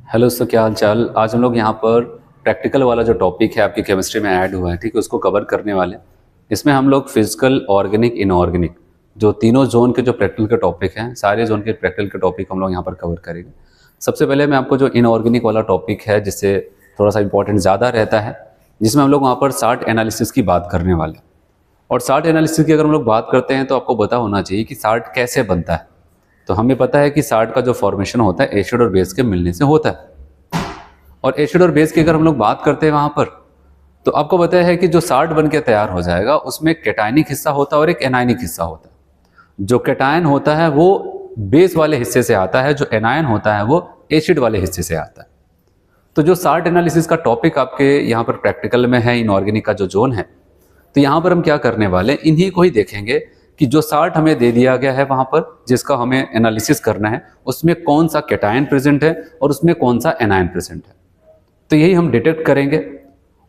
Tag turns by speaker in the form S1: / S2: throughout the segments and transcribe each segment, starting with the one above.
S1: Hello दोस्तों, क्या हाल चाल। आज हम लोग यहाँ पर प्रैक्टिकल वाला जो टॉपिक है आपकी केमिस्ट्री में ऐड हुआ है, ठीक है, उसको कवर करने वाले हैं। इसमें हम लोग फिजिकल, ऑर्गेनिक, इनऑर्गेनिक जो तीनों जोन के जो प्रैक्टिकल के टॉपिक हैं, सारे जोन के प्रैक्टिकल के टॉपिक हम लोग यहाँ पर कवर करेंगे। सबसे पहले मैं आपको जो इनऑर्गेनिक वाला टॉपिक है, जिससे थोड़ा सा इंपॉर्टेंट ज़्यादा रहता है, जिसमें हम लोग वहाँ पर साल्ट एनालिसिस की बात करने वाले हैं। और साल्ट एनालिसिस की अगर हम लोग बात करते हैं तो आपको पता होना चाहिए कि साल्ट कैसे बनता है। तो हमें पता है कि साल्ट का जो फॉर्मेशन होता है एसिड और बेस के मिलने से होता है। और एसिड और बेस की अगर हम लोग बात करते हैं वहाँ पर, तो आपको पता है कि जो साल्ट बन के तैयार हो जाएगा उसमें कैटायनिक हिस्सा होता है और एक एनायनिक हिस्सा होता है। जो कैटायन होता है वो बेस वाले हिस्से से आता है, जो एनायन होता है वो एसिड वाले हिस्से से आता है। तो जो साल्ट एनालिसिस का टॉपिक आपके यहाँ पर प्रैक्टिकल में है, इनऑर्गेनिक का जो जोन है, तो यहाँ पर हम क्या करने वाले हैं, इन्हीं को ही देखेंगे कि जो साल्ट हमें दे दिया गया है वहाँ पर, जिसका हमें एनालिसिस करना है, उसमें कौन सा कैटायन प्रेजेंट है और उसमें कौन सा एनायन प्रेजेंट है। तो यही हम डिटेक्ट करेंगे।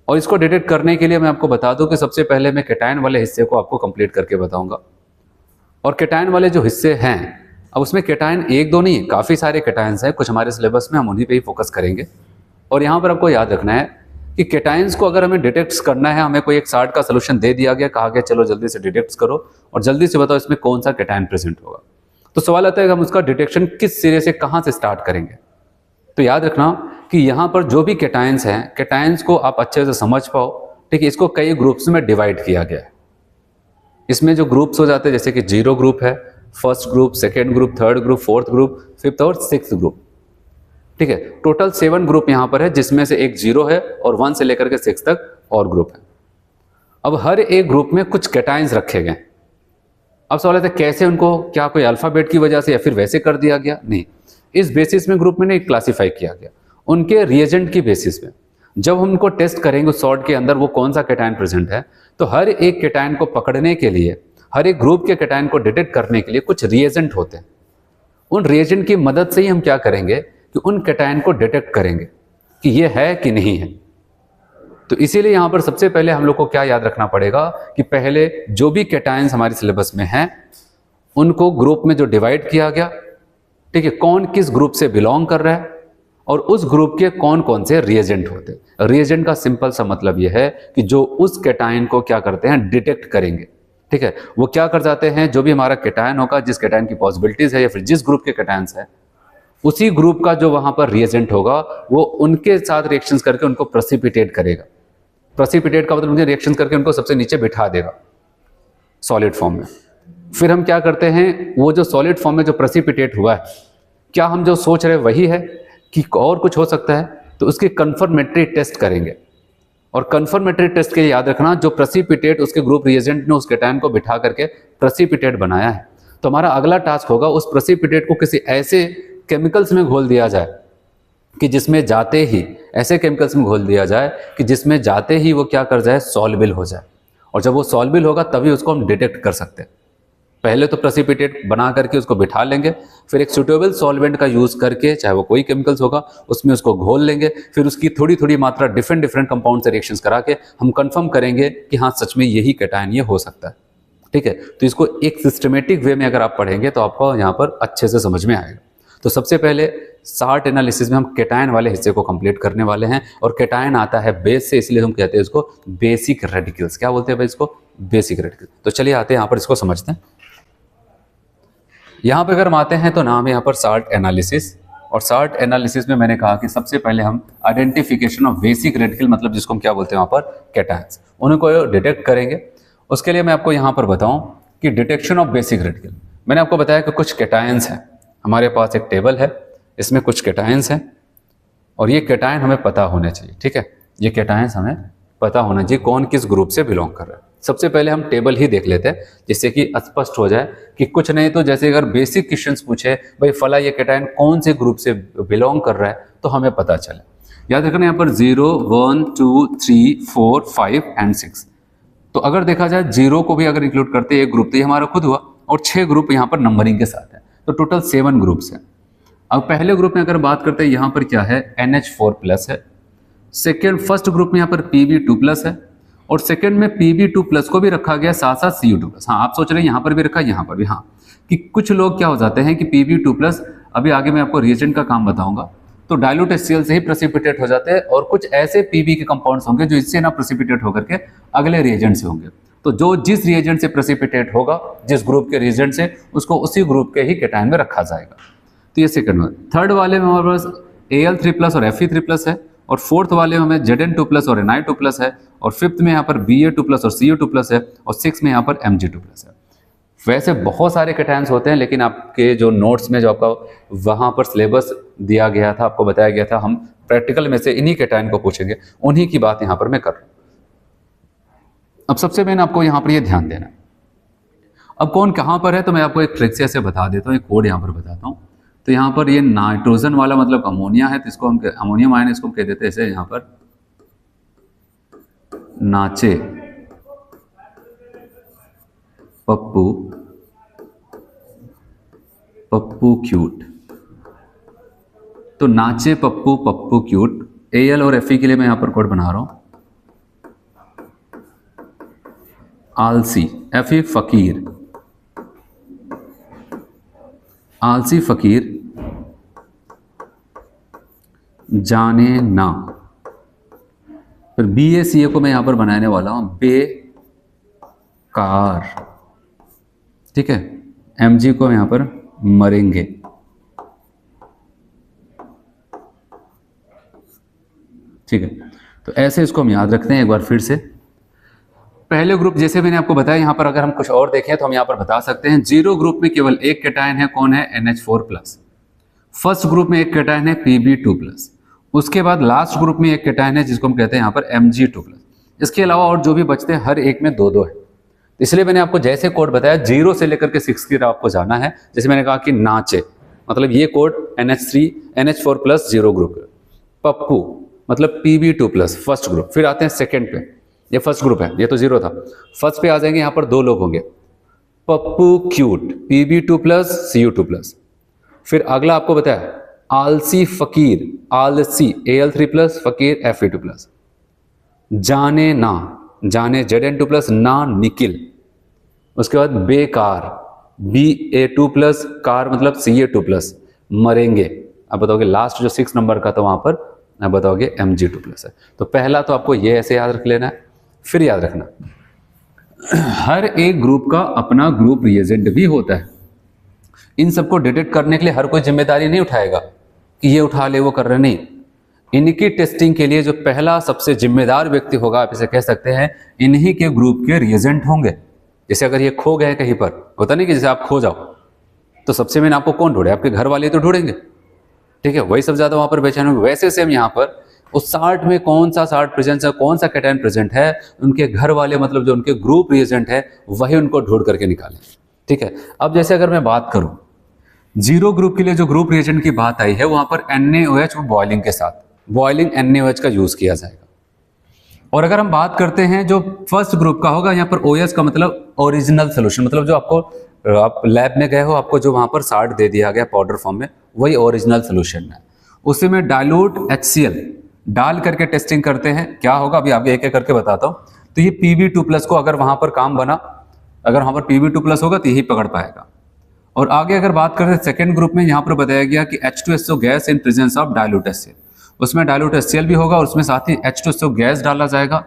S1: और इसको डिटेक्ट करने के लिए मैं आपको बता दूं कि सबसे पहले मैं कैटायन वाले हिस्से को आपको कंप्लीट करके बताऊंगा। और कैटायन वाले जो हिस्से हैं, अब उसमें कैटायन एक दो नहीं, काफ़ी सारे कैटायंस हैं, कुछ हमारे सिलेबस में, हम उन्हीं पे ही फोकस करेंगे। और यहाँ पर आपको याद रखना है कि कैटायंस को अगर हमें डिटेक्ट करना है, हमें कोई एक साल्ट का सोल्यूशन दे दिया गया, कहा गया चलो जल्दी से डिटेक्ट करो और जल्दी से बताओ इसमें कौन सा कैटायन प्रेजेंट होगा। तो सवाल आता है कि हम उसका डिटेक्शन किस सिरे से, कहाँ से स्टार्ट करेंगे। तो याद रखना कि यहाँ पर जो भी कैटायंस हैं, कैटायंस को आप अच्छे से समझ पाओ, ठीक है, इसको कई ग्रुप्स में डिवाइड किया गया है। इसमें जो ग्रुप्स हो जाते हैं, जैसे कि जीरो ग्रुप है, first group, second group, third group, fourth group, fifth और सिक्स्थ ग्रुप, ठीक है। टोटल 7 ग्रुप यहाँ पर है, जिसमें से एक जीरो है और 1 से लेकर के 6 तक और ग्रुप है। अब हर एक ग्रुप में कुछ कैटायंस रखे गए। अब सवाल है कैसे, उनको क्या कोई अल्फाबेट की वजह से या फिर वैसे कर दिया गया? नहीं, इस बेसिस में ग्रुप में नहीं क्लासिफाई किया गया, उनके रिएजेंट की बेसिस पे। जब हम उनको टेस्ट करेंगे उस सॉल्ट के अंदर वो कौन सा कैटायन प्रेजेंट है, तो हर एक कैटायन को पकड़ने के लिए, हर एक ग्रुप के कैटायन को डिटेक्ट करने के लिए कुछ रिएजेंट होते हैं। उन रिएजेंट की मदद से ही हम क्या करेंगे कि उन कैटायन को डिटेक्ट करेंगे कि ये है कि नहीं है। तो इसीलिए यहाँ पर सबसे पहले हम लोग को क्या याद रखना पड़ेगा कि पहले जो भी कैटायंस हमारे सिलेबस में हैं उनको ग्रुप में जो डिवाइड किया गया, ठीक है, कौन किस ग्रुप से बिलोंग कर रहा है और उस ग्रुप के कौन कौन से रिएजेंट होते हैं। रिएजेंट का सिंपल सा मतलब यह है कि जो उस कैटायन को क्या करते हैं, डिटेक्ट करेंगे, ठीक है। वो क्या कर जाते हैं, जो भी हमारा कैटायन होगा, जिस कैटायन की पॉसिबिलिटीज है या फिर जिस ग्रुप के कैटायंस है, उसी ग्रुप का जो वहां पर रिएजेंट होगा वो उनके साथ रिएक्शंस करके उनको प्रेसिपिटेट करेगा। प्रेसिपिटेट का मतलब रिएक्शंस करके उनको सबसे नीचे बिठा देगा सॉलिड फॉर्म में। फिर हम क्या करते हैं, वो जो सॉलिड फॉर्म में जो प्रेसिपिटेट हुआ है, क्या हम जो सोच रहे हैं वही है कि और कुछ हो सकता है, तो उसकी कंफर्मेटरी टेस्ट करेंगे। और कंफर्मेटरी टेस्ट के लिए याद रखना, जो प्रेसिपिटेट उसके ग्रुप रिएजेंट ने उस कैटायन को बिठा करके प्रेसिपिटेट बनाया है, तो हमारा अगला टास्क होगा उस प्रेसिपिटेट को किसी ऐसे केमिकल्स में घोल दिया जाए कि जिसमें जाते ही, ऐसे केमिकल्स में घोल दिया जाए कि जिसमें जाते ही वो क्या कर जाए, सॉल्युबल हो जाए। और जब वो सॉल्युबल होगा तभी उसको हम डिटेक्ट कर सकते हैं। पहले तो प्रेसिपिटेट बना करके उसको बिठा लेंगे, फिर एक सुटेबल सॉल्वेंट का यूज करके, चाहे वो कोई केमिकल्स होगा, उसमें उसको घोल लेंगे, फिर उसकी थोड़ी थोड़ी मात्रा डिफरेंट डिफरेंट कंपाउंड से रिएक्शंस करा के हम कंफर्म करेंगे कि हाँ सच में यही कैटायन ये हो सकता है, ठीक है। तो इसको एक सिस्टमेटिक वे में अगर आप पढ़ेंगे तो आपको यहाँ पर अच्छे से समझ में आएगा। तो सबसे पहले साल्ट एनालिसिस में हम कैटायन वाले हिस्से को कंप्लीट करने वाले हैं। और कैटायन आता है बेस से, इसलिए हम कहते हैं इसको बेसिक रेडिकल्स। क्या बोलते हैं भाई इसको? Basic radical. तो चलिए आते हैं यहाँ पर, इसको समझते हैं। यहाँ पे अगर हम आते हैं तो नाम है यहाँ पर साल्ट एनालिसिस। और साल्ट एनालिसिस में मैंने कहा कि सबसे पहले हम आइडेंटिफिकेशन ऑफ बेसिक रेडिकल, मतलब जिसको हम क्या बोलते हैं वहाँ पर कैटायंस, उनको डिटेक्ट करेंगे। उसके लिए मैं आपको यहाँ पर बताऊँ कि डिटेक्शन ऑफ बेसिक रेडिकल, मैंने आपको बताया कि कुछ कैटायंस हैं, हमारे पास एक टेबल है, इसमें कुछ कैटायंस हैं और ये कैटायन हमें पता होने चाहिए, ठीक है। ये कैटायंस हमें पता होना चाहिए कौन किस ग्रुप से बिलोंग कर रहा है। सबसे पहले हम टेबल ही देख लेते हैं, जिससे कि स्पष्ट हो जाए कि कुछ नहीं तो जैसे अगर बेसिक क्वेश्चंस पूछे भाई फला ये कैटायन कौन से ग्रुप से बिलोंग कर रहा है, तो हमें पता चले। याद रखना यहाँ पर 0, 1, 2, 3, 4, 5 एंड 6। तो अगर देखा जाए 0 को भी अगर इंक्लूड करते हैं एक ग्रुप, तो ये हमारा खुद हुआ, और 6 ग्रुप यहाँ पर नंबरिंग के साथ है, तो टोटल 7 ग्रुप्स हैं। अब पहले ग्रुप में अगर बात करते हैं, यहाँ पर क्या है, NH4+ है। फर्स्ट ग्रुप में यहाँ पर Pb2+ है, और सेकंड में Pb2+ को भी रखा गया साथ साथ Cu2+। हाँ, आप सोच रहे हैं यहाँ पर भी रखा, यहाँ पर भी, हाँ, कि कुछ लोग क्या हो जाते हैं कि Pb2+, अभी आगे मैं आपको रिएजेंट का काम बताऊंगा, तो डाइल्यूट HCl से ही प्रेसिपिटेट हो जाते हैं, और कुछ ऐसे Pb के कंपाउंड्स होंगे जो इससे ना प्रेसिपिटेट होकर के अगले रिएजेंट से होंगे। तो जो जिस रिएजेंट से प्रेसिपिटेट होगा, जिस ग्रुप के रिएजेंट से, उसको उसी ग्रुप के ही केटायन में रखा जाएगा। तो ये सेकंड वन। थर्ड वाले में हमारे पास Al3+ और Fe3+ है, और फोर्थ वाले में हमें Zn2+ और Na2+ है, और फिफ्थ में यहाँ पर Ba2+ और Cu2+ है, और सिक्स में यहाँ पर Mg2+ है। वैसे बहुत सारे केटायंस होते हैं, लेकिन आपके जो नोट्स में जो आपका वहाँ पर सिलेबस दिया गया था, आपको बताया गया था, हम प्रैक्टिकल में से इन्हीं केटायन को पूछेंगे, उन्हीं की बात यहाँ पर मैं कर रहा हूँ। अब सबसे मेन आपको यहाँ पर ये ध्यान देना है, अब कौन कहाँ पर है, तो मैं आपको एक ट्रिक से ऐसे बता देता हूँ, एक कोड यहाँ पर बताता हूँ। तो यहाँ पर ये नाइट्रोजन वाला मतलब अमोनिया है, तो इसको हम अमोनियम आयन इसको कह देते हैं ऐसे यहाँ पर नाचे पप्पू, पप्पू क्यूट। तो नाचे पप्पू, पप्पू क्यूट। Al और Fe के लिए मैं यहां पर कोड बना रहा हूं, आलसी, Fe फकीर, आलसी फकीर, जाने ना। फिर BaCa को मैं यहां पर बनाने वाला हूं बेकार, ठीक है। Mg को यहां पर मरेंगे, ठीक है। तो ऐसे इसको हम याद रखते हैं एक बार फिर से। पहले ग्रुप जैसे मैंने आपको बताया, यहां पर अगर हम कुछ और देखें तो हम यहां पर बता सकते हैं, जीरो ग्रुप में केवल एक केटायन है, कौन है, NH4+। फर्स्ट ग्रुप में एक केटायन है Pb2+। उसके बाद लास्ट ग्रुप में एक केटायन है जिसको हम कहते हैं यहां पर Mg2+। इसके अलावा और जो भी बचते हैं हर एक में दो दो है। इसलिए मैंने आपको जैसे कोड बताया 0 से लेकर के 6 की आपको जाना है। जैसे मैंने कहा कि नाचे मतलब ये कोड NH4+ जीरो ग्रुप है। पप्पू मतलब Pb2+ फर्स्ट ग्रुप। फिर आते हैं सेकंड पे, ये फर्स्ट ग्रुप है, ये तो 0 था। फर्स्ट पे आ जाएंगे, यहाँ पर दो लोग होंगे, पप्पू क्यूट Pb2+ Cu2+। फिर अगला आपको बताया आलसी फकीर, आलसी Al3+, फकीर Fe2+। जाने ना, जाने Zn2+, ना निकिल। उसके बाद बेकार Ba2+, कार मतलब Ca2+, मरेंगे। अब बताओगे लास्ट जो 6 नंबर का था वहां पर अब बताओगे Mg2+ है। तो पहला तो आपको ये ऐसे याद रख लेना है। फिर याद रखना हर एक ग्रुप का अपना ग्रुप रिएजेंट भी होता है। इन सबको डिटेक्ट करने के लिए हर कोई जिम्मेदारी नहीं उठाएगा कि ये उठा ले वो कर रहे, नहीं। इनकी टेस्टिंग के लिए जो पहला सबसे जिम्मेदार व्यक्ति होगा, आप इसे कह सकते हैं, इन्हीं के ग्रुप के रिएजेंट होंगे। जैसे अगर ये खो गए कहीं पर, होता नहीं कि जैसे आप खो जाओ तो सबसे मेन आपको कौन ढूंढे, आपके घर वाले तो ढूंढेंगे, ठीक है, वही सब ज्यादा वहां पर बेचैन होंगे। वैसे सेम यहाँ पर उस 60 में कौन सा 60 प्रेजेंट है, कौन सा कैटायन प्रेजेंट है, उनके घर वाले मतलब जो उनके ग्रुप रिएजेंट है वही उनको ढूंढ करके निकालें, ठीक है। अब जैसे अगर मैं बात करूं जीरो ग्रुप के लिए जो ग्रुप रिएजेंट की बात आई है, वहां पर NaOH बॉइलिंग के साथ, बॉइलिंग NaOH का यूज किया जाएगा। और अगर हम बात करते हैं जो फर्स्ट ग्रुप का होगा, यहाँ पर OH का मतलब ओरिजिनल सोल्यूशन, मतलब जो आपको आप लैब में गए हो, आपको जो वहां पर साल्ट दे दिया गया पाउडर फॉर्म में, वही ओरिजिनल सोल्यूशन है। उसी में डाइल्यूट HCl डाल करके टेस्टिंग करते हैं, क्या होगा अभी आगे एक एक करके बताता हूं। तो ये Pb2+ को अगर वहां पर काम बना, अगर वहां पर Pb2+ होगा तो यही पकड़ पाएगा। और आगे अगर बात करें सेकंड ग्रुप में, यहाँ पर बताया गया कि H2SO gas in presence of dilute HCl, उसमें डाइल्यूट HCl भी होगा और उसमें साथ ही H2SO गैस डाला जाएगा।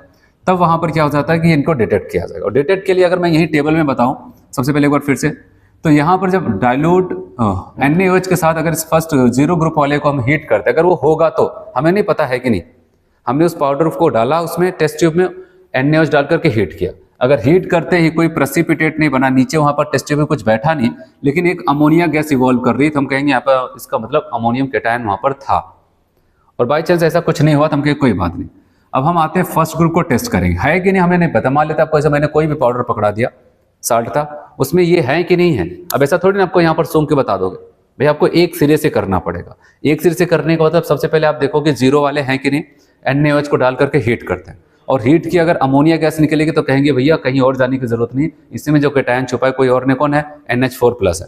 S1: तब वहां पर क्या हो जाता है कि इनको डिटेक्ट किया जाएगा। और डिटेक्ट के लिए अगर मैं यही टेबल में बताऊं सबसे पहले एक बार फिर से, तो यहाँ पर जब डाइल्यूट NaOH के साथ अगर इस फर्स्ट जीरो ग्रुप वाले को हम हीट करते हैं, अगर वो होगा तो हमें नहीं पता है कि नहीं, हमने उस पाउडर को डाला उसमें टेस्ट ट्यूब में, NaOH डाल करके हीट किया। अगर हीट करते ही कोई प्रेसिपिटेट नहीं बना, नीचे वहां पर टेस्ट ट्यूब में कुछ बैठा नहीं, लेकिन एक अमोनिया गैस इवॉल्व कर रही, तो हम कहेंगे यहाँ पर इसका मतलब अमोनियम कैटायन वहां पर था। और बाई चांस ऐसा कुछ नहीं हुआ तो हम कहें कोई बात नहीं। अब हम आते हैं फर्स्ट ग्रुप को टेस्ट करेंगे, है कि नहीं हमें नहीं पता। मान लेते आपको ऐसा मैंने कोई भी पाउडर पकड़ा दिया, साल्ट था, उसमें ये है कि नहीं है। अब ऐसा थोड़ी ना आपको यहाँ पर सूंघ के बता दोगे, भाई आपको एक सिरे से करना पड़ेगा। एक सिरे से करने का मतलब सबसे पहले आप देखोगे जीरो वाले हैं कि नहीं, NaOH को डाल करके हीट करते हैं, और हीट की अगर अमोनिया गैस निकलेगी तो कहेंगे भैया कहीं और जाने की जरूरत नहीं, इसमें जो कैटायन छुपा है कोई और ने, कौन है, NH4+ है,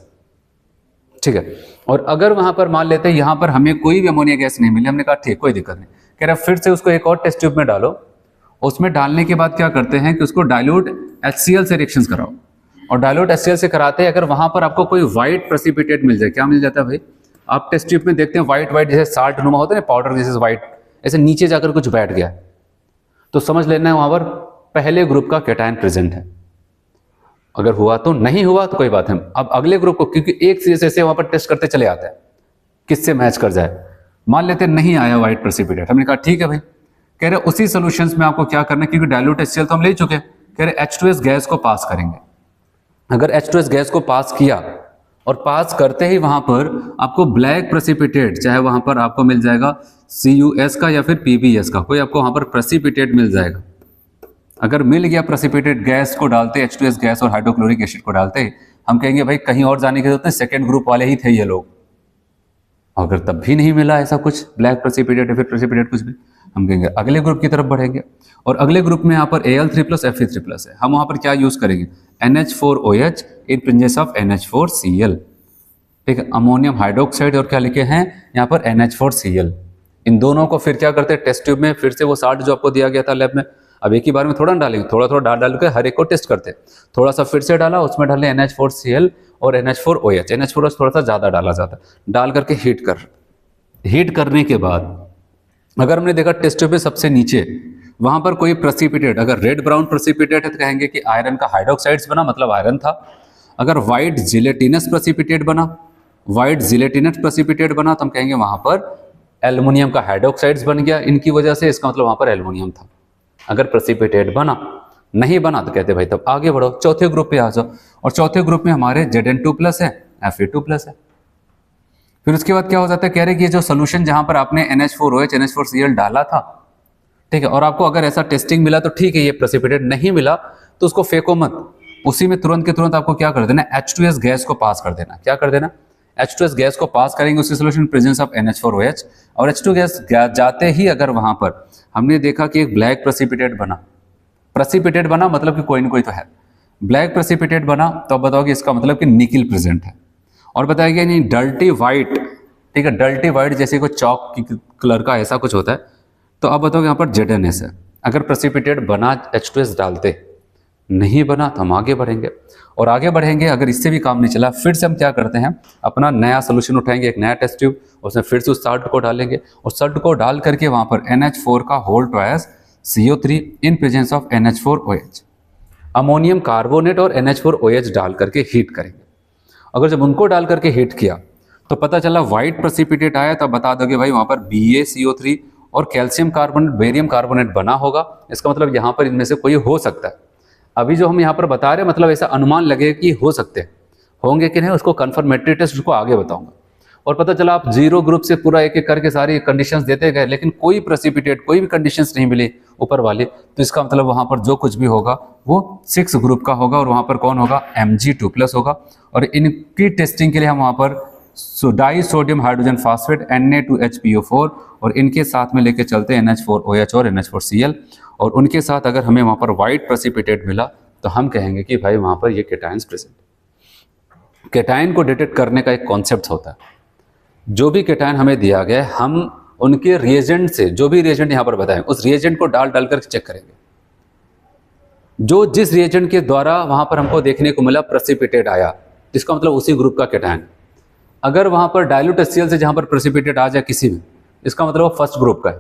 S1: ठीक है। और अगर वहां पर मान लेते हैं यहाँ पर हमें कोई भी अमोनिया गैस नहीं मिली, हमने कहा ठीक कोई दिक्कत नहीं, कह रहा फिर से उसको एक और टेस्ट ट्यूब में डालो। उसमें डालने के बाद क्या करते हैं कि उसको डाइल्यूट HCl से रिएक्शंस कराओ, और डाइल्यूट HCl से कराते हैं अगर वहां पर आपको कोई व्हाइट प्रेसिपिटेट मिल जाए, क्या मिल जाता है भाई, आप टेस्ट ट्यूब में देखते हैं व्हाइट व्हाइट जैसे साल्ट नुमा होता है ना, पाउडर जैसे व्हाइट, ऐसे नीचे जाकर कुछ बैठ गया, तो समझ लेना है वहां पर पहले ग्रुप का कैटायन प्रेजेंट है। अगर हुआ तो, नहीं हुआ तो कोई बात नहीं। अब अगले ग्रुप को, क्योंकि एक सीरीज ऐसे वहां पर टेस्ट करते चले आते हैं किससे मैच कर जाए। मान लेते नहीं आया व्हाइट प्रेसिपिटेट, हमने कहा ठीक है भाई, कह रहे उसी सॉल्यूशंस में आपको क्या करना है, क्योंकि डाइल्यूट HCl तो हम ले चुके हैं, कह रहे H2S गैस को पास करेंगे। अगर H2S गैस को पास किया और पास करते ही वहां पर आपको ब्लैक प्रेसिपिटेट, चाहे वहां पर आपको मिल जाएगा CuS का या फिर PbS का, कोई आपको वहां पर प्रेसिपिटेट मिल जाएगा। अगर मिल गया प्रेसिपिटेट, गैस को डालते, H2S गैस और हाइड्रोक्लोरिक एसिड को डालते, हम कहेंगे भाई कहीं और जाने की जरूरत नहीं, सेकेंड ग्रुप वाले ही थे ये लोग। अगर तब भी नहीं मिला ऐसा कुछ ब्लैक प्रेसिपिटेट या फिर प्रेसिपिटेट कुछ भी, हम कहेंगे अगले ग्रुप की तरफ बढ़ेंगे। और अगले ग्रुप में यहाँ पर Al3+ Fe3+ है, हम वहाँ पर क्या यूज़ करेंगे, NH4OH in presence of NH4Cl। ठीक है, अमोनियम हाइड्रोक्साइड और क्या लिखे हैं यहाँ पर NH4Cl। इन दोनों को फिर क्या करते हैं, टेस्ट ट्यूब में फिर से वो 60 जो आपको दिया गया था लैब में, अब एक ही बार में थोड़ा डालेंगे, थोड़ा थोड़ा डाल के हर एक को टेस्ट करते हैं। थोड़ा सा फिर से डाला, उसमें डाले NH4Cl और NH4OH। NH4OH थोड़ा सा ज़्यादा डाला जाता है, डाल करके हीट करने के बाद अगर हमने देखा टेस्ट ट्यूब में सबसे नीचे वहां पर कोई प्रेसिपिटेट, अगर रेड ब्राउन प्रेसिपिटेट है तो कहेंगे कि आयरन का हाइड्रोक्साइड्स बना, मतलब आयरन था। अगर व्हाइट जिलेटिनस प्रेसिपिटेट बना, व्हाइट जिलेटिनस प्रेसिपिटेट बना, तो हम कहेंगे वहां पर एल्युमिनियम का हाइड्रोक्साइड्स बन गया इनकी वजह से, इसका मतलब वहां पर एल्युमिनियम था। अगर प्रेसिपिटेट बना, नहीं बना तो कहते भाई तब आगे बढ़ो, चौथे ग्रुप पे आ जाओ। और चौथे ग्रुप में हमारे Zn2+ है, Fe2+ है। फिर उसके बाद क्या हो जाता है, कह रहे कि ये जो सोल्यूशन जहां पर आपने NH4OH NH4Cl डाला था, ठीक है, और आपको अगर ऐसा टेस्टिंग मिला तो ठीक है, ये प्रेसिपिटेट नहीं मिला तो उसको फेंको मत, उसी में तुरंत के तुरंत आपको क्या कर देना, H2S गैस को पास कर देना। क्या कर देना, H2S गैस को पास करेंगे उसी सोल्यूशन प्रेजेंस ऑफ NH4OH, और H2 गैस जाते ही अगर वहां पर हमने देखा कि एक ब्लैक प्रेसिपिटेट बना, मतलब कि कोई ना कोई तो है, ब्लैक प्रेसिपिटेट बना, तो अब बताओ कि इसका मतलब कि निकिल प्रेजेंट है। और बताया गया नहीं डल्टी वाइट, ठीक है, डल्टी वाइट जैसे कोई चौक की कलर का ऐसा कुछ होता है, तो अब बताओ यहाँ पर ZnS है। अगर प्रेसिपिटेट बना H2S डालते, नहीं बना तो हम आगे बढ़ेंगे। और आगे बढ़ेंगे, अगर इससे भी काम नहीं चला, फिर से हम क्या करते हैं, अपना नया सोल्यूशन उठाएंगे, एक नया टेस्ट ट्यूब, उसमें फिर से उस सल्ट को डालेंगे, और सल्ट को डाल करके वहाँ पर NH4 का whole twice CO3 in presence of NH4OH, ammonium carbonate और NH4OH डाल करके हीट करेंगे। अगर जब उनको डाल करके हीट किया तो पता चला व्हाइट प्रेसिपिटेट आया, तब बता दोगे भाई वहाँ पर BaCO3 और कैल्शियम कार्बोनेट बेरियम कार्बोनेट बना होगा, इसका मतलब यहाँ पर इनमें से कोई हो सकता है। अभी जो हम यहाँ पर बता रहे हैं, मतलब ऐसा अनुमान लगे कि हो सकते हैं, होंगे कि नहीं उसको कंफर्मेटरी टेस्ट उसको आगे बताऊंगा। और पता चला आप 0 ग्रुप से पूरा एक एक करके सारी कंडीशंस देते गए, लेकिन कोई प्रेसिपिटेट, कोई भी कंडीशंस नहीं मिली ऊपर वाली, तो इसका मतलब वहाँ पर जो कुछ भी होगा वो 6 ग्रुप का होगा, और वहाँ पर कौन होगा, Mg2+ होगा। और इनकी टेस्टिंग के लिए हम वहाँ पर die sodium hydrogen phosphate Na2HPO4 और इनके साथ में लेके चलते हैं NH4OH और NH4Cl, और उनके साथ अगर हमें वहाँ पर वाइट प्रेसिपिटेट मिला तो हम कहेंगे कि भाई वहाँ पर ये केटायंस प्रेजेंट। केटायन को डिटेक्ट करने का एक कॉन्सेप्ट होता है, जो भी केटायन हमें दिया गया है हम उनके रिएजेंट से, जो भी रिएजेंट यहाँ पर बताएं, उस रिएजेंट को डाल कर चेक करेंगे। जो जिस रिएजेंट के द्वारा वहाँ पर हमको देखने को मिला प्रेसिपिटेट आया, इसका मतलब उसी ग्रुप का केटायन। अगर वहाँ पर डाइल्यूट HCl से जहाँ पर प्रेसिपिटेट आ जाए किसी में, इसका मतलब वो फर्स्ट ग्रुप का है,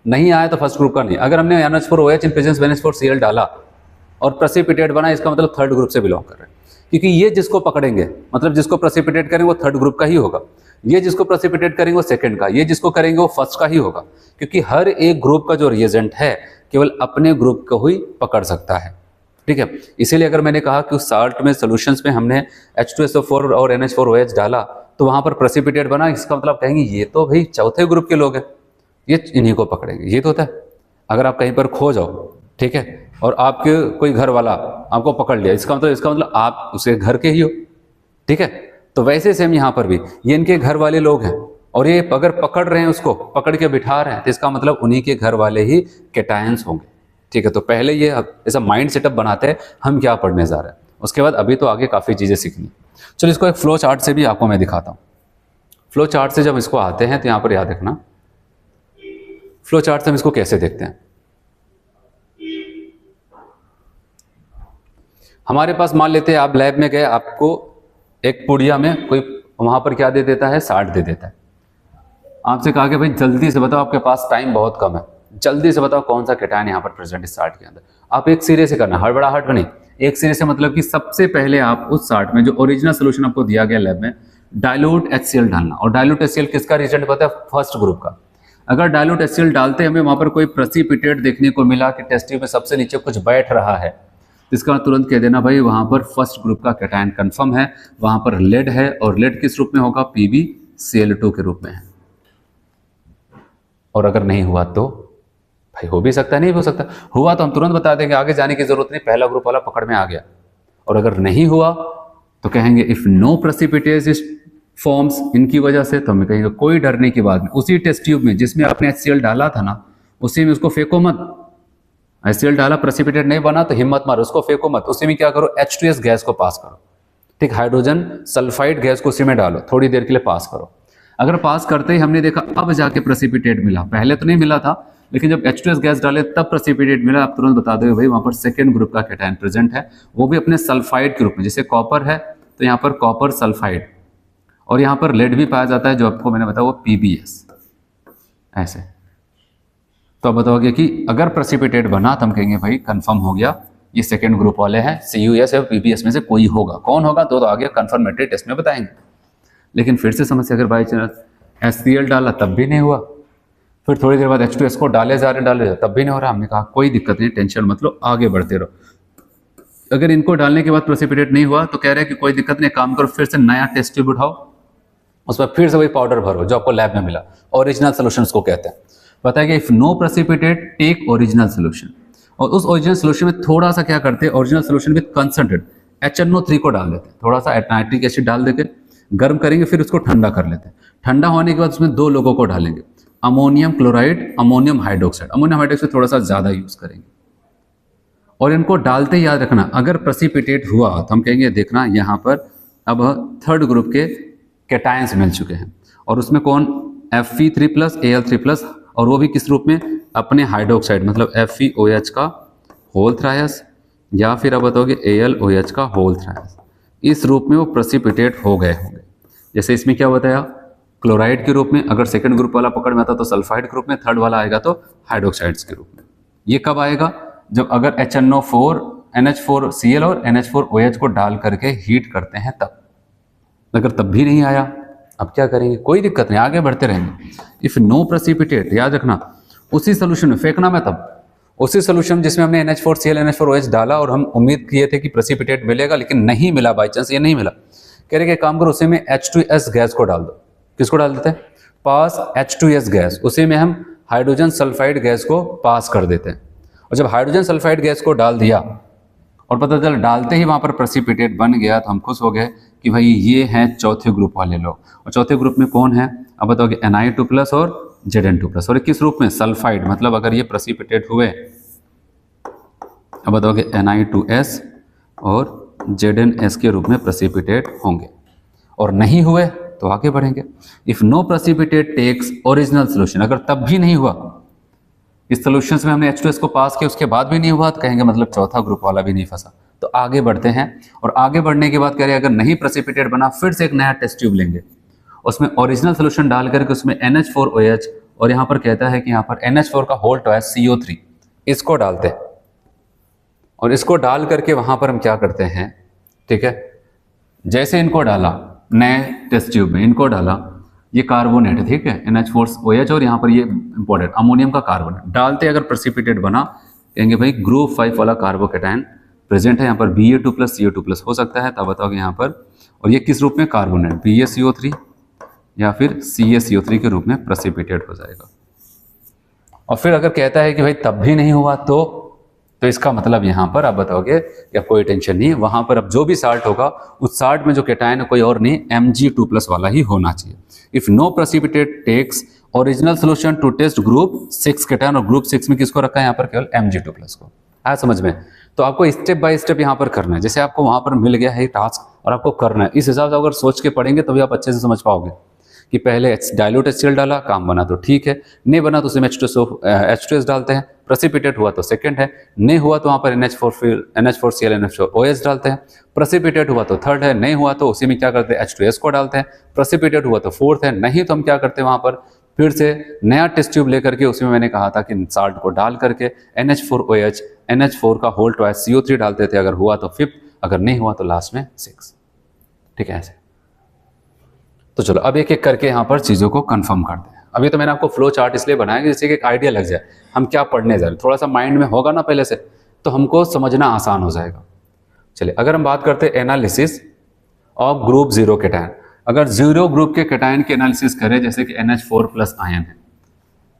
S1: नहीं आया तो फर्स्ट ग्रुप का नहीं। अगर हमने NH4OH इन प्रेजेंस NH4Cl डाला और प्रेसिपिटेट बना, इसका मतलब थर्ड ग्रुप से बिलोंग कर रहे हैं, क्योंकि ये जिसको पकड़ेंगे, मतलब जिसको प्रेसिपिटेट करेंगे वो थर्ड ग्रुप का ही होगा, ये जिसको प्रेसिपिटेट करेंगे वो सेकंड का, ये जिसको करेंगे वो फर्स्ट का ही होगा, क्योंकि हर एक ग्रुप का जो रिएजेंट है केवल अपने ग्रुप को ही पकड़ सकता है। ठीक है, इसीलिए अगर मैंने कहा कि उस साल्ट में सोल्यूशंस में हमने H2SO4 और NH4OH डाला तो वहां पर प्रेसिपिटेट बना, इसका मतलब कहेंगे ये तो भाई चौथे ग्रुप के लोग हैं, ये इन्हीं को पकड़ेंगे। ये तो होता है, अगर आप कहीं पर खो जाओ, ठीक है, और आपके कोई घर वाला आपको पकड़ लिया, इसका मतलब आप उसके घर के ही हो, ठीक है। तो वैसे सेम यहाँ पर भी ये इनके घर वाले लोग हैं, और ये अगर पकड़ रहे हैं, उसको पकड़ के बिठा रहे हैं, तो इसका मतलब उन्हीं के घर वाले ही केटायंस होंगे। ठीक है, तो पहले ये ऐसा माइंड सेटअप बनाते हैं हम क्या पढ़ने जा रहे हैं, उसके बाद अभी तो आगे काफ़ी चीज़ें सीखनी। चलो इसको एक फ्लो चार्ट से भी आपको मैं दिखाता हूँ। फ्लो चार्ट से जब इसको आते हैं तो यहाँ पर याद रखना, फ्लो चार्ट से हम इसको कैसे देखते हैं। हमारे पास मान लेते हैं आप लैब में गए, आपको एक पुड़िया में कोई वहाँ पर क्या दे देता है, 60 दे देता है। आपसे कहा कि भाई जल्दी से बताओ, आपके पास टाइम बहुत कम है, जल्दी से बताओ कौन सा कैटायन यहाँ पर प्रेजेंट है 60 के अंदर। आप एक सिरे से करना, हड़बड़ाहट में नहीं, एक सिरे से मतलब कि सबसे पहले आप उस 60 में जो ओरिजिनल सोल्यूशन आपको दिया गया लैब में डाइल्यूट HCl डालना। और डाइल्यूट HCl किसका रिजल्ट पता है, फर्स्ट ग्रुप का। अगर डाइल्यूट HCl डालते हमें वहां पर कोई प्रेसिपिटेट देखने को मिला कि टेस्ट ट्यूब में सबसे नीचे कुछ बैठ रहा है, तो इसका तुरंत कह देना भाई वहां पर फर्स्ट ग्रुप का कैटायन कंफर्म है, वहां पर लेड है। और लेड किस रूप में होगा, PbCl2 के रूप में है। और अगर नहीं हुआ तो भाई हो भी सकता है, नहीं हो सकता, हुआ तो हम तुरंत बता देंगे, आगे जाने की जरूरत नहीं, पहला ग्रुप वाला पकड़ में आ गया। और अगर नहीं हुआ तो कहेंगे इफ नो प्रेसिपिटेज फॉर्म्स, इनकी वजह से, तो हमें कहेंगे कोई डरने की बात नहीं, उसी टेस्ट ट्यूब में जिसमें आपने HCl डाला था ना, उसी में उसको फेंको मत। HCl डाला, प्रेसिपिटेट नहीं बना तो हिम्मत मारो, उसको फेंको मत, उसी में क्या करो, H2S गैस को पास करो, ठीक, हाइड्रोजन सल्फाइड गैस को उसी में डालो, थोड़ी देर के लिए पास करो। अगर पास करते ही हमने देखा अब जाके प्रेसिपिटेट मिला, पहले तो नहीं मिला था, लेकिन जब H2S गैस डाले तब प्रेसिपिटेट मिला, आप तुरंत बता दोगे भाई वहां पर सेकेंड ग्रुप का कैटायन प्रेजेंट है, वो भी अपने सल्फाइड के रूप में। जैसे कॉपर है तो यहाँ पर कॉपर सल्फाइड, और यहाँ पर लेड भी पाया जाता है, जो आपको मैंने बताया वो PbS, ऐसे। तो आप बताओगे कि अगर प्रेसिपिटेट बना तो हम कहेंगे भाई कंफर्म हो गया, ये सेकेंड ग्रुप वाले हैं, CuS और PbS में से कोई होगा। कौन होगा तो आगे कंफर्मेटरी टेस्ट में बताएंगे। लेकिन फिर से समस्या, अगर बाई चांस HCl डाला तब भी नहीं हुआ, फिर थोड़ी देर बाद H2S को डाले जा रहे तब भी नहीं हो रहा, हमने कहा कोई दिक्कत नहीं, टेंशन मत लो, आगे बढ़ते रहो। अगर इनको डालने के बाद प्रेसिपिटेट नहीं हुआ तो कह रहे हैं कि कोई दिक्कत नहीं, काम करो, फिर से नया टेस्ट ट्यूब उठाओ, उसमें फिर से वही पाउडर भरो जो आपको लैब में मिला, ओरिजिनल सोल्यूशन को कहते हैं। बताया if no precipitate take original solution, और उस ओरिजिनल सोल्यूशन में थोड़ा सा क्या करते हैं, original solution with concentrate HNO3 को डाल देते हैं, थोड़ा सा नाइट्रिक एसिड डाल देके गर्म करेंगे, फिर उसको ठंडा कर लेते हैं। ठंडा होने के बाद उसमें दो लोगों को डालेंगे, ammonium chloride, ammonium hydroxide. Ammonium hydroxide थोड़ा सा ज्यादा यूज करेंगे, और इनको डालते याद रखना अगर प्रेसिपिटेट हुआ तो हम कहेंगे देखना यहाँ पर अब थर्ड ग्रुप के कैटायंस मिल चुके हैं, और उसमें कौन, Fe3+ Al3+, और वो भी किस रूप में, अपने हाइड्रोक्साइड, मतलब FeOH का होल थ्रायस, या फिर आप बताओगे AlOH का होल थ्रायस, इस रूप में वो प्रेसिपिटेट हो गए होंगे। जैसे इसमें क्या बताया, क्लोराइड के रूप में, अगर सेकंड ग्रुप वाला पकड़ में आता तो सल्फाइड के रूप में, थर्ड वाला आएगा तो हाइड्रोक्साइड्स के रूप में। ये कब आएगा, जब अगर HNO4 NH4Cl और NH4OH को डाल करके हीट करते हैं तब। अगर तब भी नहीं आया, अब क्या करेंगे, कोई दिक्कत नहीं, आगे बढ़ते रहेंगे। इफ नो प्रेसिपिटेट, याद रखना उसी सोल्यूशन में फेंकना मैं तब, उसी सोल्यूशन जिसमें हमने NH4Cl NH4OH डाला और हम उम्मीद किए थे कि प्रेसिपिटेट मिलेगा, लेकिन नहीं मिला, बाई चांस ये नहीं मिला, कह रहे कि काम करो उसी में H2S गैस को डाल दो। किसको डाल देते हैं, पास H2S गैस, उसी में हम हाइड्रोजन सल्फाइड गैस को पास कर देते हैं। और जब हाइड्रोजन सल्फाइड गैस को डाल दिया और पता चला डालते ही वहां पर प्रेसिपिटेट बन गया, तो हम खुश हो गए कि भाई ये हैं चौथे ग्रुप वाले लोग। और चौथे ग्रुप में कौन है, अब बताओगे Ni2+ और Zn2+, और किस रूप में, सल्फाइड, मतलब अगर ये प्रेसिपिटेट हुए, अब बताओगे Na2S और Zns के रूप में प्रेसिपिटेट होंगे, और नहीं हुए तो आगे बढ़ेंगे। If no precipitate takes original solution, अगर तब भी नहीं हुआ, इस सोल्यूशन में हमने H2S को पास किया उसके बाद भी नहीं हुआ, तो कहेंगे मतलब चौथा ग्रुप वाला भी नहीं फंसा, तो आगे बढ़ते हैं। और आगे बढ़ने के बाद कह रहे हैं अगर नहीं प्रेसिपिटेट बना, फिर से एक नया टेस्ट ट्यूब लेंगे, उसमें ओरिजिनल सोल्यूशन डाल करके उसमें NH4OH, और यहाँ पर कहता है कि यहाँ पर NH4 का होल टॉयस CO3, इसको डालते हैं। और इसको डाल करके वहां पर हम क्या करते हैं, ठीक है, जैसे इनको डाला नए टेस्ट ट्यूब में, इनको डाला, ये कार्बोनेट है, ठीक है, NH4OH, और यहाँ पर ये इंपॉर्टेंट अमोनियम का कार्बोनेट डालते अगर प्रेसिपिटेट बना, कहेंगे भाई ग्रुप 5 वाला कार्बोकैटायन प्रेजेंट है, यहाँ पर Ba2+ CO2+ हो सकता है, तब बताओगे यहाँ पर, और ये किस रूप में, कार्बोनेट BaCO3 या फिर CaCO3 के रूप में प्रेसिपिटेट हो जाएगा। और फिर अगर कहता है कि भाई तब भी नहीं हुआ तो इसका मतलब यहाँ पर आप बताओगे कि कोई टेंशन नहीं है, वहां पर अब जो भी साल्ट होगा उस साल्ट में जो कैटायन है कोई और नहीं, Mg2+ वाला ही होना चाहिए। If no precipitate takes original solution to test group 6 cation, और ग्रुप 6 में किसको रखा है, यहाँ पर केवल Mg2+ को। आया समझ में, तो आपको स्टेप बाय स्टेप यहाँ पर करना है, जैसे आपको वहां पर मिल गया है टास्क और आपको करना है, इस हिसाब से अगर सोच के पढ़ेंगे तभी आप अच्छे से समझ पाओगे कि पहले डाइल्यूट HCl डाला, काम बना तो ठीक है, नहीं बना तो उसमें H2S डालते हैं, प्रेसिपिटेट हुआ तो सेकंड है, नहीं हुआ तो वहाँ पर NH4Cl NH4OH डालते हैं, प्रेसिपिटेट हुआ तो थर्ड है, नहीं हुआ तो उसी में क्या करते हैं H2S को डालते हैं, प्रेसिपिटेट हुआ तो फोर्थ है, नहीं तो हम क्या करते हैं वहाँ पर फिर से नया टेस्ट ट्यूब लेकर के उसमें मैंने कहा था कि साल्ट को डाल करके NH4OH NH4 का होल ट्वाइस CO3 डालते थे, अगर हुआ तो फिफ्थ, अगर नहीं हुआ तो लास्ट में 6। ठीक है ऐसे। तो चलो अब एक एक करके यहाँ पर चीज़ों को कंफर्म करते हैं। अभी तो मैंने आपको फ्लो चार्ट इसलिए बनाया कि जिससे कि एक आइडिया लग जाए हम क्या पढ़ने जा रहे हैं, थोड़ा सा माइंड में होगा ना पहले से तो हमको समझना आसान हो जाएगा। चलिए अगर हम बात करते हैं एनालिसिस ऑफ ग्रुप 0 केटायन, अगर 0 ग्रुप के केटायन की एनालिसिस करें जैसे कि NH4+ आयन है,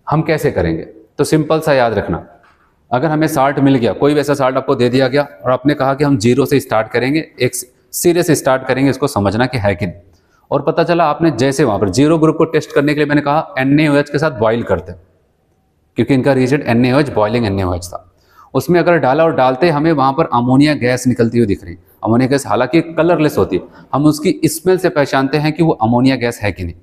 S1: हम कैसे करेंगे? तो सिंपल सा याद रखना, अगर हमें साल्ट मिल गया, कोई वैसा साल्ट आपको दे दिया गया और आपने कहा कि हम 0 से स्टार्ट करेंगे, एक सिरे से स्टार्ट करेंगे, इसको समझना कि है कि नहीं, और पता चला आपने जैसे वहां पर 0 ग्रुप को टेस्ट करने के लिए मैंने कहा NaOH के साथ बॉइल करते हैं क्योंकि इनका रिएजेंट NaOH बॉइलिंग NaOH था, उसमें अगर डाला और डालते हमें वहां पर अमोनिया गैस निकलती हुई दिख रही। अमोनिया गैस हालांकि कलरलेस होती है, हम उसकी स्मेल से पहचानते हैं कि वो अमोनिया गैस है कि नहीं।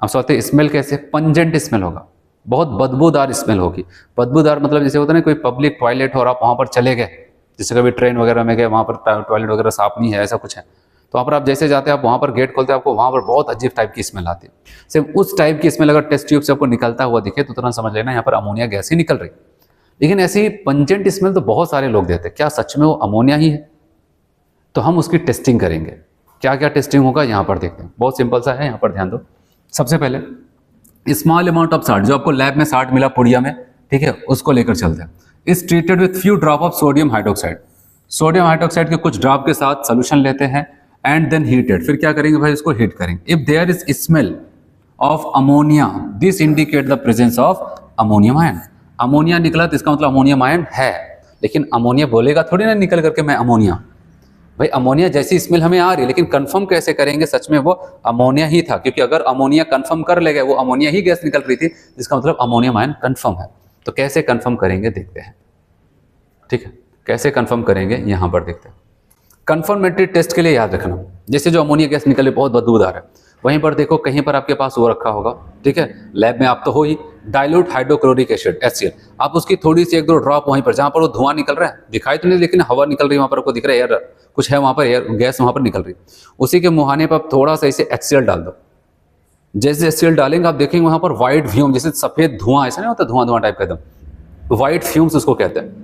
S1: अब सोचते स्मेल कैसे? पंजेंट स्मेल होगा, बहुत बदबूदार स्मेल होगी। बदबूदार मतलब जैसे होता है ना कोई पब्लिक टॉयलेट हो और आप वहाँ पर चले गए, जैसे कभी ट्रेन वगैरह में गए, वहाँ पर टॉयलेट वगैरह साफ नहीं है, ऐसा कुछ है, तो वहाँ पर आप जैसे जाते हैं, आप वहाँ पर गेट खोलते हैं, आपको वहाँ पर बहुत अजीब टाइप की स्मेल आती है। सिर्फ उस टाइप की स्मेल अगर टेस्ट ट्यूब से आपको निकलता हुआ दिखे तो तुरंत समझ लेना यहाँ पर अमोनिया गैस ही निकल रही। लेकिन ऐसी पंजेंट स्मेल तो बहुत सारे लोग देते हैं, क्या सच में वो अमोनिया ही है? तो हम उसकी टेस्टिंग करेंगे। क्या क्या टेस्टिंग होगा यहाँ पर देखते हैं, बहुत सिंपल सा है, यहाँ पर ध्यान दो। सबसे पहले स्मॉल अमाउंट ऑफ साल्ट, जो आपको लैब में साल्ट मिला पुड़िया में, ठीक है, उसको लेकर चलते हैं। Is treated with few drop of sodium hydroxide, sodium hydroxide के कुछ ड्रॉप के साथ सोल्यूशन लेते हैं एंड देन हीटेड, फिर क्या करेंगे भाई, इसको हीट करेंगे। If there is smell of ammonia this indicate the presence of ammonium ion, ammonia निकला तो इसका मतलब अमोनियम आयन है, लेकिन अमोनिया बोलेगा थोड़ी ना निकल करके मैं अमोनिया, भाई अमोनिया जैसी स्मेल हमें आ रही है, लेकिन कंफर्म कैसे करेंगे सच में वो अमोनिया ही था? क्योंकि अगर अमोनिया कंफर्म कर ले गए, वो अमोनिया ही गैस निकल रही थी, जिसका मतलब अमोनियम आयन कंफर्म है। तो कैसे कंफर्म करेंगे देखते हैं, ठीक है, कैसे कंफर्म करेंगे यहाँ पर देखते हैं। कंफर्मेटरी टेस्ट के लिए याद रखना, जैसे जो अमोनिया गैस निकले बहुत बदबूदार है, वहीं पर देखो कहीं पर आपके पास वो रखा होगा, ठीक है, लैब में आप तो हो ही, डाइल्यूट हाइड्रोक्लोरिक एसिड HCl, आप उसकी थोड़ी सी 1-2 ड्रॉप वहीं पर, जहाँ पर वो धुआं निकल रहा है, दिखाई तो नहीं लेकिन हवा निकल रही है वहाँ पर, आपको दिख रहा है एयर कुछ है वहाँ पर, एयर गैस वहाँ पर निकल रही, उसी के मुहाने पर आप थोड़ा सा इसे HCl डाल दो। जैसे HCl डालेंगे आप देखेंगे वहाँ पर व्हाइट फ्यूम, जैसे सफेद धुआं, ऐसा नहीं होता धुआं टाइप का एकदम, व्हाइट फ्यूम्स उसको कहते हैं।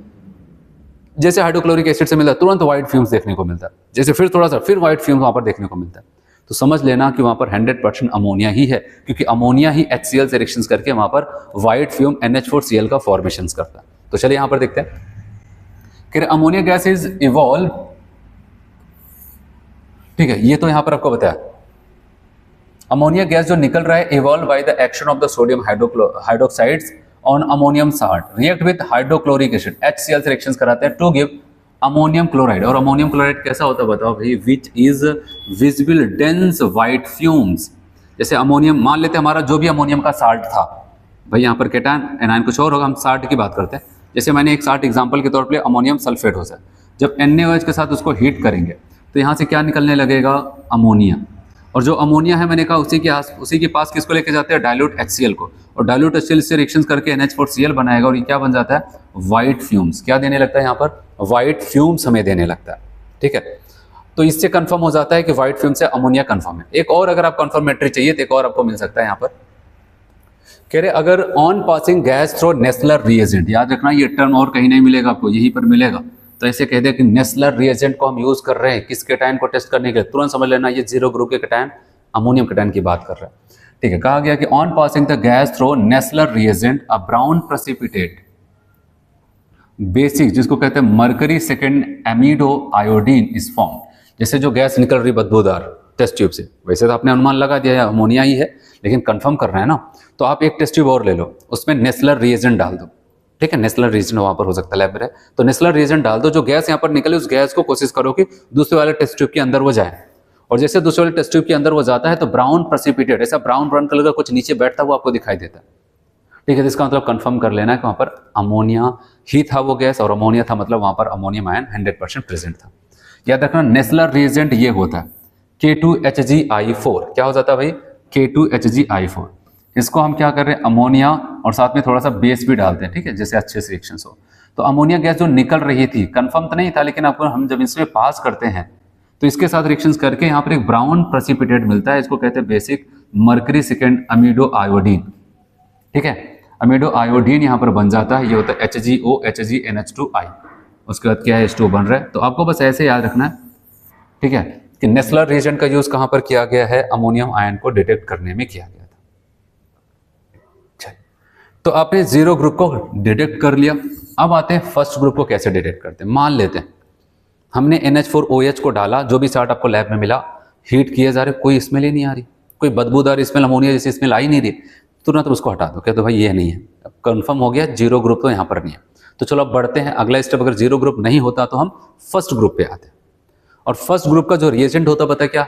S1: जैसे हाइड्रोक्लोरिक एसिड से मिलता है तुरंत व्हाइट फ्यूम्स देखने को मिलता है, जैसे फिर थोड़ा सा फिर व्हाइट फ्यूम्स वहाँ पर देखने को मिलता है। तो समझ लेना कि वहाँ पर 100% अमोनिया ही है, क्योंकि अमोनिया ही HCl से रिएक्शंस करके वहाँ पर व्हाइट फ्यूम NH4Cl का फॉर्मेशन करता है। तो चलिए यहाँ पर देखते हैं कि अमोनिया गैस इज इवॉल्व, ठीक है, ये तो यहाँ पर आपको बताया अमोनिया गैस जो निकल रहा है evolve by the action of the sodium hydroxides on ammonium salt, react with hydrochloric acid HCl से रिएक्शंस कराते हैं टू गिव अमोनियम क्लोराइड। और अमोनियम क्लोराइड कैसा होता है बताओ भाई, which is visible dense white fumes. जैसे अमोनियम मान लेते हैं हमारा जो भी अमोनियम का साल्ट था, भाई यहाँ पर केटायन एनायन कुछ और होगा, हम साल्ट की बात करते हैं। जैसे मैंने एक साल्ट एग्जांपल के तौर पे अमोनियम सल्फेट हो जाए, जब NaOH के साथ उसको हीट करेंगे तो यहाँ से क्या निकलने लगेगा, अमोनिया। और जो अमोनिया है मैंने कहा उसी के पास किसको लेके जाते हैं, डाइल्यूट HCl को, और डाइल्यूट HCl से रिएक्शंस करके NH4Cl बनाएगा, और ये क्या बन जाता है, व्हाइट फ्यूम्स। क्या देने लगता है यहाँ पर, व्हाइट फ्यूम्स हमें देने लगता है, ठीक है। तो इससे कंफर्म हो जाता है कि व्हाइट फ्यूम से अमोनिया कंफर्म है। एक और अगर आप कंफर्मेटरी चाहिए तो एक और आपको मिल सकता है यहाँ पर, कह रहे अगर on passing gas through Nessler reagent, याद रखना ये टर्म और कहीं नहीं मिलेगा आपको, यहीं पर मिलेगा। तो ऐसे कह दे कि नेस्लर रिएजेंट को हम यूज कर रहे हैं किस केटायन को टेस्ट करने के लिए, तुरंत समझ लेना ये 0 ग्रुप के केटायन अमोनियम केटायन की बात कर रहा है, ठीक है। कहा गया कि on passing the gas through Nessler reagent a brown precipitate basic, जिसको कहते हैं mercury second amido iodine is form. जैसे जो गैस निकल रही बदबूदार टेस्ट ट्यूब से, वैसे तो आपने अनुमान लगा दिया है अमोनिया ही है, लेकिन कंफर्म कर रहे हैं ना, तो आप एक टेस्ट ट्यूब और ले लो, उसमें नेस्लर रिएजेंट डाल दो, ठीक है, नेस्लर रिएजेंट वहां पर हो सकता है लैब में, तो नेस्लर रिएजेंट डाल दो, जो गैस यहाँ पर निकले उस गैस को कोशिश करो कि दूसरे वाले टेस्ट ट्यूब के अंदर वो जाए, और जैसे दूसरे वाले टेस्ट ट्यूब के अंदर वो जाता है तो ब्राउन प्रेसिपिटेट, ऐसा ब्राउन ब्राउन कलर का कुछ नीचे बैठता हुआ आपको दिखाई देता है, ठीक है। तो इसका मतलब कंफर्म कर लेना है कि वहाँ पर अमोनिया ही था वो गैस, और अमोनिया था मतलब वहाँ पर अमोनियम आयन 100% प्रेजेंट था। याद रखना नेस्लर रिएजेंट ये होता है K2HgI4, क्या हो जाता है भाई, K2HgI4। इसको हम क्या कर रहे हैं, अमोनिया और साथ में थोड़ा सा बेस भी डालते हैं, ठीक है, जैसे अच्छे से रिएक्शन हो। तो अमोनिया गैस जो निकल रही थी, कंफर्म तो नहीं था, लेकिन आपको हम जब इसमें पास करते हैं तो इसके साथ रिएक्शंस करके यहाँ पर एक ब्राउन प्रेसिपिटेट मिलता है, इसको कहते हैं बेसिक मर्करी सेकेंड अमीडो आयोडीन, ठीक है। अमीडो आयोडीन यहाँ पर बन जाता है, ये होता है HgO HgNH2I। उसके बाद क्या है, H2 बन रहा है। तो आपको बस ऐसे याद रखना है, ठीक है, कि नेस्लर रिएजेंट का यूज कहां पर किया गया है, अमोनियम आयन को डिटेक्ट करने में किया गया था। तो आपने जीरो ग्रुप को डिटेक्ट कर लिया। अब आते हैं फर्स्ट ग्रुप को कैसे डिटेक्ट करते हैं। मान लेते हैं हमने NH4OH को डाला, जो भी चार्ट आपको लैब में मिला, हीट किए जा रहे, कोई स्मेल ही नहीं आ रही, कोई बदबूदार स्मेल, अमोनिया जैसी स्मेल आ ही नहीं रही, तुरंत उसको हटा दो, कहते भाई ये नहीं है। अब कंफर्म हो गया जीरो ग्रुप तो यहाँ पर नहीं है। तो चलो अब बढ़ते हैं, अगला स्टेप, अगर जीरो ग्रुप नहीं होता तो हम फर्स्ट ग्रुप पे आते हैं। और फर्स्ट ग्रुप का जो रिएजेंट होता है पता है क्या,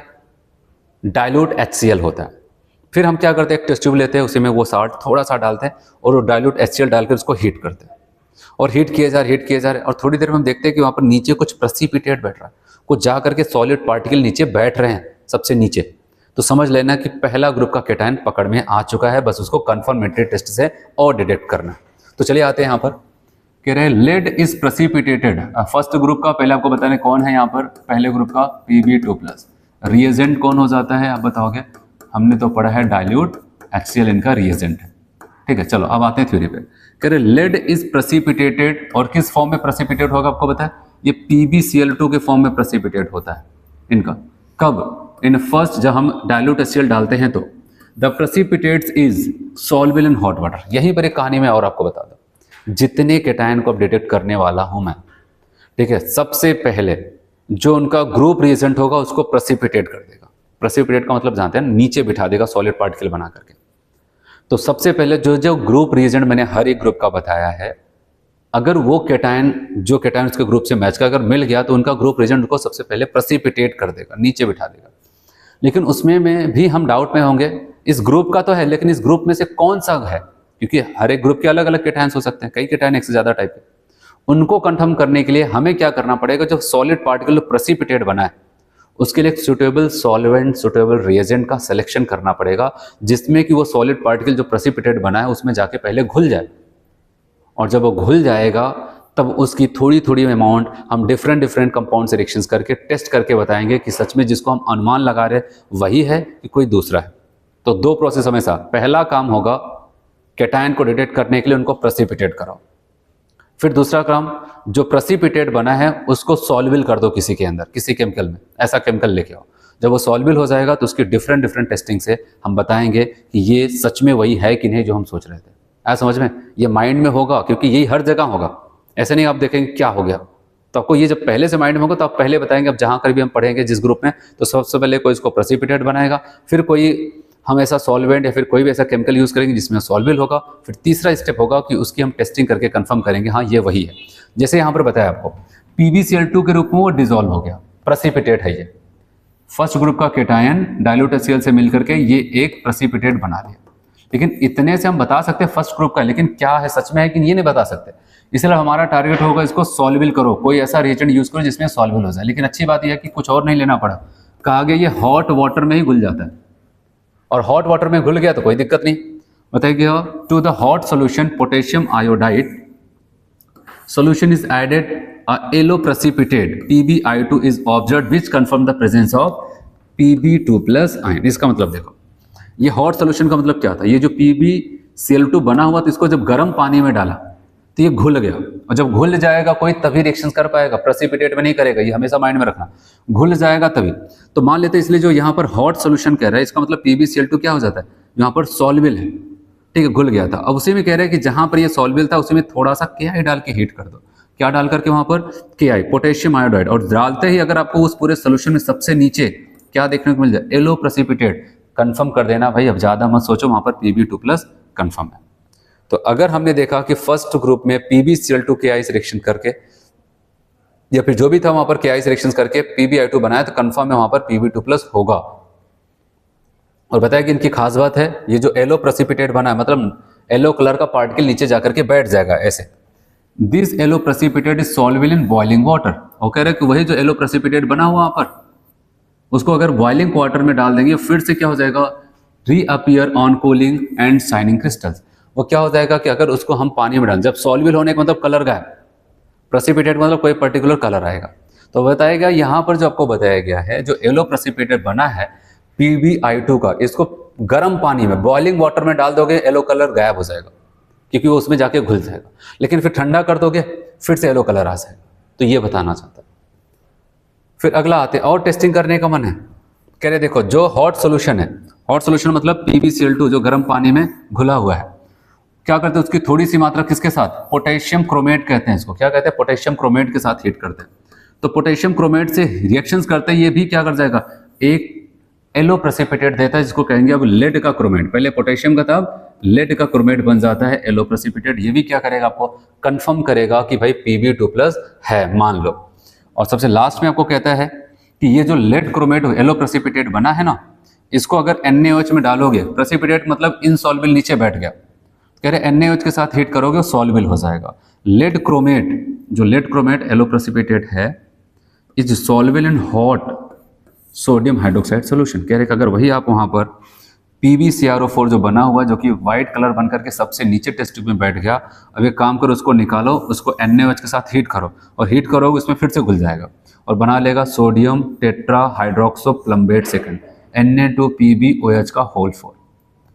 S1: डाइल्यूट HCl होता है। फिर हम क्या करते हैं, एक टेस्ट ट्यूब लेते हैं, उसी में वो साल्ट थोड़ा सा डालते हैं और वो डाइल्यूट HCl डालकर उसको हीट करते हैं, और हीट किए जा रहे, और थोड़ी देर में हम देखते हैं कि वहाँ पर नीचे कुछ प्रेसिपिटेट बैठ रहा है, कुछ जा करके सॉलिड पार्टिकल नीचे बैठ रहे हैं सबसे नीचे। तो समझ लेना कि पहला ग्रुप का कैटायन पकड़ में आ चुका है, बस उसको कंफर्मेटरी टेस्ट से और डिटेक्ट करना। तो चलिए आते हैं यहाँ पर, कह रहे हैं lead is precipitated. First group का पहले आपको बताने कौन है यहाँ पर, पहले ग्रुप का Pb2+। रिएजेंट कौन हो जाता है आप बताओगे, हमने तो पढ़ा है डाइल्यूट HCl इनका रिएजेंट है, ठीक है। चलो अब आते हैं थ्योरी पे। कह रहे लेड इज प्रेसिपिटेटेड, और किस फॉर्म में प्रेसिपिटेट होगा आपको पता है, ये PbCl2 के फॉर्म में प्रेसिपिटेट होता है इनका। कब, इन फर्स्ट, जब हम डाइल्यूट HCl डालते हैं तो the precipitates is soluble in hot water. यहीं पर एक कहानी में और आपको बता दूं, जितने कैटायन को अब डिटेक्ट करने वाला हूं मैं, ठीक है, सबसे पहले जो उनका ग्रुप रिएजेंट होगा उसको प्रेसिपिटेट कर देगा। प्रेसिपिटेट का मतलब जानते हैं, नीचे बिठा देगा सॉलिड पार्टिकल बना करके। तो सबसे पहले जो जो ग्रुप रिएजेंट मैंने हर एक ग्रुप का बताया है, अगर वो कैटायन, जो कैटायन उसके ग्रुप से मैच का अगर मिल गया तो उनका ग्रुप रिएजेंट को सबसे पहले प्रेसिपिटेट कर देगा, नीचे बिठा देगा। लेकिन उसमें में भी हम डाउट में होंगे, इस ग्रुप का तो है, लेकिन इस ग्रुप में से कौन सा है, क्योंकि हर एक ग्रुप के अलग अलग कैटायन्स हो सकते हैं, कई कैटायन एक से ज्यादा टाइप के। उनको कंफर्म करने के लिए हमें क्या करना पड़ेगा, जो सॉलिड पार्टिकल प्रेसिपिटेट बना है उसके लिए एक सुटेबल सॉल्वेंट, सुटेबल रिएजेंट का सिलेक्शन करना पड़ेगा, जिसमें कि वो सॉलिड पार्टिकल जो प्रेसिपिटेट बना है उसमें जाके पहले घुल जाए। और जब वो घुल जाएगा तब उसकी थोड़ी थोड़ी अमाउंट हम डिफरेंट कंपाउंड से रिएक्शंस करके टेस्ट करके बताएंगे कि सच में जिसको हम अनुमान लगा रहे वही है कि कोई दूसरा है। तो दो प्रोसेस हमेशा, पहला काम होगा कैटायन को डिटेक्ट करने के लिए उनको प्रेसिपिटेट कराओ, फिर दूसरा काम, जो प्रेसिपिटेट बना है उसको सॉल्युबल कर दो किसी के अंदर, किसी केमिकल में, ऐसा केमिकल लेके आओ। जब वो सॉल्युबल हो जाएगा तो उसकी डिफरेंट टेस्टिंग से हम बताएंगे कि ये सच में वही है कि नहीं जो हम सोच रहे थे। ऐसा समझ में, ये माइंड में होगा, क्योंकि यही हर जगह होगा। ऐसे नहीं आप देखेंगे क्या हो गया, तो आपको ये जब पहले से माइंड में होगा तो आप पहले बताएंगे। अब जहां कर भी हम पढ़ेंगे जिस ग्रुप में, तो सबसे पहले कोई इसको प्रेसिपिटेट बनाएगा, फिर कोई हम ऐसा सॉल्वेंट या फिर कोई भी ऐसा केमिकल यूज करेंगे जिसमें सॉल्वेबल होगा। फिर तीसरा स्टेप होगा कि उसकी हम टेस्टिंग करके कंफर्म करेंगे हाँ ये वही है। जैसे यहाँ पर बताया आपको PbCl2 के रूप में वो डिसॉल्व हो गया, प्रेसिपिटेट है ये। फर्स्ट ग्रुप का कैटायन डाइल्यूट HCl से मिलकर के ये एक प्रेसिपिटेट बना दिया। लेकिन इतने से हम बता सकते हैं फर्स्ट ग्रुप का, लेकिन क्या है सच में है कि ये नहीं बता सकते। इसलिए हमारा टारगेट होगा इसको सॉल्युबल करो, कोई ऐसा रिएजेंट यूज करो जिसमें सॉल्युबल हो जाए। लेकिन अच्छी बात यह है कि कुछ और नहीं लेना पड़ा, कहा गया ये हॉट वाटर में ही घुल जाता है, और हॉट वाटर में घुल गया तो कोई दिक्कत नहीं। बताइए, to the hot solution potassium iodide solution is added a yellow precipitate PbI2 is observed which confirm the presence of Pb2+ ion। इसका मतलब देखो, ये हॉट सोल्यूशन का मतलब क्या था, ये जो PbCl2 बना हुआ था इसको जब गर्म पानी में डाला तो ये घुल गया, और जब घुल जाएगा कोई तभी रिएक्शन कर पाएगा, प्रेसिपिटेट में नहीं करेगा, ये हमेशा माइंड में रखना, घुल जाएगा तभी। तो मान लेते हैं, इसलिए जो यहाँ पर हॉट सोल्यूशन कह रहा है इसका मतलब PbCl2 क्या हो जाता है, यहाँ पर सॉल्युबल है, ठीक है, घुल गया था। अब उसी में कह रहे हैं कि जहां पर ये सॉल्युबल था उसी में थोड़ा सा KI डाल के हीट कर दो। क्या डाल करके वहां पर KI, पोटेशियम आयोडाइड, और डालते ही अगर आपको उस पूरे सोल्यूशन में सबसे नीचे क्या देखने को मिल जाए, येलो प्रेसिपिटेट, कंफर्म कर देना भाई, अब ज्यादा मत सोचो, वहां पर Pb2+ कंफर्म है। तो अगर हमने देखा कि फर्स्ट ग्रुप में PbCl2 KI से रिएक्शन करके, या फिर जो भी था वहां पर KI से रिएक्शन करके PbI2 बनाया, तो कंफर्म है वहां पर Pb2+ होगा। और बताया कि इनकी खास बात है, ये जो येलो प्रेसिपिटेट बना है, मतलब येलो कलर का पार्टिकल नीचे जाकर के बैठ जाएगा ऐसे। This yellow precipitate is soluble in boiling water. वो कह रहे हैं कि वही जो येलो प्रेसिपिटेट बना हुआ वहां पर, उसको अगर बॉइलिंग वाटर में डाल देंगे फिर से क्या हो जाएगा, reappear on cooling and shining crystals. वो क्या हो जाएगा कि अगर उसको हम पानी में डालें, जब सॉल्युबल होने का मतलब कलर गायब, प्रेसिपिटेट मतलब कोई पर्टिकुलर कलर आएगा। तो बताएगा यहाँ पर जो आपको बताया गया है, जो येलो प्रेसिपिटेट बना है PbI2 का, इसको गर्म पानी में बॉइलिंग वाटर में डाल दोगे येलो कलर गायब हो जाएगा, क्योंकि वो उसमें जाके घुल जाएगा। लेकिन फिर ठंडा कर दोगे फिर से येलो कलर आ जाएगा। तो ये बताना चाहता है। फिर अगला आते और टेस्टिंग करने का मन है, कह रहे देखो जो हॉट सोल्यूशन है, हॉट सोल्यूशन मतलब PbCl2 जो गर्म पानी में घुला हुआ है, क्या करते हैं उसकी थोड़ी सी मात्रा किसके साथ, पोटेशियम क्रोमेट कहते हैं इसको, क्या कहते हैं, पोटेशियम क्रोमेट के साथ हीट करते हैं। तो पोटेशियम क्रोमेट से रिएक्शंस करते हैं, ये भी क्या कर जाएगा, एक येलो प्रेसिपिटेट देता है, जिसको कहेंगे अब लेड का क्रोमेट। पहले पोटेशियम का था, अब लेड का क्रोमेट बन जाता है येलो प्रेसिपिटेट। ये भी क्या करेगा, आपको कंफर्म करेगा कि भाई Pb2+ है, मान लो। और सबसे लास्ट में आपको कहता है कि ये जो लेड क्रोमेट येलो प्रेसिपिटेट बना है ना, इसको अगर NaOH में डालोगे, प्रेसिपिटेट मतलब इनसॉल्युबल नीचे बैठ गया, कह रहे NaOH के साथ हीट करोगे सॉल्युबल हो जाएगा। लेड क्रोमेट, जो लेड क्रोमेट येलो प्रेसिपिटेट है, is soluble in hot sodium hydroxide solution. कह रहे कि अगर वही आप वहां पर PbCrO4 जो बना हुआ, जो कि व्हाइट कलर बन करके सबसे नीचे टेस्ट ट्यूब में बैठ गया, अब एक काम करो, उसको निकालो, उसको NaOH के साथ हीट करो, और हीट करोगे उसमें फिर से घुल जाएगा और बना लेगा sodium tetra hydroxo plumbate second, Na2PbOH का होल 4,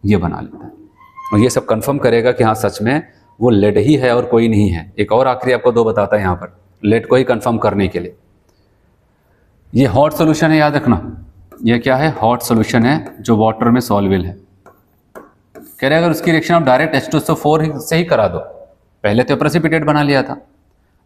S1: ये बना लेता है। और ये सब कंफर्म करेगा कि हाँ सच में वो लेड ही है और कोई नहीं है। एक और आखिरी आपको दो बताता है यहाँ पर लेड को ही कंफर्म करने के लिए। ये हॉट सोल्यूशन है, याद रखना, ये क्या है, हॉट सोल्यूशन है जो वाटर में सॉल्युबल है। कह रहे अगर उसकी रिएक्शन आप डायरेक्ट H2SO4 से ही करा दो, पहले तो प्रेसिपिटेट बना लिया था,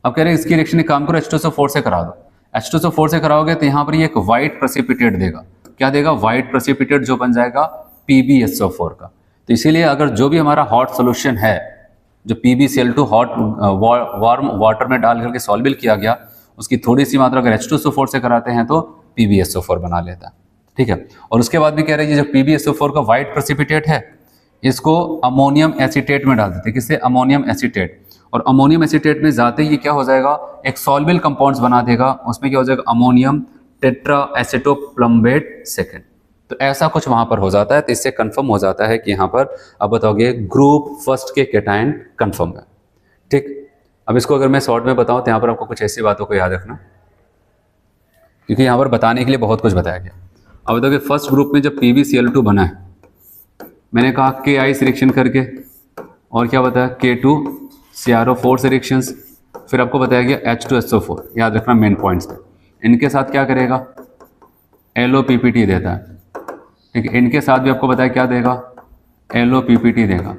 S1: अब कह रहे इसकी रिएक्शन एक काम करो H2SO4 से करा दो। H2SO4 से कराओगे तो यहाँ पर ये एक व्हाइट प्रेसिपिटेट देगा, क्या देगा, व्हाइट प्रेसिपिटेट जो बन जाएगा PbSO4 का। तो इसीलिए अगर जो भी हमारा हॉट सोल्यूशन है, जो PbCl2 हॉट वार्म वाटर में डाल करके सॉल्युबल किया गया, उसकी थोड़ी सी मात्रा अगर H2SO4 से कराते हैं तो PbSO4 बना लेता है, ठीक है। और उसके बाद भी कह रहे हैं जो PbSO4 का व्हाइट प्रेसिपिटेट है, इसको अमोनियम एसीटेट में डाल देते हैं, किससे, अमोनियम एसीटेट। और अमोनियम एसीटेट में जाते ही क्या हो जाएगा, एक सॉल्युबल कंपाउंड्स बना देगा, उसमें क्या हो जाएगा, अमोनियम टेट्रा एसिटोप्लम्बेट सेकेंड। तो ऐसा कुछ वहां पर हो जाता है। तो इससे कंफर्म हो जाता है कि यहाँ पर अब बताओगे ग्रुप फर्स्ट के कैटायन कंफर्म है, ठीक। अब इसको अगर मैं शॉर्ट में बताऊं तो यहाँ पर आपको कुछ ऐसी बातों को याद रखना, क्योंकि यहाँ पर बताने के लिए बहुत कुछ बताया गया। अब बताओगे फर्स्ट ग्रुप में जब PbCl2 बना है, मैंने कहा Ki से रिएक्शन करके, और क्या बताया, K2CrO4 से रिएक्शंस, फिर आपको बताया गया H2SO4, याद रखना मेन पॉइंट्स थे। इनके साथ क्या करेगा, LOPPT देता है, ठीक है। इनके साथ भी आपको बताया क्या देगा, LOPPT देगा।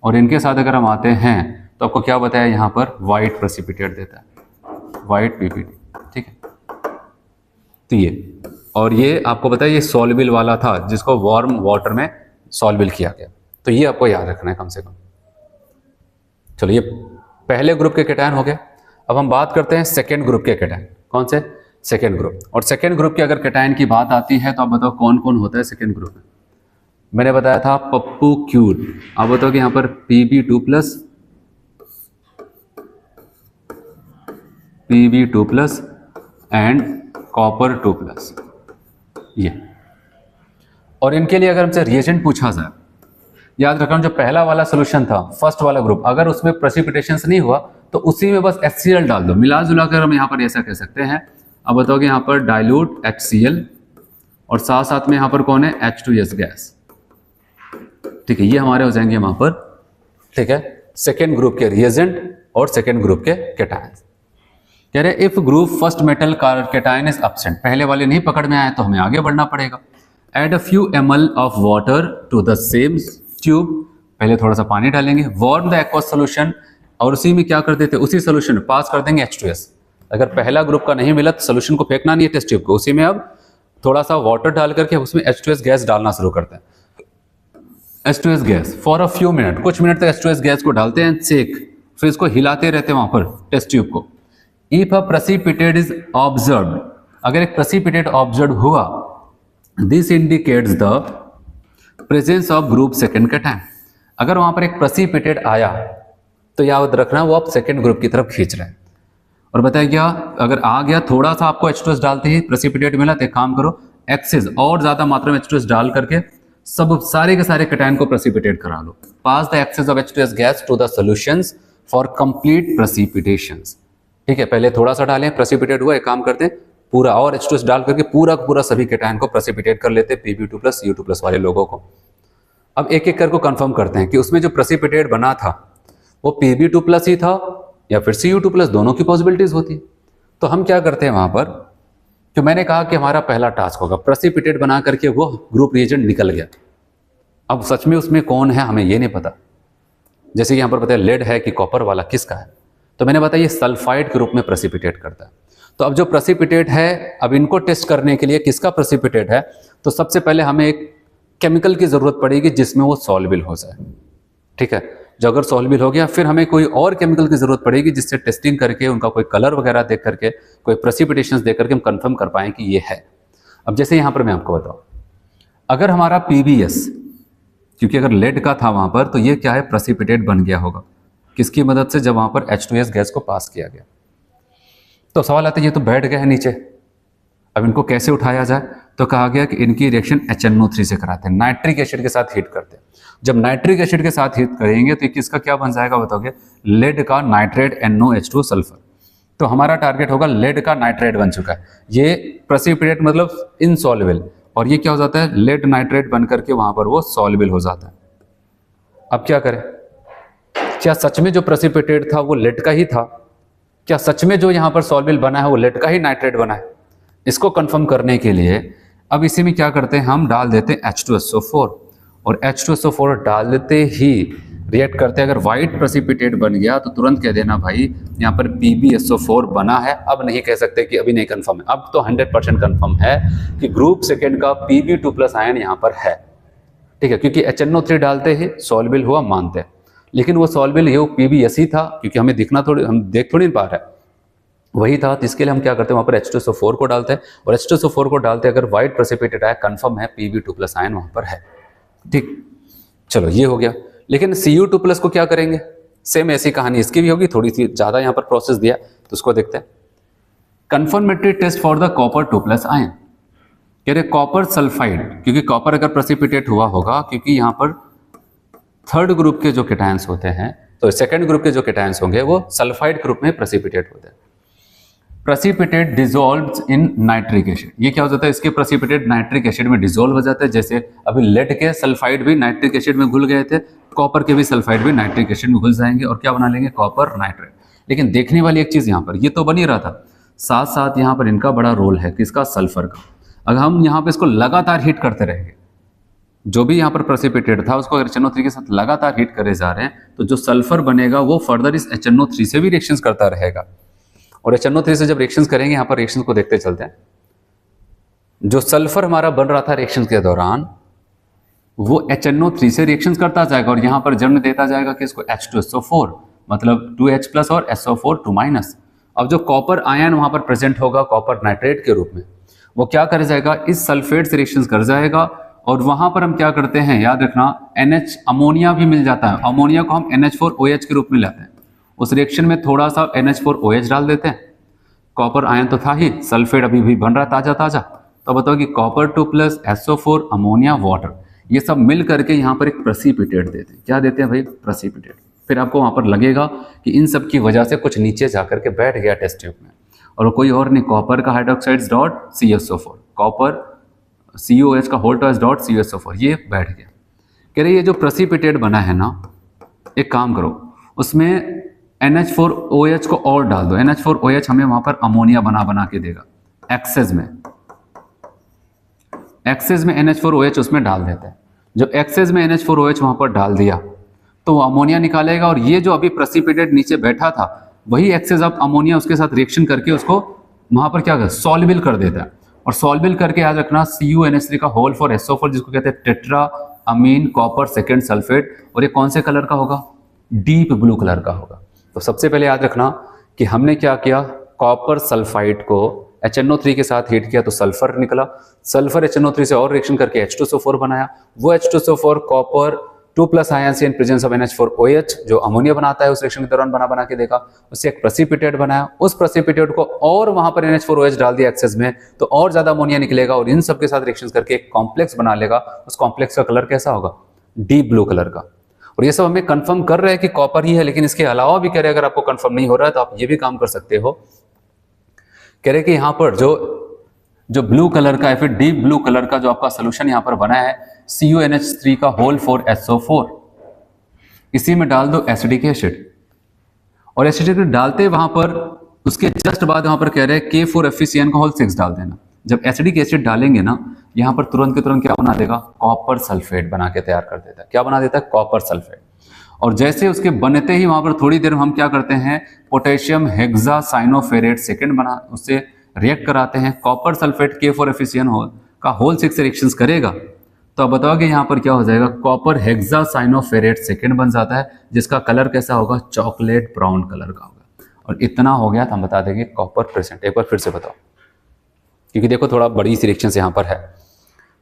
S1: और इनके साथ अगर हम आते हैं तो आपको क्या बताया, यहाँ पर व्हाइट प्रेसिपिटेट देता है, व्हाइट PPT, ठीक है। तो ये, और ये आपको बताया ये सॉल्युबल वाला था, जिसको वार्म वाटर में सॉल्युबल किया गया। तो ये आपको याद रखना है कम से कम। चलो, ये पहले ग्रुप के कैटायन हो गए। अब हम बात करते हैं सेकेंड ग्रुप के कैटायन। कौन से, सेकेंड ग्रुप। और सेकेंड ग्रुप के अगर कैटायन की बात आती है तो आप बताओ कौन कौन होता है सेकेंड ग्रुप में। मैंने बताया था पप्पू क्यूर। आप बताओ कि यहाँ पर Pb2+, Pb2+ एंड कॉपर 2+, ये। और इनके लिए अगर हमसे रिएजेंट पूछा जाए, याद रखना जो पहला वाला सोल्यूशन था, फर्स्ट वाला ग्रुप, अगर उसमें प्रेसिपिटेशन नहीं हुआ तो उसी में बस HCl डाल दो, मिला जुला कर हम यहाँ पर ऐसा कह सकते हैं। अब बताओगे यहाँ पर डाइल्यूट HCl और साथ साथ में यहाँ पर कौन है, H2S गैस, ठीक है। ये हमारे हो जाएंगे वहां पर, ठीक है, सेकेंड ग्रुप के रिएजेंट और सेकेंड ग्रुप के कैटायन। कह रहे if group first metal cation is absent, पहले वाले नहीं पकड़ में आए तो हमें आगे बढ़ना पड़ेगा। Add a few ml of water to the same tube, पहले थोड़ा सा पानी डालेंगे, वार्म द एक्वस सोल्यूशन, और उसी में क्या कर देते, उसी सोल्यूशन में पास कर देंगे H2S। अगर पहला ग्रुप का नहीं मिला तो सोल्यूशन को फेंकना नहीं है टेस्ट ट्यूब को, उसी में अब थोड़ा सा वाटर डाल करके उसमें H2S गैस डालना शुरू करते हैं। H2S gas for a few minute, कुछ मिनट तक H2S गैस को डालते हैं, चेक, फिर इसको हिलाते रहते हैं वहां पर टेस्ट ट्यूब को। If a precipitate is observed, अगर एक प्रेसिपिटेट ऑब्जर्व हुआ, this indicates the presence of group second cation. अगर वहां पर एक प्रेसिपिटेट आया तो याद रखना वो आप सेकेंड ग्रुप की तरफ खींच रहे हैं। और बताया क्या, अगर आ गया थोड़ा सा आपको H2S डालते ही प्रेसिपिटेट मिला तो एक काम करो, एक्सेस और ज्यादा मात्रा में H2S डाल करके सब सारे के सारे कैटायन को प्रेसिपिटेट करा लो। Pass the excess of H2S gas to the solutions for complete precipitations. ठीक है, पहले थोड़ा सा डालें, प्रेसिपिटेट हुआ, एक काम करते हैं पूरा और H2S डाल करके पूरा पूरा सभी कैटायन को प्रेसिपिटेट कर लेते हैं, Pb2+ Cu2+ वाले लोगों को। अब एक एक करके कंफर्म करते हैं कि उसमें जो प्रेसिपिटेट बना था वो Pb2+ ही था या फिर Cu2+, दोनों की पॉसिबिलिटीज होती है। तो हम क्या करते हैं वहां पर, जो मैंने कहा कि हमारा पहला टास्क होगा प्रेसिपिटेट बना करके वो ग्रुप रिएजेंट निकल गया। अब सच में उसमें कौन है हमें ये नहीं पता। जैसे कि यहाँ पर पता है लेड है कि कॉपर वाला किसका है, तो मैंने बताया ये सल्फाइड के रूप में प्रेसिपिटेट करता है। तो अब जो प्रेसिपिटेट है, अब इनको टेस्ट करने के लिए किसका प्रेसिपिटेट है, तो सबसे पहले हमें एक केमिकल की जरूरत पड़ेगी जिसमें वो सॉल्युबल हो जाए। ठीक है, जो अगर सॉल्युबल हो गया फिर हमें कोई और केमिकल की जरूरत पड़ेगी जिससे टेस्टिंग करके उनका कोई कलर वगैरह देख करके, कोई प्रेसिपिटेशंस देख करके हम कंफर्म कर पाएं कि ये है। अब जैसे यहाँ पर मैं आपको बताऊँ, अगर हमारा PbS, क्योंकि अगर लेड का था वहां पर, तो ये क्या है, प्रेसिपिटेट बन गया होगा किसकी मदद से, जब वहां पर H2S गैस को पास किया गया। तो सवाल आता है ये तो बैठ गए हैं नीचे, अब इनको कैसे उठाया जाए, तो कहा गया कि इनकी रिएक्शन HNO3 से कराते हैं, नाइट्रिक एसिड के साथ हीट करते हैं। जब नाइट्रिक एसिड के साथ हीट करेंगे तो किसका क्या बन जाएगा बताओगे, लेड का नाइट्रेट NOH2 सल्फर। तो हमारा टारगेट होगा, लेड का नाइट्रेट बन चुका है, ये प्रेसिपिटेट मतलब इनसॉल्युबल, और ये क्या हो जाता है, लेड नाइट्रेट बन करके वहां पर वो सॉल्युबल हो जाता है। अब क्या करें, क्या सच में जो प्रेसिपिटेट था वो लेड का ही था, क्या सच में जो यहाँ पर सॉल्युबल बना है वो लेड का ही नाइट्रेट बना है? इसको कंफर्म करने के लिए अब इसी में क्या करते हैं, हम डाल देते हैं H2SO4, और H2SO4 डाल देते ही रिएक्ट करते हैं। अगर व्हाइट प्रेसिपिटेट बन गया तो तुरंत कह देना भाई यहाँ पर PbSO4 बना है। अब नहीं कह सकते कि अभी नहीं कंफर्म है, अब तो 100% कंफर्म है कि ग्रुप सेकेंड का Pb2+ आयन यहाँ पर है। ठीक है, क्योंकि HNO3 डालते ही सॉल्युबल हुआ मानते हैं, लेकिन वो सॉल्युबल ये PbS ही था, क्योंकि हमें दिखना थोड़ी, हम देख थोड़ी नहीं पा रहे हैं, वही था। तो इसके लिए हम क्या करते हैं, वहाँ पर H2SO4 को डालते हैं, और H2SO4 को डालते अगर व्हाइट प्रेसिपिटेट आया, कंफर्म है Pb2+ आयन वहाँ पर है। ठीक, चलो ये हो गया। लेकिन Cu2+ को क्या करेंगे, सेम ऐसी कहानी इसकी भी होगी, थोड़ी सी ज़्यादा यहाँ पर प्रोसेस दिया, तो उसको देखते हैं। Confirmatory test for the copper 2+ ion, कह रहे कॉपर सल्फाइड, क्योंकि कॉपर अगर प्रेसिपिटेट हुआ होगा, क्योंकि यहाँ पर थर्ड ग्रुप के जो कैटायंस होते हैं, तो सेकंड ग्रुप के जो कैटायंस होंगे वो सल्फाइड ग्रुप में प्रेसिपिटेट होते हैं। प्रेसिपिटेट डिसॉल्व्स इन नाइट्रिक एसिड, ये क्या हो जाता है, इसके प्रेसिपिटेट नाइट्रिक एसिड में डिसॉल्व हो जाता है। जैसे अभी लेड के सल्फाइड भी नाइट्रिक एसिड में घुल गए थे, कॉपर के भी सल्फाइड भी नाइट्रिक एसिड में घुल जाएंगे, और क्या बना लेंगे, कॉपर नाइट्रेट। लेकिन देखने वाली एक चीज यहाँ पर, ये तो बन ही रहा था, साथ साथ यहाँ पर इनका बड़ा रोल है किसका, सल्फर का। अगर हम यहाँ पे इसको लगातार हीट करते रहेंगे, जो भी यहाँ पर प्रेसिपिटेट था उसको अगर HNO3 के साथ लगातार हीट करे जा रहे हैं, तो जो सल्फर बनेगा वो फर्दर इस HNO3 से भी रिएक्शंस करता रहेगा, और HNO3 से जब रिएक्शंस करेंगे, यहाँ पर रिएक्शंस को देखते चलते हैं। जो सल्फर हमारा बन रहा था रिएक्शन के दौरान, वो HNO3 से रिएक्शंस करता जाएगा, और यहाँ पर जन्म देता जाएगा कि इसको H2SO4, मतलब 2H+ और SO4 2-। अब जो कॉपर आयन वहां पर प्रेजेंट होगा कॉपर नाइट्रेट के रूप में, वो क्या कर जाएगा, इस सल्फेट से रिएक्शंस कर जाएगा, और वहां पर हम क्या करते हैं, याद रखना, NH अमोनिया भी मिल जाता है, अमोनिया को हम NH4OH के रूप में लाते हैं, उस रिएक्शन में थोड़ा सा NH4OH डाल देते हैं। कॉपर आयन तो था ही, सल्फेट अभी भी बन रहा ताजा ताजा, तो बताओ कि कॉपर 2+ SO4 अमोनिया वाटर, ये सब मिल करके यहाँ पर एक प्रेसिपिटेट देते हैं। क्या देते हैं भाई, प्रेसिपिटेट। फिर आपको वहां पर लगेगा कि इन सब की वजह से कुछ नीचे जाकर के बैठ गया टेस्ट ट्यूब में, और कोई और नहीं, कॉपर का hydroxides dot CSO4, copper COH का होल टॉस डॉट CSO4, ये बैठ गया। कह रहे ये जो प्रेसिपिटेट बना है ना, एक काम करो, उसमें NH4OH को और डाल दो। NH4OH हमें वहां पर अमोनिया बना के देगा, एक्सेस में NH4OH उसमें डाल देते हैं। जब एक्सेस में NH4OH वहां पर डाल दिया तो वो अमोनिया निकालेगा, और ये जो अभी प्रेसिपिटेट नीचे बैठा था वही एक्सेस अब अमोनिया उसके साथ रिएक्शन करके उसको वहां पर क्या सॉल्युबल कर देता है। और सॉल्युबल करके याद रखना CuNH3 का होल फॉर SO4, जिसको कहते हैं tetra amine copper second sulphate, और ये कौन से कलर का होगा, डीप ब्लू कलर का होगा। तो सबसे पहले याद रखना कि हमने क्या किया, कॉपर सल्फाइड को HNO3 के साथ हीट किया तो सल्फर निकला, सल्फर HNO3 से और रिएक्शन करके H2SO4 बनाया, वो H2SO4 copper 2+ ion in presence of NH4OH जो अमोनिया बनाता है, उस रिएक्शन के दौरान बना के देखा, उससे एक प्रेसिपिटेट बनाया, उस प्रेसिपिटेट को और वहां पर NH4OH डाल दिया एक्सेस में, तो और ज्यादा अमोनिया निकलेगा और इन सब के साथ रिएक्शन करके एक कॉम्प्लेक्स बना लेगा। उस कॉम्प्लेक्स का कलर कैसा होगा? डीप ब्लू कलर का। और ये सब हमें कंफर्म कर रहे हैं कि कॉपर ही है, लेकिन इसके अलावा भी कह रहे हैं अगर आपको कंफर्म नहीं हो रहा है तो आप ये भी काम कर सकते हो, कह रहे कि यहां पर जो ब्लू कलर का या फिर डीप ब्लू कलर का जो आपका सोल्यूशन यहां पर बना है CuNH3 का होल 4SO4, इसी में डाल दो एसिडिक एसिड, और एसिडिक एसिड डालते वहां पर उसके जस्ट बाद वहां पर कह रहे हैं K4FeCN का होल 6 डाल देना। जब एसिडिक एसिड डालेंगे ना, यहां पर तुरंत के तुरंत क्या बना देगा? कॉपर सल्फेट बना के तैयार कर देता है। क्या बना देता है? Copper sulphate. और जैसे उसके बनते ही वहां पर थोड़ी देर हम क्या करते हैं? पोटेशियम हेक्सासाइनोफेरेट सेकेंड बना उससे रिएक्ट कराते हैं। कॉपर सल्फेट K4FeCN का होल 6 से रिएक्शंस करेगा, तो आप बताओगे यहां पर क्या हो जाएगा? कॉपर हेक्सासाइनोफेरेट सेकेंड बन जाता है, जिसका कलर कैसा होगा? चॉकलेट ब्राउन कलर का होगा। और इतना हो गया तो हम बता देंगे कॉपर प्रेजेंट। एक बार फिर से बताओ, क्योंकि देखो थोड़ा बड़ी सी रिएक्शन यहाँ पर है।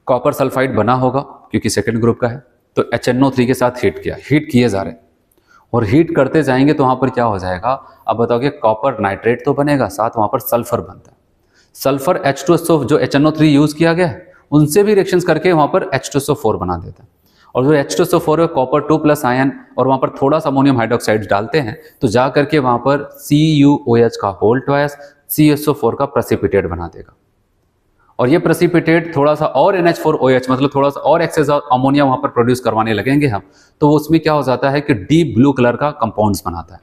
S1: कॉपर सल्फाइड बना होगा क्योंकि सेकंड ग्रुप का है, तो HNO3 के साथ हीट किए जा रहे हैं, और हीट करते जाएंगे तो वहाँ पर क्या हो जाएगा? अब बताओगे कॉपर नाइट्रेट तो बनेगा, साथ वहाँ पर सल्फर बनता है। सल्फर H2SO जो HNO3 यूज किया गया है उनसे भी रिएक्शंस करके वहाँ पर H2SO4 बना देता है। और जो H2SO4 है कॉपर 2+ आयन और वहाँ पर थोड़ा सा अमोनियम हाइड्रोक्साइड डालते हैं, तो जा करके वहाँ पर CuOH का होल ट्वाइस CSO4 का प्रेसिपिटेट बना देगा। और ये प्रेसिपिटेट थोड़ा सा और NH4OH मतलब थोड़ा सा और एक्सेस अमोनिया वहां पर प्रोड्यूस करवाने लगेंगे हम, तो उसमें क्या हो जाता है कि डीप ब्लू कलर का कंपाउंड्स बनाता है।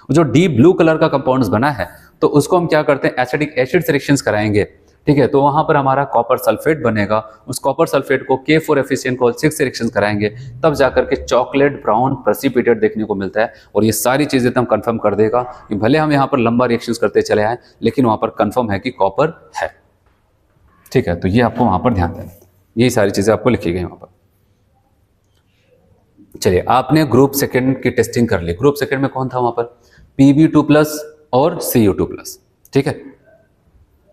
S1: जो डीप ब्लू कलर का कंपाउंड्स बना है तो उसको हम क्या करते हैं? एसिडिक एसिड से रिएक्शंस कराएंगे, ठीक है। तो वहां पर हमारा कॉपर सल्फेट बनेगा, उस कॉपर सल्फेट को K4FeCN को 6 से रिएक्शंस कराएंगे, तब जाकर के चॉकलेट ब्राउन प्रेसिपिटेट देखने को मिलता है। और ये सारी चीजें तो हम कंफर्म कर देगा कि भले हम यहाँ पर लंबा रिएक्शंस करते चले आए, लेकिन वहां पर कंफर्म है कि कॉपर है, ठीक है। तो ये आपको वहां पर ध्यान देना, यही सारी चीजें आपको लिखी गई वहां पर। चलिए, आपने ग्रुप सेकंड की टेस्टिंग कर ली। ग्रुप सेकंड में कौन था वहां पर? Pb2+ और Cu2+, ठीक है।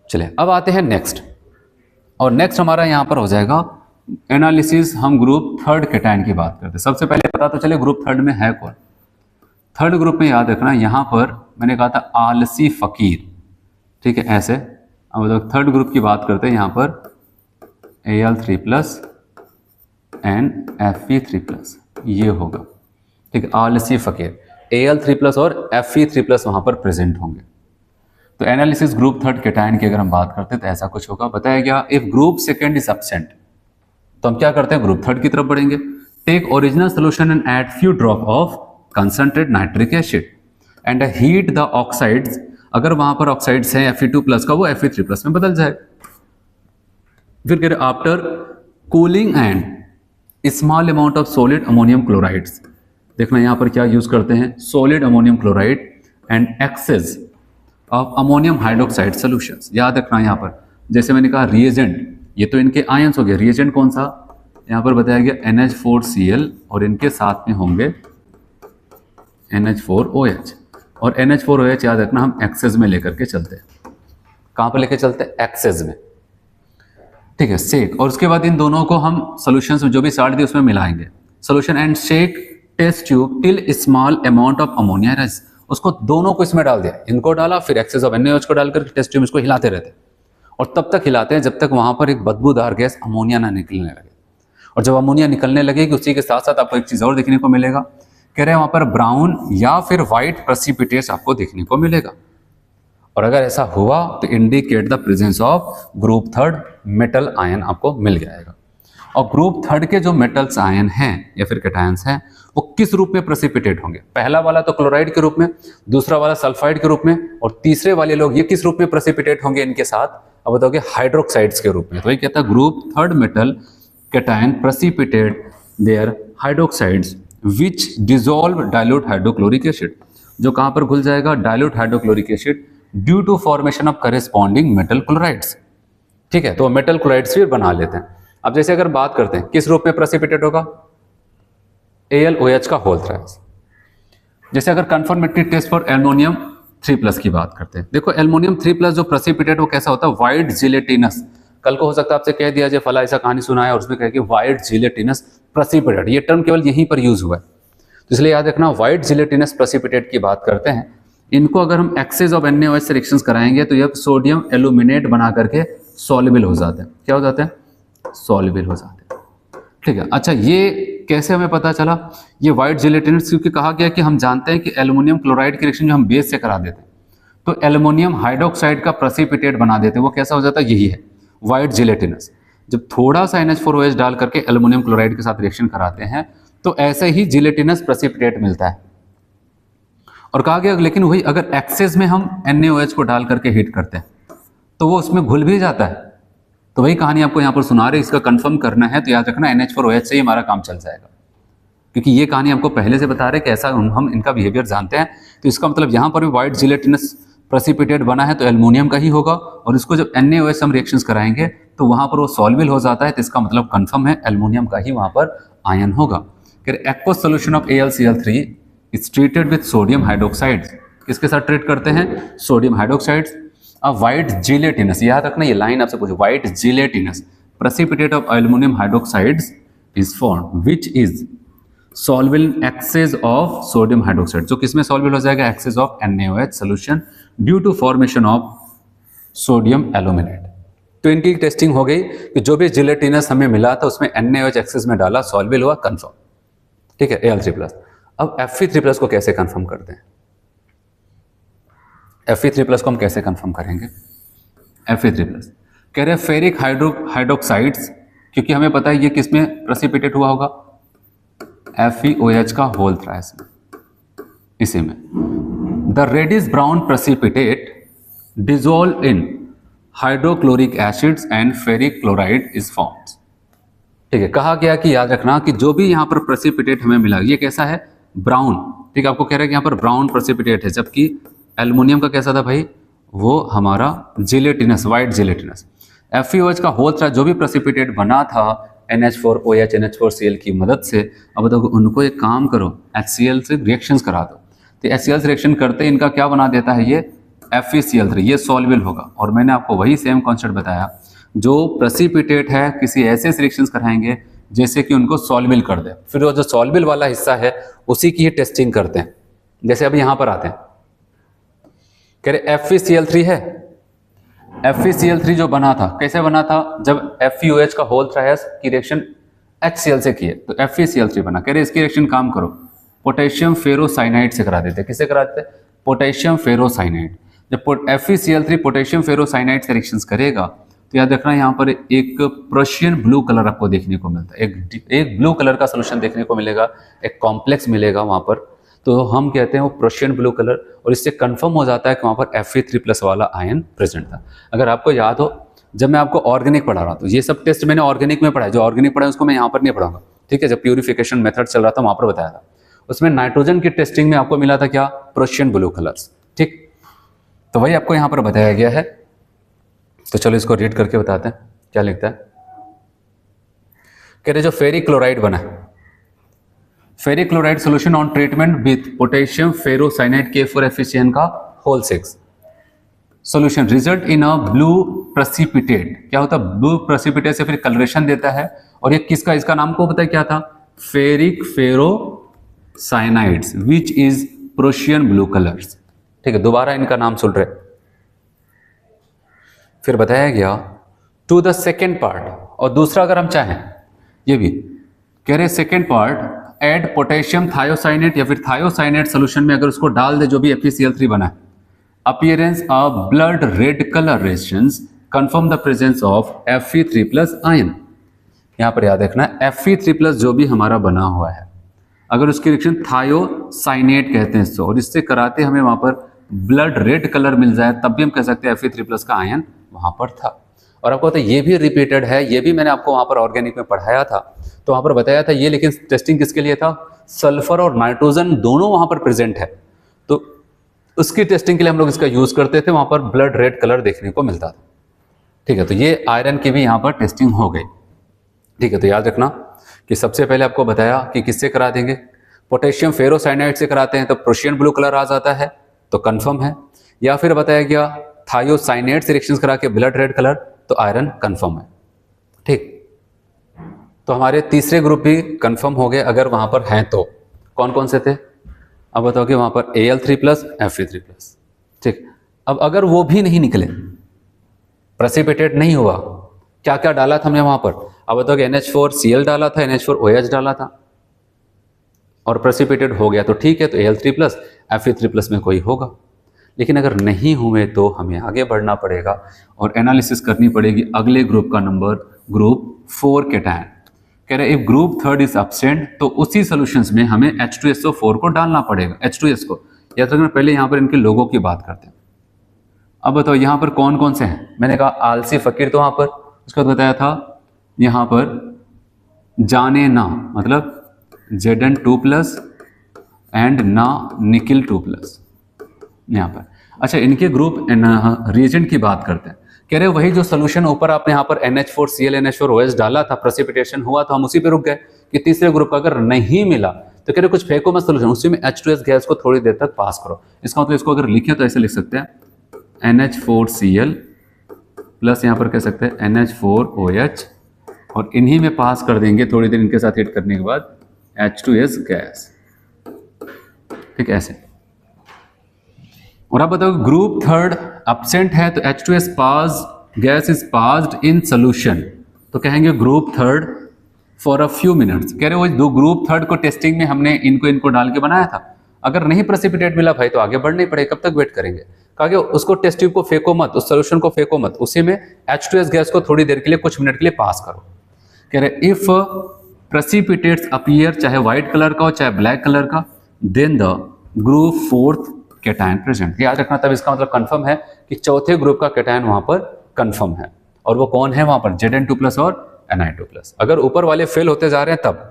S1: चलिए अब आते हैं नेक्स्ट, और नेक्स्ट हमारा यहां पर हो जाएगा एनालिसिस। हम ग्रुप थर्ड केटायन की बात करते हैं। सबसे पहले पता तो चले ग्रुप थर्ड में है कौन। थर्ड ग्रुप में याद रखना, यहां पर मैंने कहा था आलसी फकीर, ठीक है, ऐसे। अब मतलब थर्ड ग्रुप की बात करते हैं, यहां पर Al3+ एंड Fe3+, ये होगा, ठीक है। आलसी फकीर Al3+ और Fe3+ वहां पर प्रेजेंट होंगे। तो एनालिसिस ग्रुप थर्ड केटायन की अगर हम बात करते हैं तो ऐसा कुछ होगा। बताया गया if group second is absent, तो हम क्या करते हैं? ग्रुप थर्ड की तरफ बढ़ेंगे। Take original solution and add few drop of concentrate nitric acid and heat the oxides. अगर वहां पर ऑक्साइड्स हैं Fe2+ का, वो Fe3+ में बदल जाए। फिर कह रहे after cooling and small amount of solid ammonium chlorides. देखना यहां पर क्या यूज करते हैं? Solid ammonium chloride and excess of ammonium hydroxide solutions. याद रखना यहां पर, जैसे मैंने कहा रिएजेंट, ये तो इनके आयंस हो गए। रिएजेंट कौन सा? यहां पर बताया गया NH4Cl, और इनके साथ में होंगे NH4OH। और NH4OH याद रखना हम एक्सेस में लेकर के चलते हैं। कहां पर लेकर चलते हैं? एक्सेस में, ठीक है, शेक। और उसके बाद इन दोनों को हम सॉल्यूशंस में जो भी साल्ट दी उसमें मिलाएंगे। Solution and shake test tube till small amount of ammonia rise. उसको दोनों को इसमें डाल दिया, इनको डाला, फिर एक्सेस ऑफ NaOH को डालकर टेस्ट ट्यूब इसको हिलाते रहते, और तब तक हिलाते हैं जब तक वहां पर एक बदबूदार गैस अमोनिया ना निकलने लगे। और जब अमोनिया निकलने लगेगी, उसी के साथ साथ आपको एक चीज और देखने को मिलेगा, कह रहे हैं वहां पर ब्राउन या फिर व्हाइट प्रेसिपिटेट्स आपको देखने को मिलेगा। और अगर ऐसा हुआ तो indicate the presence of group third metal ion आपको मिल जाएगा। और ग्रुप थर्ड के जो मेटल्स आयन हैं या फिर कैटायंस हैं, वो किस रूप में प्रेसिपिटेट होंगे? पहला वाला तो क्लोराइड के रूप में, दूसरा वाला सल्फाइड के रूप में, और तीसरे वाले लोग ये किस रूप में प्रेसिपिटेट होंगे इनके साथ? अब बताओगे हाइड्रोक्साइड्स के रूप में। तो ये कहता है group third metal cation precipitate their hydroxides which dissolve dilute hydrochloric acid. जो कहां पर घुल जाएगा? Dilute hydrochloric acid due to formation of corresponding metal chlorides, ठीक है। तो मेटल क्लोराइड्स भी बना लेते हैं। अब जैसे अगर बात करते हैं किस रूप में प्रेसिपिटेट होगा? AlOH का होल थ्राइस। जैसे अगर कंफर्मेटरी टेस्ट फॉर एल्युमिनियम 3+ की बात करते हैं, देखो एल्युमिनियम 3+ जो प्रेसिपिटेट वो कैसा होता है? व्हाइट जिलेटिनस कल को हो सकता है आपसे कह दिया जाए फला ऐसा कहानी सुना है और उसमें कहे कि व्हाइट जिलेटिनस प्रेसिपिटेट, ये टर्म केवल यहीं पर यूज हुआ है, तो इसलिए याद रखना व्हाइट जिलेटिनस प्रेसिपिटेट की बात करते हैं। इनको अगर हम एक्सेस ऑफ NaOH से रिएक्शंस कराएंगे तो ये सोडियम एल्यूमिनेट बना करके सॉल्युबल हो जाते हैं। क्या हो जाते हैं? सॉल्युबल हो जाते हैं। ठीक है, अच्छा ये कैसे हमें पता चला? ये व्हाइट जिलेटिनस क्योंकि कहा गया कि हम जानते हैं कि एल्युमिनियम क्लोराइड की रिएक्शन जो हम बेस से करा देते हैं तो एल्युमिनियम हाइड्रोक्साइड का प्रेसिपिटेट बना देते हैं, वो कैसा हो जाता है? यही है व्हाइट जिलेटिनस। जब थोड़ा सा NH4OH डाल करके एल्युमिनियम क्लोराइड के साथ रिएक्शन कराते हैं तो ऐसे ही जिलेटिनस प्रेसिपिटेट मिलता है। और कहा गया लेकिन वही अगर एक्सेस में हम NaOH को डाल करके हीट करते हैं तो वो उसमें घुल भी जाता है। तो वही कहानी आपको यहाँ पर सुना रहे, इसका कंफर्म करना है तो याद रखना NH4OH से ही हमारा काम चल जाएगा, क्योंकि ये कहानी आपको पहले से बता रहे कि ऐसा हम इनका बिहेवियर जानते हैं। तो इसका मतलब यहाँ पर भी व्हाइट जिलेटिनस प्रेसिपिटेट बना है तो एल्युमिनियम का ही होगा, और इसको जब NaOH हम रिएक्शंस कराएंगे तो वहाँ पर वो सॉल्युबल हो जाता है, तो इसका मतलब कंफर्म है एल्युमिनियम का ही वहाँ पर आयन होगा। Aqueous solution of AlCl3 is treated with sodium hydroxide. किसके साथ ट्रीट करते हैं? Sodium hydroxide. अब व्हाइट जिलेटिनस, याद रखना ये लाइन आपसे पूछो, white gelatinous precipitate of aluminium hydroxides is form which is soluble in excess of sodium hydroxide. जो किसमें सॉल्युबल हो जाएगा? Excess of NaOH solution due to formation of sodium aluminate. तो इनकी टेस्टिंग हो गई कि जो भी जिलेटिनस हमें मिला था उसमें NaOH एक्सेस में डाला, सॉल्युबल हुआ, कंफर्म। ठीक है, Al3+। अब Fe3+ को कैसे कंफर्म करते हैं? Fe3+ को हम कैसे कंफर्म करेंगे? Fe3+ कह रहे हैं फेरिक हाइड्रोक्साइड्स, क्योंकि हमें पता है ये किसमें प्रेसिपिटेट हुआ होगा? FeOH का होल थ्राइस में, इसी में। The reddish brown precipitate dissolve in hydrochloric acids and ferric chloride is formed. ठीक है, कहा गया कि याद रखना कि जो भी यहाँ पर प्रेसिपिटेट हमें मिला ये कैसा है? ब्राउन। ठीक है, आपको कह रहा है कि यहाँ पर ब्राउन प्रेसिपिटेट है, जबकि एल्युमिनियम का कैसा था भाई? वो हमारा जिलेटिनस, व्हाइट जिलेटिनस। FeOH का होल थ्राइस जो भी प्रेसिपिटेट बना था NH4OH NH4Cl की मदद से, अब देखो उनको एक काम करो, HCl से रिएक्शंस करा दो। तो HCl से रिएक्शन करते इनका क्या बना देता है? ये FeCl3, ये सॉल्युबल होगा। और मैंने आपको वही सेम कॉन्सेप्ट बताया, जो प्रेसिपिटेट है किसी ऐसे रिएक्शंस कराएंगे जैसे कि उनको सॉल्युबल कर दे, फिर वो जो सॉल्युबल वाला हिस्सा है उसी की ही टेस्टिंग करते हैं। जैसे अभी यहाँ पर आते हैं, कह रहे FeCl3 है, FeCl3 जो बना था कैसे बना था? जब FeOH का होल थ्राइस की रिएक्शन HCl से किए तो FeCl3 बना। कह रहे इसकी रिएक्शन काम करो पोटेशियम फेरोसाइनाइड से करा देते। किससे करा देते? Potassium ferrocyanide. जब FeCl3 पोटेशियम फेरोसाइनाइड से रिएक्शंस करेगा तो याद रखना यहाँ पर एक प्रोशियन ब्लू कलर आपको देखने को मिलता है, एक ब्लू कलर का सोल्यूशन देखने को मिलेगा, एक कॉम्प्लेक्स मिलेगा वहाँ पर, तो हम कहते हैं वो प्रोशियन ब्लू कलर। और इससे कंफर्म हो जाता है कि वहाँ पर Fe3+ वाला आयन प्रेजेंट था। अगर आपको याद हो, जब मैं आपको ऑर्गेनिक पढ़ा रहा था, ये सब टेस्ट मैंने ऑर्गेनिक में पढ़ा है, जो ऑर्गेनिक पढ़ा है उसको मैं यहाँ पर नहीं पढ़ाऊंगा। ठीक है, जब प्यूरिफिकेशन मेथड चल रहा था वहाँ पर बताया था, उसमें नाइट्रोजन की टेस्टिंग में आपको मिला था क्या? प्रोशियन ब्लू कलर्स। ठीक, तो वही आपको यहाँ पर बताया गया है। तो चलो इसको रीड करके बताते हैं क्या लिखता है। कह रहे जो फेरिक क्लोराइड बना है, ferric chloride solution on treatment with potassium ferrocyanide K4FeCN का whole 6 solution result in a blue precipitate. क्या होता है? ब्लू प्रेसिपिटेट से फिर कलरेशन देता है। और ये किसका, इसका नाम को पता है क्या था? Ferric ferrocyanides which is Prussian blue colours. ठीक है, दोबारा इनका नाम सुन रहे। फिर बताया गया टू द सेकेंड पार्ट, और दूसरा अगर हम चाहें ये भी कह रहे second part add potassium thiocyanate या फिर थायोसाइनेट सोल्यूशन में अगर उसको डाल दे जो भी FeCl3 बना है, appearance of blood red colour rations confirm the presence of Fe3+ ion. यहाँ पर याद रखना Fe3+ जो भी हमारा बना हुआ है, अगर उसकी रिएक्शन थायोसाइनेट कहते हैं इसको, और इससे कराते हमें वहां पर ब्लड रेड कलर मिल जाए, तब भी हम कह सकते हैं Fe3+ का आयन वहां पर था। और आपको पता है ये भी रिपीटेड है, ये भी मैंने आपको वहां पर ऑर्गेनिक में पढ़ाया था, तो वहां पर बताया था ये, लेकिन टेस्टिंग किसके लिए था? सल्फर और नाइट्रोजन दोनों वहां पर प्रेजेंट है, तो उसकी टेस्टिंग के लिए हम लोग इसका यूज करते थे, वहां पर ब्लड रेड कलर देखने को मिलता था। ठीक है, तो ये आयरन की भी यहाँ पर टेस्टिंग हो गई। ठीक है, तो याद रखना कि सबसे पहले आपको बताया कि किससे करा देंगे? पोटेशियम फेरोसाइनाइड से कराते हैं तो प्रोशियन ब्लू कलर आ जाता है, तो कंफर्म है। या फिर बताया गया थायोसाइनेट से रिएक्शंस करा के ब्लड रेड कलर, तो आयरन कंफर्म है। ठीक, तो हमारे तीसरे ग्रुप भी कंफर्म हो गए अगर वहां पर हैं तो। कौन कौन से थे अब बताओ कि वहां पर Al3+ Fe3+। ठीक, अब अगर वो भी नहीं निकले, प्रेसिपिटेट नहीं हुआ, क्या क्या डाला था हमने वहां पर, अब बताओ कि NH4Cl डाला था, NH4OH डाला था और प्रेसिपिटेट हो गया तो ठीक है, तो Al3+ Fe3+ में कोई होगा। लेकिन अगर नहीं हुए तो हमें आगे बढ़ना पड़ेगा और एनालिसिस करनी पड़ेगी अगले ग्रुप का नंबर, ग्रुप 4 कैटायन। कह रहे इफ ग्रुप 3 इज एब्सेंट तो उसी सॉल्यूशंस में हमें H2SO4 को डालना पड़ेगा, H2S को। याद रखना, पहले यहाँ पर इनके लोगों की बात करते हैं। अब बताओ यहाँ पर कौन कौन से हैं, मैंने कहा आलसी फकीर तो वहाँ पर, उसके बाद बताया था यहाँ पर जाने ना, मतलब Zn2+ एंड ना निकिल 2+ यहाँ पर। अच्छा, इनके ग्रुप रिएजेंट की बात करते हैं। कह रहे वही जो सोल्यूशन ऊपर आपने यहाँ पर NH4Cl NH4OH डाला था, प्रेसिपिटेशन हुआ तो हम उसी पे रुक गए कि तीसरे ग्रुप का अगर नहीं मिला तो कह रहे कुछ फेंको मत सोल्यूशन, उसी में H2S गैस को थोड़ी देर तक पास करो। इसका मतलब इसको अगर लिखे तो ऐसे लिख सकते हैं NH4Cl प्लस यहाँ पर कह सकते हैं NH4OH और इन्हीं में पास कर देंगे थोड़ी देर इनके साथ हिट करने के बाद H2S गैस। ठीक, ऐसे। और अब बताओ ग्रुप 3 एब्सेंट है तो H2S pass gas is passed in solution, तो कहेंगे group 3 for a few minutes. कह रहे वो दो ग्रुप 3 को टेस्टिंग में हमने इनको डाल के बनाया था, अगर नहीं प्रेसिपिटेट मिला भाई तो आगे बढ़ नहीं पड़ेगा, कब तक वेट करेंगे। कहा कि उसको टेस्ट ट्यूब को फेंको मत, उस सोल्यूशन को फेंको मत, उसी में H2S गैस को थोड़ी देर के लिए, कुछ मिनट के लिए पास करो। कह रहे इफ प्रेसिपिटेट्स अपीयर, चाहे व्हाइट कलर का हो चाहे ब्लैक कलर का, then the group 4th cation present. याद रखना, तब इसका मतलब कंफर्म है कि चौथे ग्रुप का कैटायन वहां पर कंफर्म है। और वो कौन है वहां पर, Zn2+ और Ni2+। अगर ऊपर वाले फेल होते जा रहे हैं तब,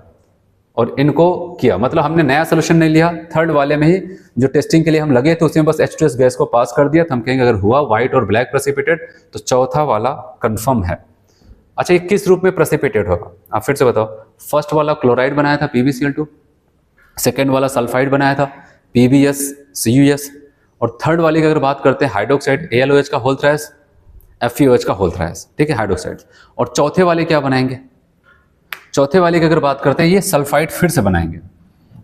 S1: और इनको किया मतलब हमने नया सोल्यूशन नहीं लिया, थर्ड वाले में ही जो टेस्टिंग के लिए हम लगे थे उसमें बस H2S गैस को पास कर दिया, तो हम कहेंगे अगर हुआ व्हाइट और ब्लैक प्रेसिपिटेट तो चौथा वाला कंफर्म है। अच्छा, ये किस रूप में प्रेसिपिटेट होगा, आप फिर से बताओ। फर्स्ट वाला क्लोराइड बनाया था PbCl2, सेकेंड वाला सल्फाइड बनाया था PbSCuS, और थर्ड वाली की अगर बात करते हैं हाइड्रोक्साइड AlOH का होल थ्राइस, FeOH का होल थ्राइस। ठीक है, हाइड्रोक्साइड। और चौथे वाले क्या बनाएंगे, चौथे वाले की अगर बात करते हैं ये सल्फाइड फिर से बनाएंगे।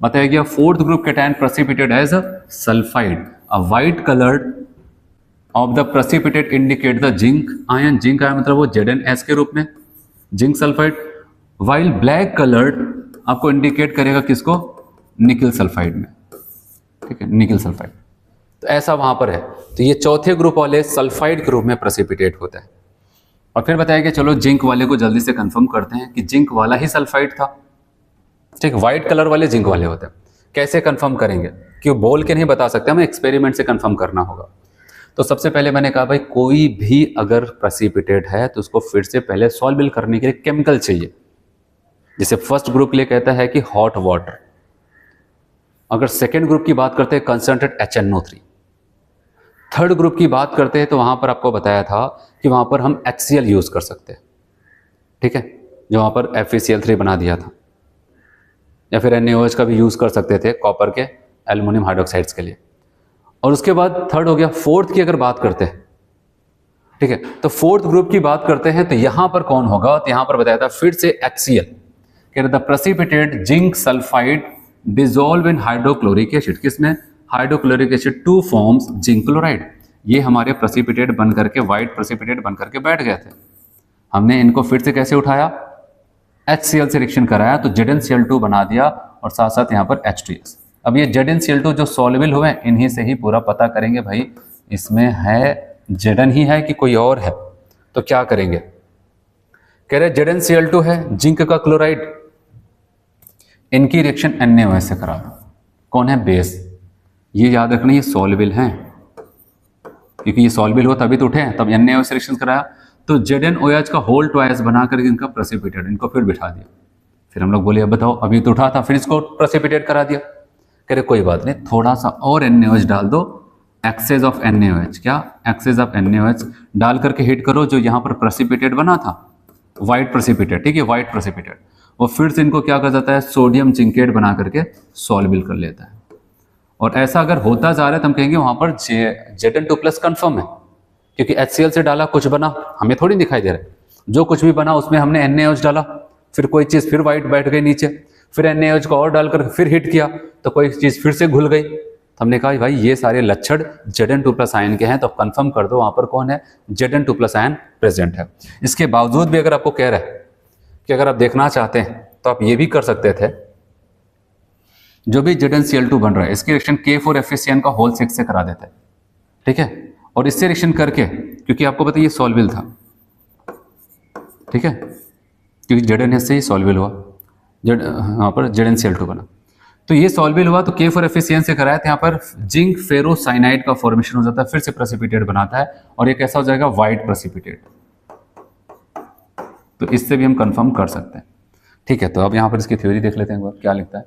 S1: बताया गया 4th group cation precipitate as a sulphide, a white coloured of the precipitate indicate the zinc ion. Zinc ion मतलब वो ZnS के रूप में, zinc sulphide. While black coloured आपको इंडिकेट करेगा किसको, निकिल सल्फाइड में। ठीक है, निकिल सल्फाइड। तो ऐसा वहां पर है, तो ये चौथे ग्रुप वाले सल्फाइड के रूप में प्रेसिपिटेट होता है। और फिर बताया कि चलो जिंक वाले को जल्दी से कंफर्म करते हैं कि जिंक वाला ही सल्फाइड था। ठीक, व्हाइट कलर वाले जिंक वाले होते हैं। कैसे कंफर्म करेंगे, क्यों बोल के नहीं बता सकते, हमें एक्सपेरिमेंट से कंफर्म करना होगा। तो सबसे पहले मैंने कहा भाई कोई भी अगर प्रेसिपिटेट है तो उसको फिर से पहले सॉल्वेबल करने के लिए केमिकल चाहिए। जैसे फर्स्ट ग्रुप के लिए कहता है कि हॉट वाटर, अगर सेकेंड ग्रुप की बात करते हैं कंसंट्रेट HNO3, थर्ड ग्रुप की बात करते हैं तो वहां पर आपको बताया था कि वहां पर हम HCl यूज कर सकते हैं। ठीक है, जो वहां पर FeCl3 बना दिया था, या फिर NaOH का भी यूज कर सकते थे कॉपर के एल्युमिनियम हाइड्रोक्साइड्स के लिए। और उसके बाद थर्ड हो गया। फोर्थ की अगर बात करते हैं, ठीक है, तो फोर्थ ग्रुप की बात करते हैं तो यहां पर कौन होगा, तो यहां पर बताया था फिर से HCl, कह रहे the precipitate zinc sulphide dissolve in hydrochloric acid. किसमें, hydrochloric acid to forms zinc chloride. ये हमारे प्रेसिपिटेट बन करके, व्हाइट प्रेसिपिटेट बन करके बैठ गए थे। हमने इनको फिर से कैसे उठाया, HCl से रिएक्शन कराया तो ZnCl2 बना दिया और साथ साथ यहाँ पर H2S। अब ये ZnCl2 जो सॉल्युबल हुए इन्हीं से ही पूरा पता करेंगे भाई इसमें है Zn ही है कि कोई और है। तो क्या करेंगे, कह रहे ZnCl2 है जिंक का क्लोराइड, इनकी रिएक्शन NaOH से करा दो। कौन है, बेस। ये याद रखना ये सॉल्युबल हैं, क्योंकि ये सॉल्युबल हो तभी तो उठे हैं, तब NaOH से रिएक्शन कराया तो ZnOH का होल ट्वाइस बना करके इनका प्रेसिपिटेट, इनको फिर बिठा दिया। फिर हम लोग बोले अब बताओ अभी तो उठा था, फिर इसको प्रेसिपिटेट करा दिया। कह रहे कोई बात नहीं, थोड़ा सा और NaOH डाल दो, एक्सेस ऑफ NaOH। क्या, एक्सेस ऑफ NaOH डाल करके हिट करो, जो यहाँ पर प्रेसिपिटेट बना था व्हाइट प्रेसिपिटेट, ठीक है, व्हाइट प्रेसिपिटेट, वो फिर से इनको क्या कर जाता है, सोडियम जिंकेट बना करके सॉल्युबल कर लेता है। और ऐसा अगर होता जा रहा है तो हम कहेंगे वहां पर Zn2+ कंफर्म है, क्योंकि HCl से डाला कुछ बना, हमें थोड़ी दिखाई दे रहा है, जो कुछ भी बना उसमें हमने NaOH डाला, फिर कोई चीज़ फिर वाइट बैठ गई नीचे, फिर NaOH को और डालकर फिर हिट किया तो कोई चीज़ फिर से घुल गई। तो हमने कहा भाई ये सारे लक्षण Zn2+ आयन के हैं, तो कंफर्म कर दो वहाँ पर कौन है, Zn2+ आयन प्रेजेंट है। इसके बावजूद भी अगर आपको कह रहा है कि अगर आप देखना चाहते हैं तो आप ये भी कर सकते थे, जो भी ZnCl2 बन रहा है इसकी रिएक्शन K4FeCN का होल 6 से करा देते हैं, ठीक है, और इससे रिएक्शन करके, क्योंकि आपको पता है ये सॉल्वेबल था, ठीक है, क्योंकि ZnH से ही सॉल्वेबल हुआ, यहाँ पर ZnCl2 बना, तो ये सॉल्वेबल हुआ तो K4FeCN से कराया, तो यहाँ पर जिंक फेरोसाइनाइड का फॉर्मेशन हो जाता है, फिर से प्रेसिपिटेट बनाता है और ये कैसा हो जाएगा, वाइट प्रेसिपिटेट। तो इससे भी हम कंफर्म कर सकते हैं, ठीक है। तो अब यहाँ पर इसकी थ्योरी देख लेते हैं एक बार क्या लिखता है।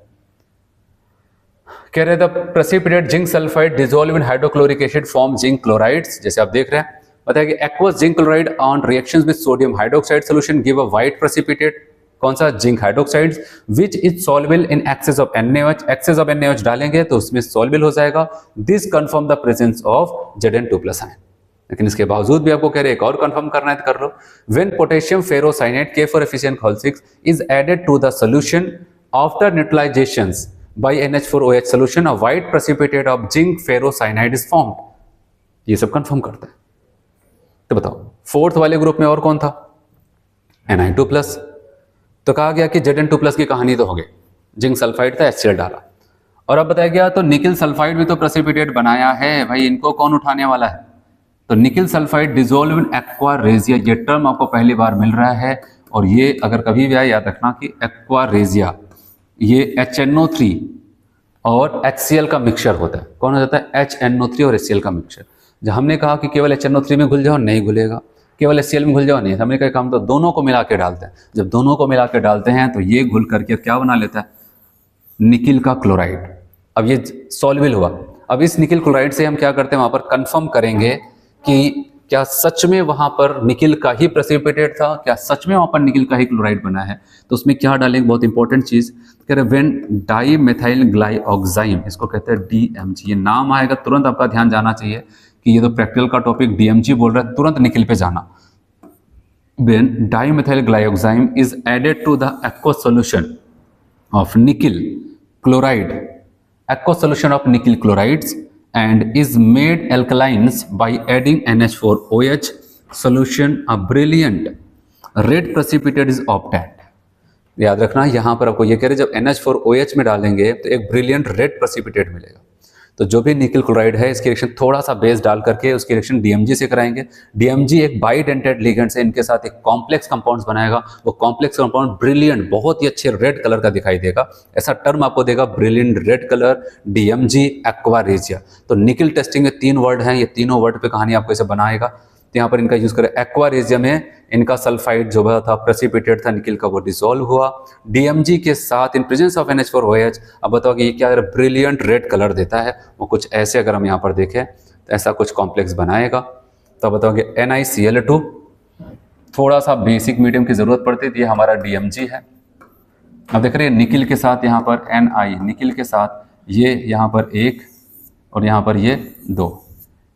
S1: कह रहे the precipitate zinc sulphide dissolve in hydrochloric acid form zinc chlorides, जैसे आप देख रहे हैं, बताया कि aqueous zinc chloride on reactions with sodium hydroxide solution give a white precipitate, कौन सा, zinc hydroxides, which is soluble in excess of NaOH, excess of NaOH डालेंगे तो उसमें सॉल्वेबल हो जाएगा, this confirm the presence of Zn2+ ion. लेकिन इसके बावजूद भी आपको कह रहे हैं एक और कंफर्म करना है तो कर लो, when potassium ferrocyanide K4FeCN whole 6 is added to the solution after neutralisation by NH4OH solution a white precipitate of zinc ferrocyanide is formed। ये सब कंफर्म करता है। तो बताओ फोर्थ वाले ग्रुप में और कौन था, Ni2+। तो कहा गया कि Zn2+ की कहानी तो हो गई, जिंक सल्फाइड था, HCl डाला, और अब बताया गया तो निकिल सल्फाइड भी तो प्रेसिपिटेट बनाया है भाई, इनको कौन उठाने वाला है। तो nickel sulphide dissolve in aqua regia, ये टर्म आपको पहली बार मिल रहा है, और ये अगर कभी भी आए याद रखना कि एक्वा रेजिया ये HNO3 और HCl का मिक्सचर होता है। कौन हो जाता है, HNO3 और HCl का मिक्सचर। जब हमने कहा कि केवल HNO3 में घुल जाओ, नहीं घुलेगा, केवल HCl में घुल जाओ, नहीं, हमने कहा काम तो दोनों को मिला के डालते हैं। जब दोनों को मिला के डालते हैं तो ये घुल करके क्या बना लेता है, निकिल का क्लोराइड। अब ये सॉल्वेबल हुआ, अब इस निकिल क्लोराइड से हम क्या करते हैं, वहाँ पर कंफर्म करेंगे कि क्या सच में वहाँ पर निकिल का ही प्रेसिपिटेट था, क्या सच में वहाँ पर निकिल का ही क्लोराइड बना है। तो उसमें क्या डालेंगे, बहुत इंपॉर्टेंट चीज़, कह रहे व्हेन डाईमेथाइल ग्लाइऑक्साइम, इसको कहते हैं DMG, ये नाम आएगा तुरंत आपका ध्यान जाना चाहिए कि ये तो प्रैक्टिकल का टॉपिक DMG बोल रहा है, तुरंत निकिल पे जाना। When dimethyl glyoxime is added to the aqueous solution of nickel chloride, aqueous solution of nickel chlorides and is made alkalines by adding NH4OH solution, a brilliant red precipitate is obtained। याद रखना यहाँ पर आपको ये कह रहे जब NH4OH में डालेंगे तो एक ब्रिलियंट रेड प्रेसिपिटेट मिलेगा। तो जो भी निकिल क्लोराइड है इसकी रिएक्शन थोड़ा सा बेस डाल करके उसकी रिएक्शन DMG से कराएंगे। DMG एक बाइडेंटेड लिगेंड से इनके साथ एक कॉम्प्लेक्स कंपाउंड्स बनाएगा, वो कॉम्प्लेक्स कंपाउंड ब्रिलियंट बहुत ही अच्छे रेड कलर का दिखाई देगा, ऐसा टर्म आपको देगा brilliant red colour, DMG, aqua regia. तो निकिल टेस्टिंग में 3 वर्ड हैं, ये तीनों वर्ड पे कहानी आपको इसे बनाएगा। तो यहाँ पर इनका यूज करें, एक्वा रेजिया में इनका सल्फाइड जो था प्रेसिपिटेट था निकिल का, वो डिसॉल्व हुआ DMG के साथ इन प्रेजेंस ऑफ NH4OH। अब बताओ कि ये क्या ब्रिलियंट रेड कलर देता है, वो कुछ ऐसे अगर हम यहाँ पर देखें तो ऐसा कुछ कॉम्प्लेक्स बनाएगा। तो अब बताओगे NiCl2, थोड़ा सा बेसिक मीडियम की जरूरत पड़ती थी, ये हमारा DMG है। अब देख रहे हैं निकिल के साथ यहाँ पर Ni, निकिल के साथ ये यहाँ पर 1 और यहाँ पर ये 2,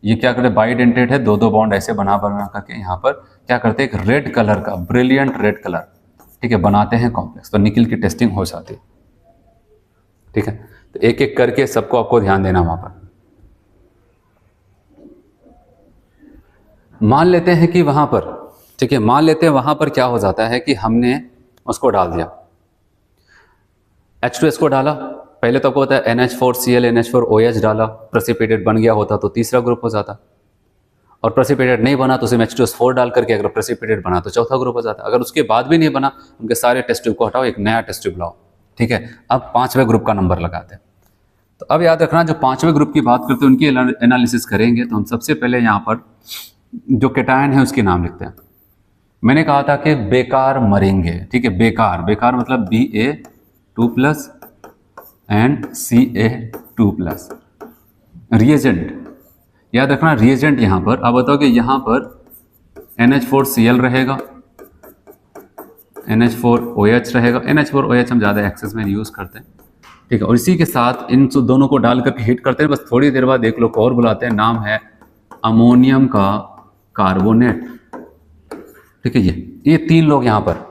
S1: ये क्या करते हैं बाइडेंटेड है, 2 बॉन्ड ऐसे बना करके यहाँ पर क्या करते हैं, एक रेड कलर का ब्रिलियंट रेड कलर, ठीक है, बनाते हैं कॉम्प्लेक्स। तो निकिल की टेस्टिंग हो जाती है, ठीक है। तो एक एक करके सबको आपको ध्यान देना वहां पर। मान लेते हैं कि वहां पर, ठीक है, मान लेते हैं वहां पर क्या हो जाता है कि हमने उसको डाल दिया, H2S को डाला, पहले तो आपको पता है NH4Cl NH4OH डाला, प्रेसिपिटेट बन गया होता तो तीसरा ग्रुप हो जाता, और प्रेसिपिटेट नहीं बना तो उसमें H2S4 डाल करके अगर प्रेसिपिटेट बना तो चौथा ग्रुप हो जाता। अगर उसके बाद भी नहीं बना, उनके सारे टेस्ट ट्यूब को हटाओ, एक नया टेस्ट ट्यूब लाओ, ठीक है। अब 5वें ग्रुप का नंबर लगाते हैं। तो अब याद रखना, जो 5वें ग्रुप की बात करते हैं उनकी एनालिसिस करेंगे तो हम सबसे पहले यहाँ पर जो केटायन है उसके नाम लिखते हैं। मैंने कहा था कि बेकार मरेंगे, ठीक है, बेकार, बेकार मतलब Ba2+ एंड Ca2+। रिएजेंट याद रखना, रिएजेंट यहाँ पर, अब बताओ कि यहाँ पर NH4Cl रहेगा, NH4OH रहेगा, NH4OH हम ज़्यादा एक्सेस में यूज़ करते हैं, ठीक है, और इसी के साथ इन दोनों को डाल करके हिट करते हैं। बस थोड़ी देर बाद एक लोग और बुलाते हैं, नाम है अमोनियम का कार्बोनेट, ठीक है। ये 3 लोग यहाँ पर,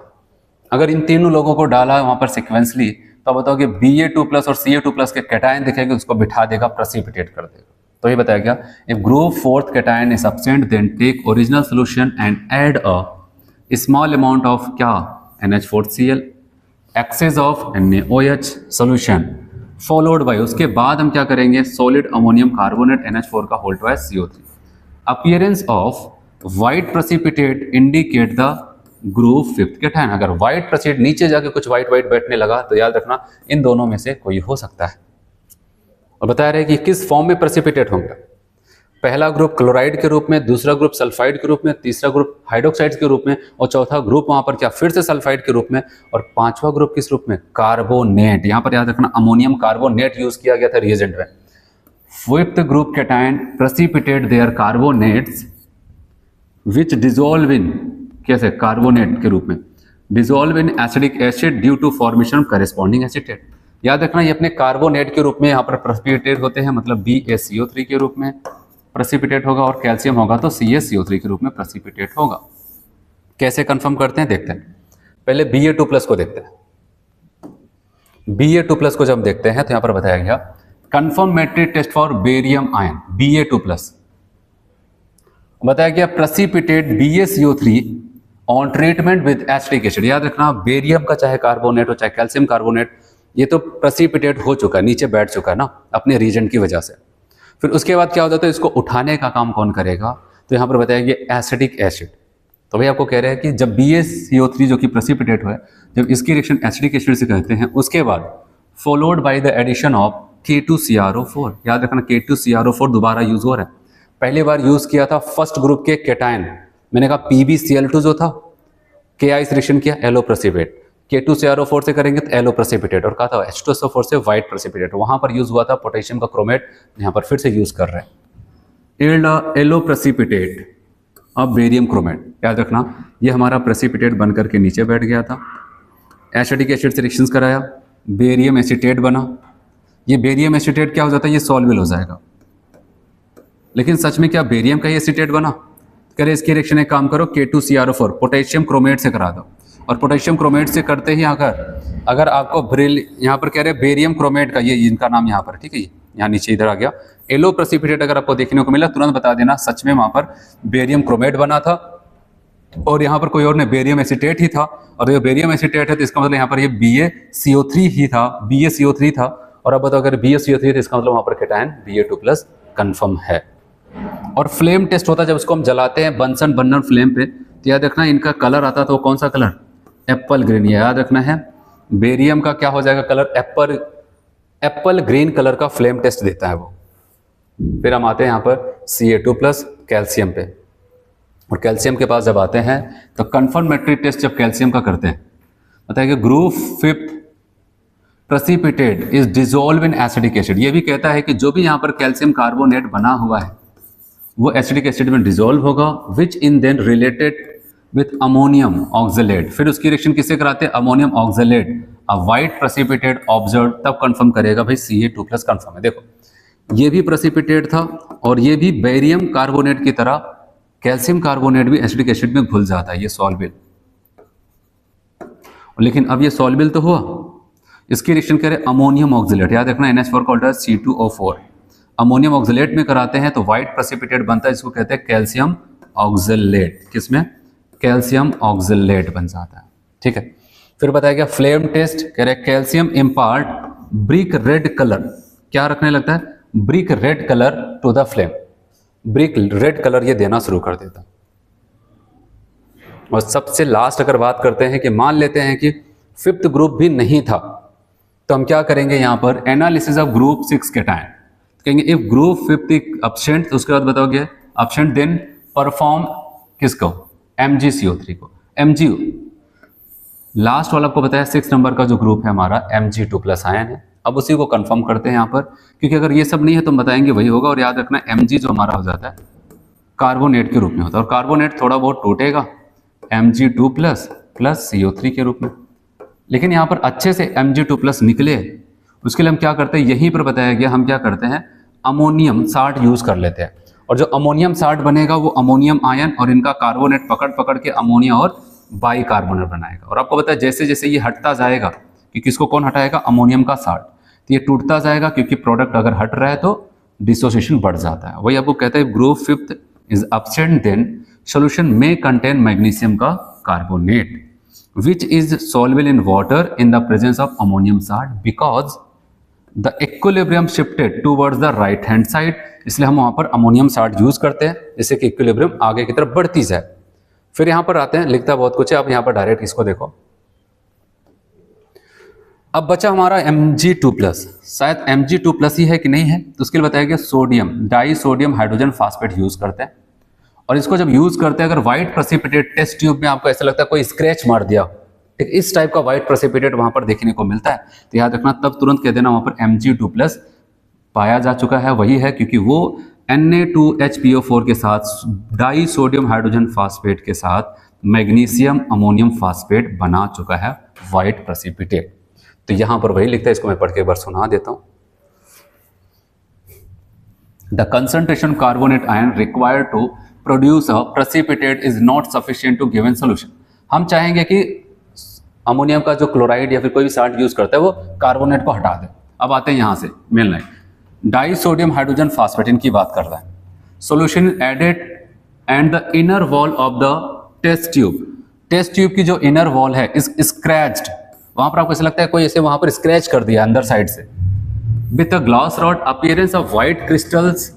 S1: अगर इन तीनों लोगों को डाला वहाँ पर सिक्वेंसली, तो बताओ कि Ba2+ और Ca2+ के कैटायन दिखेंगे, उसको बिठा देगा, प्रेसिपिटेट कर देगा। तो ये बताया गया, if group 4th cation is absent then take original solution and add a small amount of क्या, NH4Cl, excess of NaOH solution followed by, उसके बाद हम क्या करेंगे, सॉलिड अमोनियम कार्बोनेट NH4 का whole twice CO3। Appearance of white precipitate indicate the group 5th cation. अगर white precipitate नीचे जाके कुछ व्हाइट बैठने लगा तो याद रखना इन दोनों में से कोई हो सकता है। और बता रहे हैं कि किस फॉर्म में प्रेसिपिटेट होंगे। पहला ग्रुप क्लोराइड के रूप में, दूसरा ग्रुप सल्फाइड के रूप में, तीसरा ग्रुप हाइड्रोक्साइड के रूप में, और चौथा ग्रुप वहां पर क्या फिर से सल्फाइड के रूप में, और पांचवा ग्रुप किस रूप में, कार्बोनेट। यहां पर याद रखना अमोनियम कार्बोनेट यूज किया गया था रिएजेंट में। 5th group cation precipitate their carbonates which dissolve in, कैसे, कार्बोनेट के रूप में, dissolve in acidic acid due to formation of corresponding acetate. याद रखना ये अपने कार्बोनेट के रूप में यहाँ पर प्रेसिपिटेट होते हैं, मतलब BaCO3 के रूप में प्रेसिपिटेट होगा, और कैल्शियम होगा तो CaCO3 के रूप में प्रेसिपिटेट होगा। कैसे कंफर्म करते हैं देखते हैं। पहले Ba2+ को देखते हैं। Ba2+ को जब देखते हैं तो यहाँ पर बताया गया confirmatory test for barium ion Ba2+, बताया गया precipitate BaCO3 on treatment with acetic acid. याद रखना बेरियम का चाहे कार्बोनेट हो चाहे कैल्शियम कार्बोनेट, ये तो प्रेसिपिटेट हो चुका है, नीचे बैठ चुका है ना अपने रीजन की वजह से। फिर उसके बाद क्या होता है, तो इसको उठाने का काम कौन करेगा, तो यहाँ पर बताया गया एसिटिक एसिड। तो भाई आपको कह रहे हैं कि जब BaCO3 जो कि प्रेसिपिटेट हुआ है, जब इसकी रिएक्शन एसिटिक एसिड से करते हैं, उसके बाद followed by the addition of K2CrO4। याद रखना K2CrO4 दोबारा यूज हो रहा है। पहली बार यूज किया था फर्स्ट ग्रुप के कैटायन, मैंने कहा PbCl2 जो था, Ki से रिएक्शन किया एलो प्रेसिपिटेट, K2CrO4 से करेंगे तो एलो प्रेसिपिटेट, और कहा था H2SO4 से व्हाइट प्रेसिपिटेट। वहां पर यूज हुआ था पोटेशियम का क्रोमेट, यहाँ पर फिर से यूज कर रहे हैं एलो प्रेसिपिटेट अब बेरियम क्रोमेट। याद रखना ये हमारा प्रेसिपिटेट बनकर के नीचे बैठ गया था, एसिटिक एसिड से रिएक्शंस कराया, बेरियम एसीटेट बना। ये बेरियम एसीटेट क्या हो जाता है, ये सॉल्वेबल हो जाएगा। लेकिन सच में क्या बेरियम का ही एसीटेट बना, कह रहे इसकी रिएक्शन एक काम करो K2CrO4 पोटेशियम क्रोमेट से करा दो, और पोटेशियम क्रोमेट से करते ही अगर आपको यहाँ पर कह रहे बेरियम क्रोमेट का, ये इनका नाम यहाँ पर, ठीक है, यहाँ नीचे इधर आ गया एलो प्रेसिपिटेट, अगर आपको देखने को मिला तुरंत बता देना सच में वहां पर बेरियम क्रोमेट बना था, और यहाँ पर कोई और ने बेरियम एसीटेट ही था, और ये बेरियम एसीटेट है तो इसका मतलब यहाँ पर ये BaCO3 ही था, BaCO3 था। और अब बताओ अगर BaCO3 तो इसका मतलब वहां पर कैटायन Ba2+ कंफर्म है। और फ्लेम टेस्ट होता है जब उसको हम जलाते हैं बंसन बर्नर फ्लेम पे, तो याद रखना इनका कलर आता तो कौन सा कलर, एप्पल ग्रीन। याद रखना है बेरियम का क्या हो जाएगा कलर, एप्पल ग्रीन कलर का फ्लेम टेस्ट देता है वो। फिर हम आते हैं यहाँ पर Ca2+ कैल्शियम पे, और कैल्शियम के पास जब आते हैं तो कंफर्मेटरी टेस्ट जब कैल्शियम का करते हैं, बताइए group 5th precipitate is dissolve in acidic acid. ये भी कहता है कि जो भी यहाँ पर कैल्शियम कार्बोनेट बना हुआ है वो एसिडिक एसिड में डिजोल्व होगा, which in then related with ammonium oxalate. फिर उसकी रिएक्शन किससे कराते हैं, ammonium oxalate, a white precipitate observe, तब कंफर्म करेगा भाई Ca2+ कंफर्म है। देखो ये भी प्रेसिपिटेट था, और ये भी बेरियम कार्बोनेट की तरह कैल्शियम कार्बोनेट भी एसिडिक एसिड में घुल जाता है, ये सॉल्वेबल। लेकिन अब ये सॉल्वेबल तो हुआ, इसकी रिएक्शन करे अमोनियम ऑक्जेलेट। याद रखना NH4 का उल्टा C2O4, अमोनियम ऑक्जेलेट में कराते हैं तो व्हाइट प्रेसिपिटेट बनता है, इसको कहते हैं कैल्शियम ऑक्जेलेट। किसमें, कैल्शियम ऑक्जेलेट बन जाता है, ठीक है। फिर बताया गया फ्लेम टेस्ट, कह रहे calcium impart brick red colour, क्या रखने लगता है, brick red colour to the flame, brick red colour ये देना शुरू कर देता। और सबसे लास्ट अगर बात करते हैं कि मान लेते हैं कि 5th ग्रुप भी नहीं था, तो हम क्या करेंगे यहाँ पर एनालिसिस ऑफ ग्रुप 6 कैटायन, कहेंगे इफ ग्रुप 5th एब्सेंट, तो उसके बाद बताओगे एब्सेंट देन परफॉर्म किसको, MgCO3 को, Mg लास्ट वाला आपको बताया 6 नंबर का जो ग्रुप है हमारा Mg2+ आयन है। अब उसी को कंफर्म करते हैं यहाँ पर, क्योंकि अगर ये सब नहीं है तो हम बताएंगे वही होगा। और याद रखना Mg जो हमारा हो जाता है कार्बोनेट के रूप में होता है, और कार्बोनेट थोड़ा बहुत टूटेगा Mg2+ प्लस CO3 के रूप में। लेकिन यहाँ पर अच्छे से Mg2+ निकले, उसके लिए हम क्या करते हैं, यहीं पर बताया गया हम क्या करते हैं अमोनियम 60 यूज कर लेते हैं, और जो अमोनियम साल्ट बनेगा वो अमोनियम आयन और इनका कार्बोनेट पकड़ पकड़ के अमोनिया और बाई कार्बोनेट बनाएगा। और आपको पता है जैसे जैसे ये हटता जाएगा, कि किसको कौन हटाएगा, अमोनियम का साल्ट, तो ये टूटता जाएगा क्योंकि प्रोडक्ट अगर हट रहा है तो डिसोसिएशन बढ़ जाता है। वही आपको कहते हैं group fifth is absent, then solution में कंटेन मैग्नीशियम का carbonate which is soluble in water in the presence of ammonium salt because the equilibrium shifted towards the right hand side। इसलिए हम वहां पर अमोनियम साल्ट यूज करते हैं जिससे कि इक्विलिब्रियम आगे की तरफ बढ़ती जाए। फिर यहां पर आते हैं, लिखता बहुत कुछ है, आप यहां पर डायरेक्ट इसको देखो। अब बचा हमारा Mg2+, शायद Mg2+ ही है कि नहीं है, तो उसके लिए बताया गया sodium di sodium hydrogen phosphate use करते हैं। और इसको जब यूज करते हैं, अगर व्हाइट प्रेसिपिटेट टेस्ट ट्यूब में आपको ऐसा लगता है कोई स्क्रैच मार दिया, ठीक, इस टाइप का व्हाइट प्रेसिपिटेट वहां पर देखने को मिलता है, तो याद रखना तब तुरंत कह देना वहां पर Mg2+ पाया जा चुका है। वही है क्योंकि वो Na2HPO4 के साथ डाई सोडियम हाइड्रोजन फास्फेट के साथ मैग्नीशियम अमोनियम फास्फेट बना चुका है व्हाइट प्रेसिपिटेट। तो यहां पर वही लिखता है, इसको मैं पढ़ के एक बार सुना देता हूं। The concentration carbonate ion required to produce a precipitate is not sufficient to given solution. हम चाहेंगे कि अमोनियम का जो क्लोराइड या फिर कोई भी साल्ट यूज करता है वो कार्बोनेट को हटा दे। अब आते हैं यहां से main line, disodium hydrogen phosphate इनकी बात कर रहा है। Solution added and the inner wall of the test tube, test tube की जो इनर वॉल है इस स्क्रैच्ड, वहां पर आपको ऐसा लगता है कोई ऐसे वहां पर स्क्रैच कर दिया अंदर साइड से, with a glass rod appearance of white crystals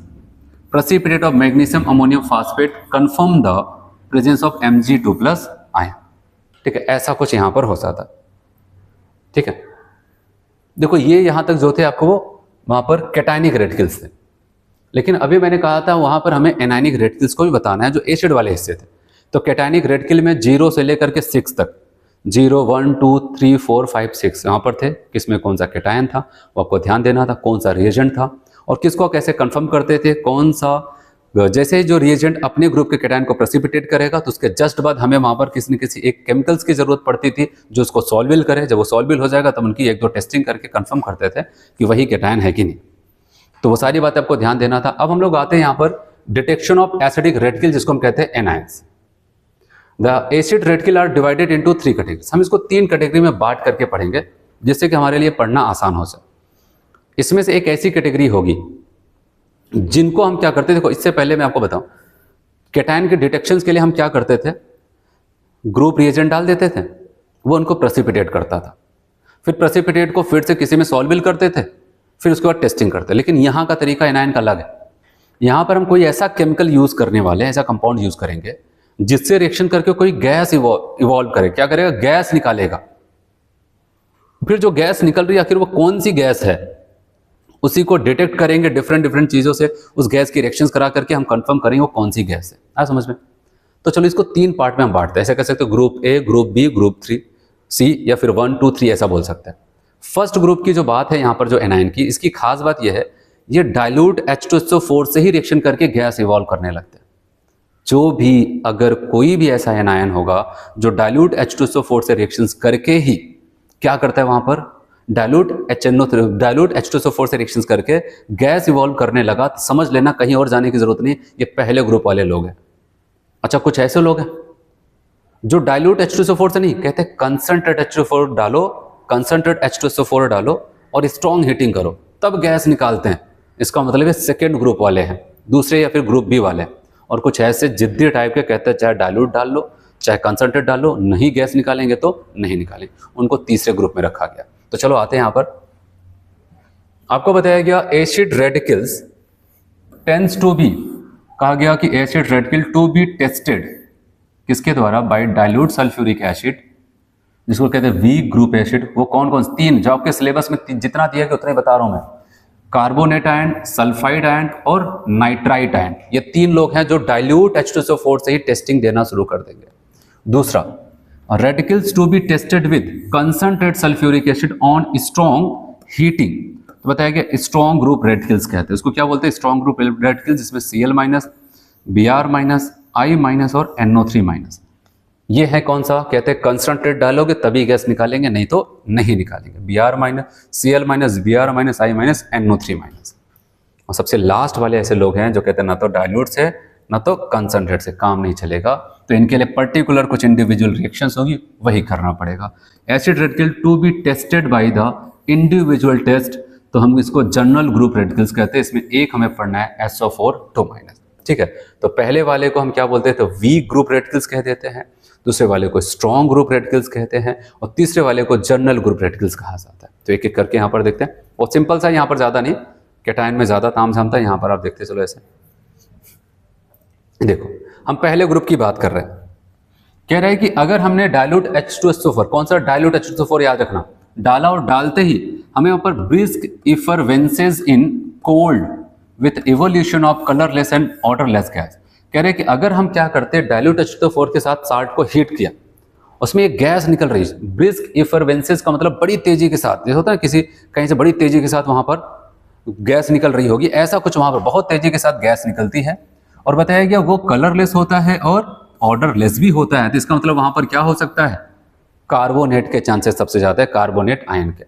S1: precipitate of magnesium ammonium phosphate confirm the presence of Mg2+ ion. ठीक है, ऐसा कुछ यहां पर हो सकता। ठीक है, देखो ये यहां तक जो थे आपको वो वहां पर कैटायनिक रेडिकल्स थे, लेकिन अभी मैंने कहा था वहां पर हमें एनायनिक रेडिकल्स को भी बताना है जो एसिड वाले हिस्से थे। तो कैटायनिक रेडिकल में 0 से लेकर के 6 तक, 0 1 2 3 4 5 6 यहां पर थे, किसमें कौन सा कैटायन था वो आपको ध्यान देना था, कौन सा रिएजेंट था और किसको कैसे कंफर्म करते थे, कौन सा, जैसे जो रिएजेंट अपने ग्रुप के कैटायन को प्रेसिपिटेट करेगा तो उसके जस्ट बाद हमें वहां पर किसी न किसी एक केमिकल्स की जरूरत पड़ती थी जो उसको सॉल्विल करे। जब वो सॉल्विल हो जाएगा तब उनकी 1-2 टेस्टिंग करके कंफर्म करते थे कि वही कैटायन है कि नहीं। तो वो सारी बातें आपको ध्यान देना था। अब हम लोग आते हैं यहाँ पर डिटेक्शन ऑफ एसिडिक रेडिकल, जिसको हम कहते हैं anions. The acid radical are divided into 3 categories. हम इसको 3 कैटेगरी में बांट करके पढ़ेंगे जिससे कि हमारे लिए पढ़ना आसान हो जाए। इसमें से एक ऐसी कैटेगरी होगी जिनको हम क्या करते थे, देखो इससे पहले मैं आपको बताऊं कैटायन के डिटेक्शंस के लिए हम क्या करते थे, ग्रुप रिएजेंट डाल देते थे, वो उनको प्रेसिपिटेट करता था, फिर प्रेसिपिटेट को फिर से किसी में सॉल्विल करते थे, फिर उसके बाद टेस्टिंग करते। लेकिन यहाँ का तरीका एनायन का अलग है। यहाँ पर हम कोई ऐसा केमिकल यूज करने वाले हैं, ऐसा कंपाउंड यूज करेंगे जिससे रिएक्शन करके कोई गैस इवॉल्व करे। क्या करेगा, गैस निकालेगा। फिर जो गैस निकल रही है आखिर वो कौन सी गैस है उसी को डिटेक्ट करेंगे डिफरेंट चीजों से, उस गैस की रिएक्शंस करा करके हम कंफर्म करेंगे वो कौन सी गैस है। आ समझ में? तो चलो इसको 3 पार्ट में हम बांटते हैं। ऐसे कह सकते हो group A, group B, group 3 C, या फिर 1 2 3 ऐसा बोल सकते हैं। फर्स्ट ग्रुप की जो बात है यहाँ पर जो एनायन की, इसकी खास बात यह है ये डाइल्यूट H2SO4 से ही रिएक्शन करके गैस इवॉल्व करने लगते हैं। जो भी अगर कोई भी ऐसा एनायन होगा जो डाइल्यूट H2SO4 से रिएक्शंस करके ही क्या करता है, वहां पर डाइल्यूट H2SO4 से रिएक्शंस करके गैस इवॉल्व करने लगा, तो समझ लेना कहीं और जाने की जरूरत नहीं, ये पहले ग्रुप वाले लोग हैं। अच्छा, कुछ ऐसे लोग हैं जो डाइल्यूट H2SO4 से नहीं कहते, कंसंट्रेट H2SO4 डालो, कंसंट्रेट H2SO4 डालो और स्ट्रॉन्ग हीटिंग करो तब गैस निकालते हैं। इसका मतलब है सेकेंड ग्रुप वाले हैं, दूसरे या फिर ग्रुप बी वाले। और कुछ ऐसे जिद्दी टाइप के कहते हैं चाहे डाइल्यूट डाल लो चाहे कंसंट्रेट डाल लो, नहीं गैस निकालेंगे तो नहीं निकालेंगे, उनको तीसरे ग्रुप में रखा गया। तो चलो आते हैं यहां पर, आपको बताया गया acid radicals tends to be, कहा गया कि acid radical to be tested किसके द्वारा, बाय डाइल्यूट सल्फ्यूरिक एसिड, जिसको कहते हैं वीक ग्रुप एसिड। वो कौन कौन 3 जो आपके सिलेबस में जितना दिया गया उतना ही बता रहा हूं मैं, कार्बोनेट आयन, सल्फाइड आयन और नाइट्राइट आयन। ये 3 लोग हैं जो डाइल्यूट H2SO4 से ही टेस्टिंग देना शुरू कर देंगे। दूसरा, radicals to be tested with concentrate sulphuric acid on strong heating. तो बताया गया स्ट्रॉन्ग ग्रुप रेडिकल्स कहते हैं, उसको क्या बोलते हैं, स्ट्रॉन्ग ग्रुप रेडिकल्स, जिसमें Cl-, Br-, I- और NO3-। ये है कौन सा, कहते हैं कंसंट्रेट डालोगे तभी गैस निकालेंगे, नहीं तो नहीं निकालेंगे। Br-, Cl-, Br-, I- NO3-। और सबसे लास्ट वाले ऐसे लोग हैं जो कहते हैं ना तो डाइल्यूट से ना तो कंसंट्रेट से काम नहीं चलेगा, तो इनके लिए पर्टिकुलर कुछ इंडिविजुअल रिएक्शंस होगी, वही करना पड़ेगा। Acid radical to be tested by the individual test, तो हम इसको जनरल ग्रुप रेडिकल्स कहते हैं। इसमें एक हमें पढ़ना है SO4 2-, ठीक है। तो पहले वाले को हम क्या बोलते हैं, तो वीक ग्रुप रेडिकल्स कह देते हैं, दूसरे वाले को स्ट्रॉन्ग ग्रुप रेडिकल्स कहते हैं, और तीसरे वाले को जनरल ग्रुप रेडिकल्स कहा जाता है। तो एक एक करके यहाँ पर देखते हैं, और सिंपल सा, यहाँ पर ज़्यादा नहीं, कैटायन में ज़्यादा ताम झाम था, यहाँ पर आप देखते चलो ऐसे। देखो हम पहले ग्रुप की बात कर रहे हैं, कह रहे हैं कि अगर हमने डाइल्यूट H2SO4, कौन सा डाइल्यूट H2SO4 याद रखना, डाला और डालते ही हमें ऊपर brisk effervescences in cold with evolution of colourless and odourless gas. कह रहे हैं कि अगर हम क्या करते हैं, डाइल्यूट H2SO4 के साथ साल्ट को हीट किया, उसमें एक गैस निकल रही है, ब्रिस्क इफरवेंसेस का मतलब बड़ी तेजी के साथ, जैसे होता है किसी कहीं से बड़ी तेजी के साथ वहां पर गैस निकल रही होगी, ऐसा कुछ वहां पर बहुत तेजी के साथ गैस निकलती है, और बताया गया वो कलरलेस होता है और ऑर्डरलेस भी होता है। तो इसका मतलब वहां पर क्या हो सकता है, कार्बोनेट के चांसेस सबसे ज्यादा है, कार्बोनेट आयन के।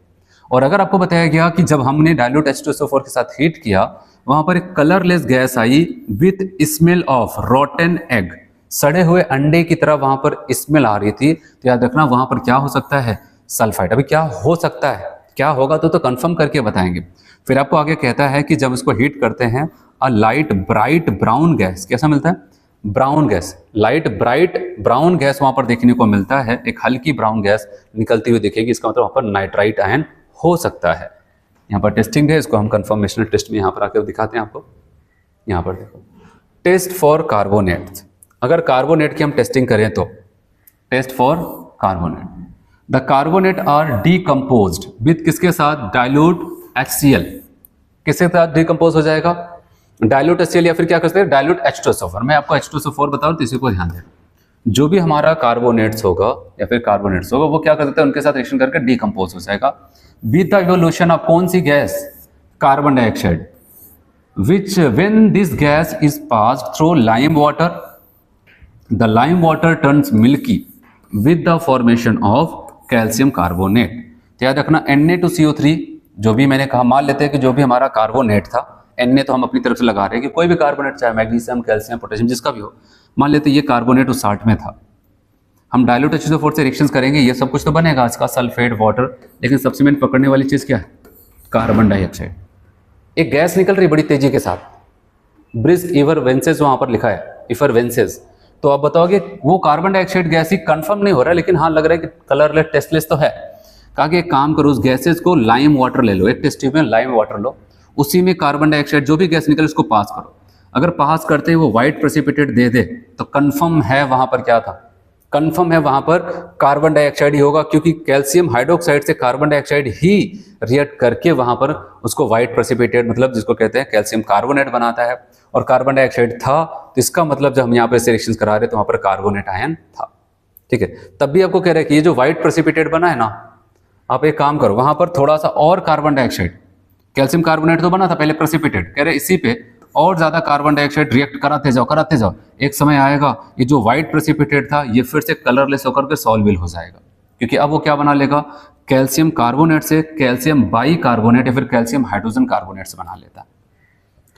S1: और अगर आपको बताया गया कि जब हमने डाइल्यूट H2SO4 के साथ हीट किया, वहां पर एक colourless gas I with smell of रॉटन egg, सड़े हुए अंडे की तरह वहां पर स्मेल आ रही थी, तो याद रखना वहां पर क्या हो सकता है, सल्फाइड। अभी क्या हो सकता है, क्या होगा तो कंफर्म करके बताएंगे। फिर आपको आगे कहता है कि जब इसको हीट करते हैं, अ लाइट ब्राइट ब्राउन गैस, कैसा मिलता है, brown gas, light bright brown gas वहां पर देखने को मिलता है, एक हल्की ब्राउन गैस निकलती हुई दिखेगी, इसका मतलब वहां पर नाइट्राइट आयन हो सकता है। यहाँ पर टेस्टिंग है, इसको हम कंफर्मेशनल टेस्ट में यहाँ पर आकर दिखाते हैं आपको। यहाँ पर देखो, टेस्ट फॉर कार्बोनेट्स, अगर कार्बोनेट की हम टेस्टिंग करें तो test for carbonate, the carbonate are decomposed with किसके साथ, डाइल्यूट HCl, किसके साथ डीकम्पोज हो जाएगा, डाइल्यूट HCl, या फिर क्या करते हैं डाइल्यूट H2SO4। मैं आपको H2SO4 बता रहा हूं, तो इसी को ध्यान देना। जो भी हमारा कार्बोनेट्स होगा या फिर कार्बोनेट्स होगा, वो क्या कर देता है, उनके साथ रिएक्शन करके डीकम्पोज हो जाएगा विद द इवोल्यूशन ऑफ कौन सी gas, carbon dioxide, which when this gas is passed through lime water, the lime water turns milky with the formation of calcium carbonate. तो याद रखना Na2CO3, जो भी मैंने कहा, मान लेते हैं कि जो भी हमारा कार्बोनेट था, Na तो हम अपनी तरफ से लगा रहे हैं कि कोई भी कार्बोनेट, चाहे मैग्नीशियम, कैल्शियम, पोटेशियम, जिसका भी हो, मान लेते हैं ये कार्बोनेट उस 60 में था, हम डाइल्यूट H2SO4 से रिएक्शंस करेंगे, ये सब कुछ तो बनेगा, इसका सल्फेट, वाटर, लेकिन सबसे मेन पकड़ने वाली चीज़ क्या है, कार्बन डाइऑक्साइड। एक गैस निकल रही बड़ी तेजी के साथ, ब्रिस्क इफरवेंसेस वहाँ पर लिखा है, इफरवेंसेस, तो आप बताओगे वो कार्बन डाइऑक्साइड गैस ही, कंफर्म नहीं हो रहा है, लेकिन हाँ लग रहा है कि कलरलेस, टेस्टलेस तो है। कहा कि एक काम करो, उस गैसेस को लाइम वाटर ले लो, एक टेस्ट ट्यूब में लाइम वाटर लो, उसी में कार्बन डाइऑक्साइड जो भी गैस निकले उसको पास करो। अगर पास करते ही वो व्हाइट प्रेसिपिटेट दे दे, तो कंफर्म है वहां पर क्या था, कंफर्म है वहां पर कार्बन डाइऑक्साइड ही होगा, क्योंकि कैल्शियम हाइड्रोक्साइड से कार्बन डाइऑक्साइड ही रिएक्ट करके वहां पर उसको व्हाइट प्रेसिपिटेट, मतलब जिसको कहते हैं कैल्शियम कार्बोनेट बनाता है, और कार्बन डाइऑक्साइड था, तो इसका मतलब जब हम यहाँ पर रिएक्शन करा रहे तो वहां पर कार्बोनेट आयन था। ठीक है, तब भी आपको कह रहे हैं कि ये जो व्हाइट प्रेसिपिटेट बना है ना, आप एक काम करो, वहां पर थोड़ा सा और कार्बन डाइऑक्साइड, कैल्शियम कार्बोनेट तो बना था पहले प्रेसिपिटेट, कह रहे इसी पे और ज्यादा कार्बन डाइऑक्साइड रिएक्ट कराते जाओ, एक समय आएगा ये जो व्हाइट प्रेसिपिटेट था ये फिर से कलरलेस होकर के सॉल्युबल हो जाएगा, क्योंकि अब वो क्या बना लेगा, कैल्शियम कार्बोनेट से कैल्शियम बाई कार्बोनेट या फिर कैल्शियम हाइड्रोजन कार्बोनेट से बना लेता है।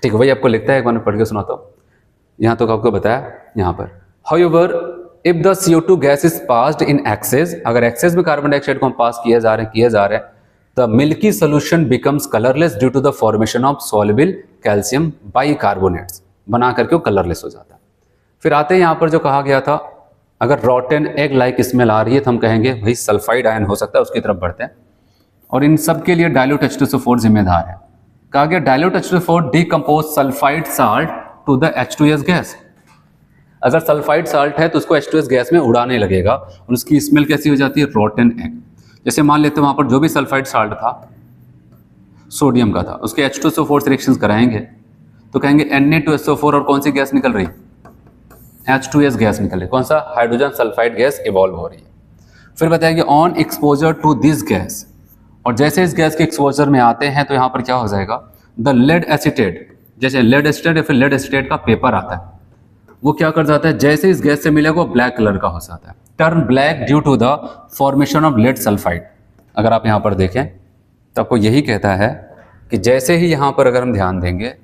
S1: ठीक है, वही आपको लिखता है, एक बार पढ़ के सुनाता हूँ। यहाँ तो आपको बताया यहाँ पर, however if the CO2 gas is passed in excess, अगर एक्सेस में कार्बन डाइऑक्साइड को हम पास किए जा रहे हैं, the milky solution becomes colourless due to the formation of soluble calcium bicarbonates, बना करके वो कलरलेस हो जाता है। फिर आते हैं यहाँ पर जो कहा गया था, अगर रॉटन एग लाइक स्मेल आ रही है तो हम कहेंगे भाई सल्फाइड आयन हो सकता है, उसकी तरफ बढ़ते हैं। और इन सब के लिए डाइल्यूट H2SO4 जिम्मेदार है। कहा गया dilute H2SO4 decompose sulphide salt to the H2S gas. अगर सल्फाइड साल्ट है तो उसको H2S गैस में उड़ाने लगेगा, और उसकी स्मेल कैसी हो जाती है, रॉटन एग। जैसे मान लेते हैं वहां पर जो भी सल्फाइड साल्ट था, सोडियम का था, उसके H2SO4 से रिएक्शंस कराएंगे तो कहेंगे Na2SO4 और कौन सी गैस निकल रही, H2S गैस निकल रही, कौन सा, हाइड्रोजन सल्फाइड गैस इवॉल्व हो रही है। फिर बताएंगे on exposure to this gas, और जैसे इस गैस के एक्सपोजर में आते हैं तो यहाँ पर क्या हो जाएगा, द लेड एसीटेट, जैसे लेड एसीटेट या फिर लेड एसीटेट का पेपर आता है, वो क्या कर जाता है, जैसे इस गैस से मिलेगा वो ब्लैक कलर का हो जाता है, turn black due to the formation of lead sulphide. अगर आप यहाँ पर देखें तो आपको यही कहता है कि जैसे ही यहाँ पर अगर हम ध्यान देंगे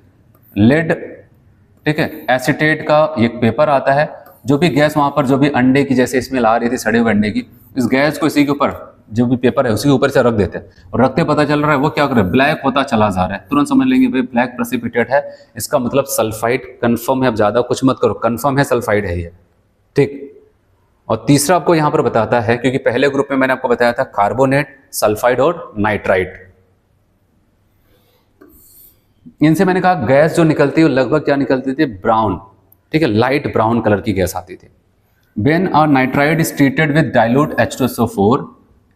S1: लेड, ठीक है, एसीटेट का एक पेपर आता है। जो भी गैस वहां पर, जो भी अंडे की जैसे स्मेल आ रही थी सड़े हुए अंडे की, इस गैस को इसी के ऊपर जो भी पेपर है उसी के ऊपर से रख देते हैं, और रखते पता चल रहा है वो क्या कर रहा है, ब्लैक होता चला जा रहा है। तुरंत समझ लेंगे भाई ब्लैक प्रेसिपिटेट है, इसका मतलब सल्फाइड कंफर्म है। अब ज्यादा कुछ मत करो, कंफर्म है सल्फाइड है ये, ठीक। और तीसरा आपको यहां पर बताता है, क्योंकि पहले ग्रुप में मैंने आपको बताया था कार्बोनेट, सल्फाइड और नाइट्राइट। इनसे मैंने कहा गैस जो निकलती है लगभग क्या निकलती थी, ब्राउन, ठीक है, लाइट ब्राउन कलर की गैस आती थी। When a nitride is treated with dilute H2SO4,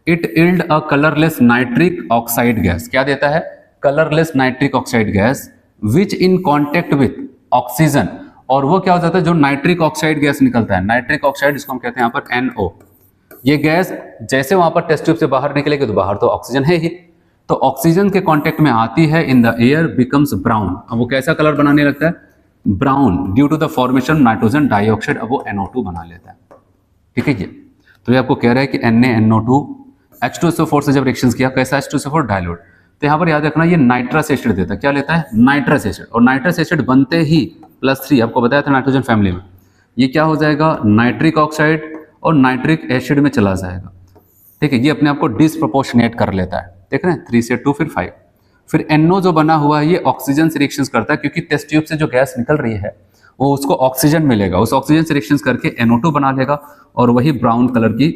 S1: it yield a colorless nitric oxide gas. क्या देता है, colorless nitric oxide gas, which in contact with oxygen, और वो क्या हो जाता है, जो नाइट्रिक ऑक्साइड गैस निकलता है, नाइट्रिक ऑक्साइड जिसको हम कहते हैं यहाँ पर NO, ये गैस जैसे वहां पर टेस्ट ट्यूब से बाहर निकलेगी तो बाहर तो ऑक्सीजन है ही, तो ऑक्सीजन के कांटेक्ट में आती है, in the air becomes brown. अब वो कैसा कलर बनाने लगता है, brown, due to the formation nitrogen dioxide, अब वो NO2 बना लेता है, ठीक है। ये तो ये आपको कह रहा है कि NaNO2 H2SO4 से जब रिएक्शन किया, कैसा H2SO4 डाइल्यूट, तो यहाँ पर याद रखना ये नाइट्रस एसिड देता है। क्या लेता है, नाइट्रस एसिड, और नाइट्रस एसिड बनते ही +3 आपको बताया था नाइट्रोजन फैमिली में, ये क्या हो जाएगा, नाइट्रिक ऑक्साइड और नाइट्रिक एसिड में चला जाएगा, ठीक है। ये अपने आप को डिसप्रोपोर्शनेट कर लेता है, देख रहे हैं, 3 से 2 फिर 5, फिर NO जो बना हुआ है ये ऑक्सीजन से रिएक्शन करता है, क्योंकि टेस्ट ट्यूब से जो गैस निकल रही है वो उसको ऑक्सीजन मिलेगा, उस ऑक्सीजन से रिएक्शन करके NO2 बना लेगा, और वही ब्राउन कलर की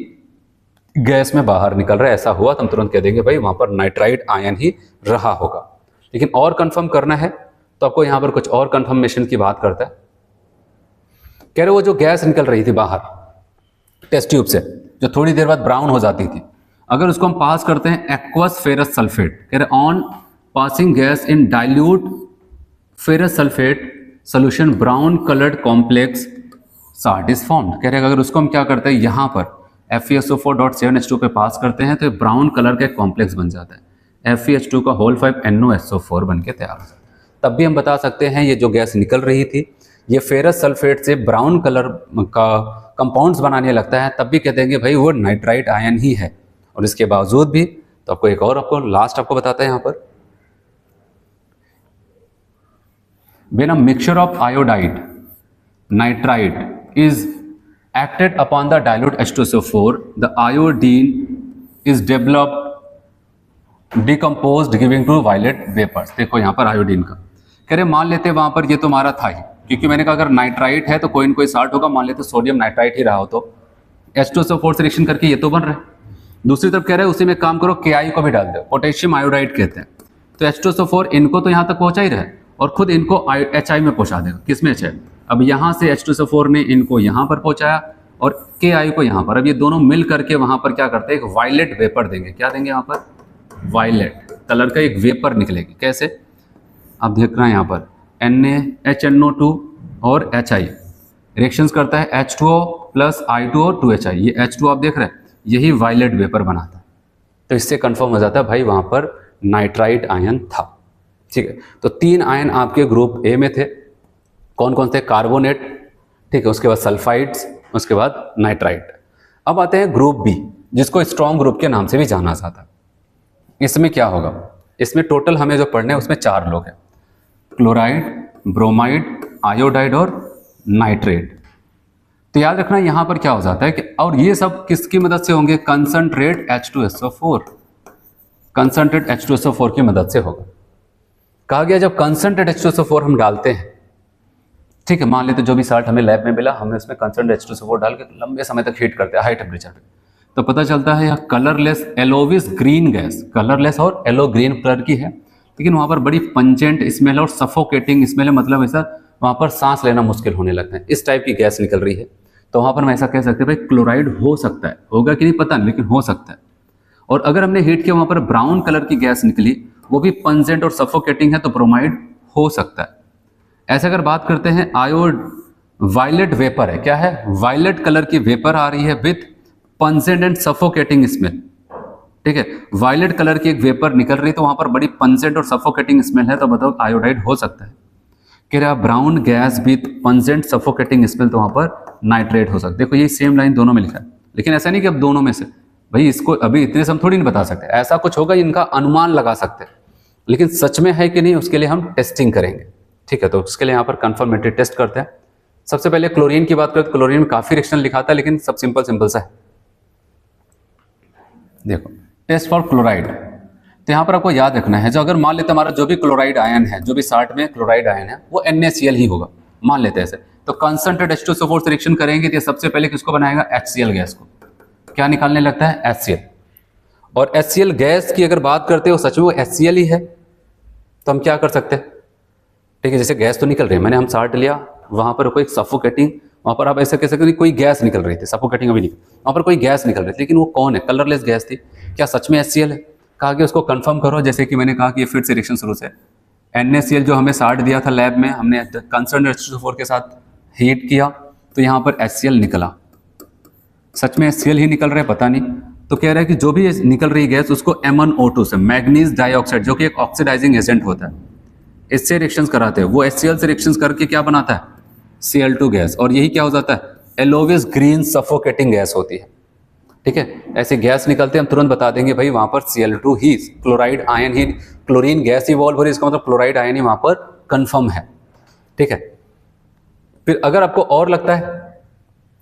S1: गैस में बाहर निकल रहा है। ऐसा हुआ तो हम तुरंत कह देंगे भाई वहां पर नाइट्राइड आयन ही रहा होगा। लेकिन और कंफर्म करना है तो आपको यहां पर कुछ और कंफर्मेशन की बात करता है। कह रहे वो जो गैस निकल रही थी बाहर टेस्ट ट्यूब से, जो थोड़ी देर बाद ब्राउन हो जाती थी, अगर उसको हम पास करते हैं एक्वस फेरस सल्फेट, कह रहे on passing gas in dilute ferrous sulphate solution brown coloured complex salt is formed. कह रहे अगर उसको हम क्या करते हैं, यहाँ पर FeSO4.7H2 पे पास करते हैं तो ये ब्राउन कलर का एक कॉम्प्लेक्स बन जाता है, FeH2 का होल 5 NOSO4 बन के तैयार हो जाता है। तब भी हम बता सकते हैं ये जो गैस निकल रही थी ये फेरस सल्फेट से ब्राउन कलर का कंपाउंड्स बनाने लगता है, तब भी कहते हैं कि भाई वो नाइट्राइट आयन ही है। और इसके बावजूद भी तो आपको एक और आपको लास्ट आपको बताता है यहाँ पर, when a mixture of iodide nitride is acted upon the dilute H2SO4, the iodine is developed decomposed giving to violet vapors। देखो यहाँ पर आयोडीन का कह रहे मान लेते वहां पर ये तो हमारा था ही, क्योंकि मैंने कहा अगर नाइट्राइट है तो कोई न कोई साल्ट होगा, मान लेते सोडियम नाइट्राइट ही रहा हो तो H2SO4 से रिएक्शन करके ये तो बन रहा है। दूसरी तरफ कह रहे हैं उसी में काम करो, Ki को भी डाल दो, पोटेशियम आयोडाइड कहते हैं, तो H2SO4 इनको तो यहाँ तक पहुंचा ही रहा है और खुद इनको HI में पहुंचा देगा। किसमें HI, अब यहाँ से H2SO4 ने इनको यहाँ पर पहुंचाया और Ki को यहाँ पर, अब ये दोनों मिल करके वहां पर क्या करते हैं, एक वायलेट वेपर देंगे। क्या देंगे यहाँ पर, वायलेट कलर का एक वेपर निकलेगी। कैसे, आप देख रहे हैं यहाँ पर NaHNO2 और HI रिएक्शंस करता है, H2O प्लस I2O और 2HI, ये H2O आप देख रहे हैं, यही वायलेट वेपर बनाता है। तो इससे कंफर्म हो जाता है भाई वहां पर नाइट्राइट आयन था, ठीक है। तो 3 आयन आपके ग्रुप ए में थे, कौन कौन थे, कार्बोनेट, ठीक है, उसके बाद सल्फाइड्स, उसके बाद नाइट्राइट। अब आते हैं ग्रुप बी, जिसको स्ट्रॉन्ग ग्रुप के नाम से भी जाना जाता है। इसमें क्या होगा, इसमें टोटल हमें जो पढ़ने हैं उसमें 4 लोग हैं, क्लोराइड, ब्रोमाइड, आयोडाइड और नाइट्रेट। तो याद रखना यहां पर क्या हो जाता है कि, और ये सब किसकी मदद से होंगे, कंसंट्रेट H2SO4, कंसंट्रेट H2SO4 की मदद से होगा। कहा गया जब कंसंट्रेट H2SO4 हम डालते हैं, ठीक है, मान लेते जो भी साल्ट हमें लैब में मिला, हमें उसमें कंसंट्रेट H2SO4 डाल के लंबे समय तक हीट करते हैं हाई टेम्परेचर पे, तो पता चलता है यह कलरलेस एलोविस ग्रीन गैस, कलरलेस और येलो ग्रीन कलर की है, लेकिन वहां पर बड़ी पंजेंट स्मेल और सफोकेटिंग स्मेल है, मतलब ऐसा वहां पर सांस लेना मुश्किल होने लगता है, इस टाइप की गैस निकल रही है। तो वहां पर हम ऐसा कह सकते हैं भाई क्लोराइड हो सकता है, होगा कि नहीं पता नहीं, लेकिन हो सकता है। और अगर हमने हीट किया वहां पर ब्राउन कलर की गैस निकली, वो भी पंजेंट और सफोकेटिंग है, तो ब्रोमाइड हो सकता है। ऐसे अगर बात करते हैं आयोड वायलेट वेपर है, क्या है, वायलेट कलर की वेपर आ रही है with pungent and suffocating smell, ठीक है, वायलेट कलर की एक वेपर निकल रही है तो वहां पर बड़ी पंजेंट और सफोकेटिंग स्मेल है, तो बताओ आयोडाइड हो सकता है। कह रहा brown gas with pungent suffocating smell, तो वहां पर नाइट्रेट हो सकता है। देखो ये सेम लाइन दोनों में लिखा है, लेकिन ऐसा नहीं कि अब दोनों में से, भाई इसको अभी इतने से हम थोड़ी नहीं बता सकते, ऐसा कुछ होगा इनका अनुमान लगा सकते हैं, लेकिन सच में है कि नहीं उसके लिए हम टेस्टिंग करेंगे। ठीक है, तो उसके लिए यहाँ पर कंफर्मेटरी टेस्ट करते हैं। सबसे पहले क्लोरीन की बात करें तो क्लोरीन में काफ़ी रिएक्शन लिखाता है, लेकिन सब सिंपल सा है। देखो, टेस्ट फॉर क्लोराइड, तो यहाँ पर आपको याद रखना है, जो अगर मान लेते हमारा जो भी क्लोराइड आयन है, जो भी 60 में क्लोराइड आयन है, वो NaCl ही होगा, मान लेते हैं ऐसे। तो कंसंट्रेट H2SO4 से रिएक्शन करेंगे तो सबसे पहले किसको बनाएगा? HCl गैस को। क्या निकालने लगता है? HCl। और HCl गैस की अगर बात करते हो, सच में वो HCl ही है, तो हम क्या कर सकते हैं? ठीक है, जैसे गैस तो निकल रही है, मैंने हम 60 लिया, वहां पर कोई सफोकेटिंग, वहां पर आप ऐसे कह सकते कोई गैस निकल रही थी, सफोकेटिंग अभी नहीं, वहां पर कोई गैस निकल रही थी, लेकिन वो कौन है? कलरलेस गैस थी। क्या सच में HCl है? कहा कि उसको कंफर्म करो, जैसे कि मैंने कहा कि ये फिर से रिएक्शन शुरू से NaCl जो हमें 60 दिया था लैब में, हमने कंसंट्रेट H2SO4 के साथ हीट किया, तो यहाँ पर HCl निकला। सच में HCl ही निकल रहा है? पता नहीं। तो कह रहा है कि जो भी निकल रही गैस उसको MnO2 से, मैग्नीज डाइऑक्साइड, जो कि एक ऑक्सीडाइजिंग एजेंट होता है, इससे रिएक्शंस कराते हैं। वो HCl से रिएक्शंस करके क्या बनाता है? Cl2 gas. और यही क्या हो जाता है? एलोविस ग्रीन सफोकेटिंग गैस होती है। ठीक है, ऐसे गैस निकलते हैं, हम तुरंत बता देंगे भाई वहां पर Cl2 ही, क्लोराइड आयन ही, क्लोरीन गैस इवॉल्व हो रही है, इसका मतलब क्लोराइड आयन ही वहां पर कंफर्म है। ठीक है, फिर अगर आपको और लगता है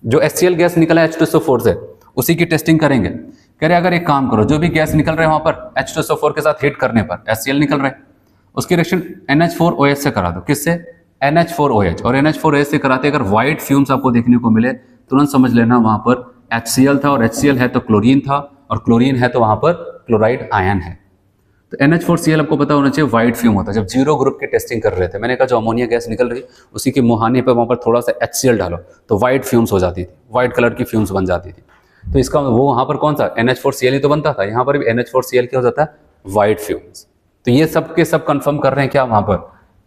S1: जो HCl गैस निकला है H2SO4 से, उसी की टेस्टिंग करेंगे। कह रहे अगर एक काम करो, जो भी गैस निकल रहे हैं वहां पर H2SO4 के साथ हीट करने पर HCl निकल रहे हैं, उसकी रिएक्शन NH4OH से करा दो। किससे? NH4OH। और NH4OH से कराते अगर व्हाइट फ्यूम्स आपको देखने को मिले, तुरंत समझ लेना वहां पर HCl था, और HCl है तो क्लोरीन था, और क्लोरीन है तो वहां पर क्लोराइड आयन है। तो NH4Cl आपको पता होना चाहिए व्हाइट फ्यूम होता है। जब 0 ग्रुप की टेस्टिंग कर रहे थे, मैंने कहा जो अमोनिया गैस निकल रही, उसी के मुहाने पर वहां पर थोड़ा सा HCl डालो तो व्हाइट फ्यूम्स हो जाती थी, व्हाइट कलर की फ्यूम्स बन जाती थी। तो इसका वो वहां पर कौन सा? NH4Cl ही तो बनता था, यहाँ पर भी NH4Cl क्या हो जाता है? White fumes. तो ये सब के सब कंफर्म कर रहे हैं क्या? वहां पर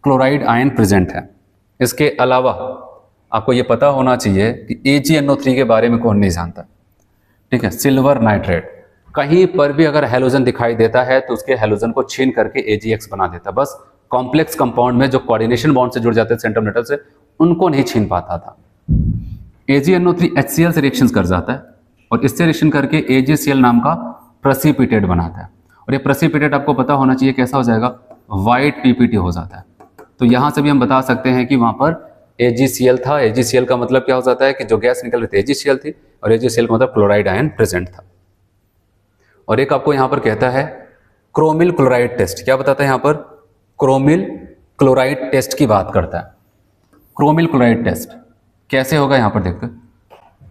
S1: क्लोराइड आयन प्रेजेंट है। इसके अलावा आपको ये पता होना चाहिए कि AgNO3 के बारे में कौन नहीं जानता। ठीक है, सिल्वर नाइट्रेट, कहीं पर भी अगर हैलोजन दिखाई देता है तो उसके हैलोजन को छीन करके AgX बना देता। बस कॉम्प्लेक्स कंपाउंड में जो कोऑर्डिनेशन बॉन्ड से जुड़ जाते हैं सेंट्रल मेटल से, उनको नहीं छीन पाता था। AgNO3 HCl से रिएक्शन कर जाता है, और इससे रिएक्शन करके AgCl नाम का प्रेसिपिटेट बनाता है। और ये प्रेसिपिटेट आपको पता होना चाहिए कैसा हो जाएगा? व्हाइट PPT हो जाता है। तो यहां से भी हम बता सकते हैं कि वहां पर AgCl था। AgCl का मतलब क्या हो जाता है कि जो गैस निकल रही थी AgCl थी, और AgCl का मतलब क्लोराइड आयन प्रेजेंट था। और एक आपको यहां पर कहता है क्रोमिल क्लोराइड टेस्ट। क्या बताता है यहां पर? क्रोमिल क्लोराइड टेस्ट की बात करता है। क्रोमिल क्लोराइड टेस्ट कैसे होगा यहां पर देखते हैं।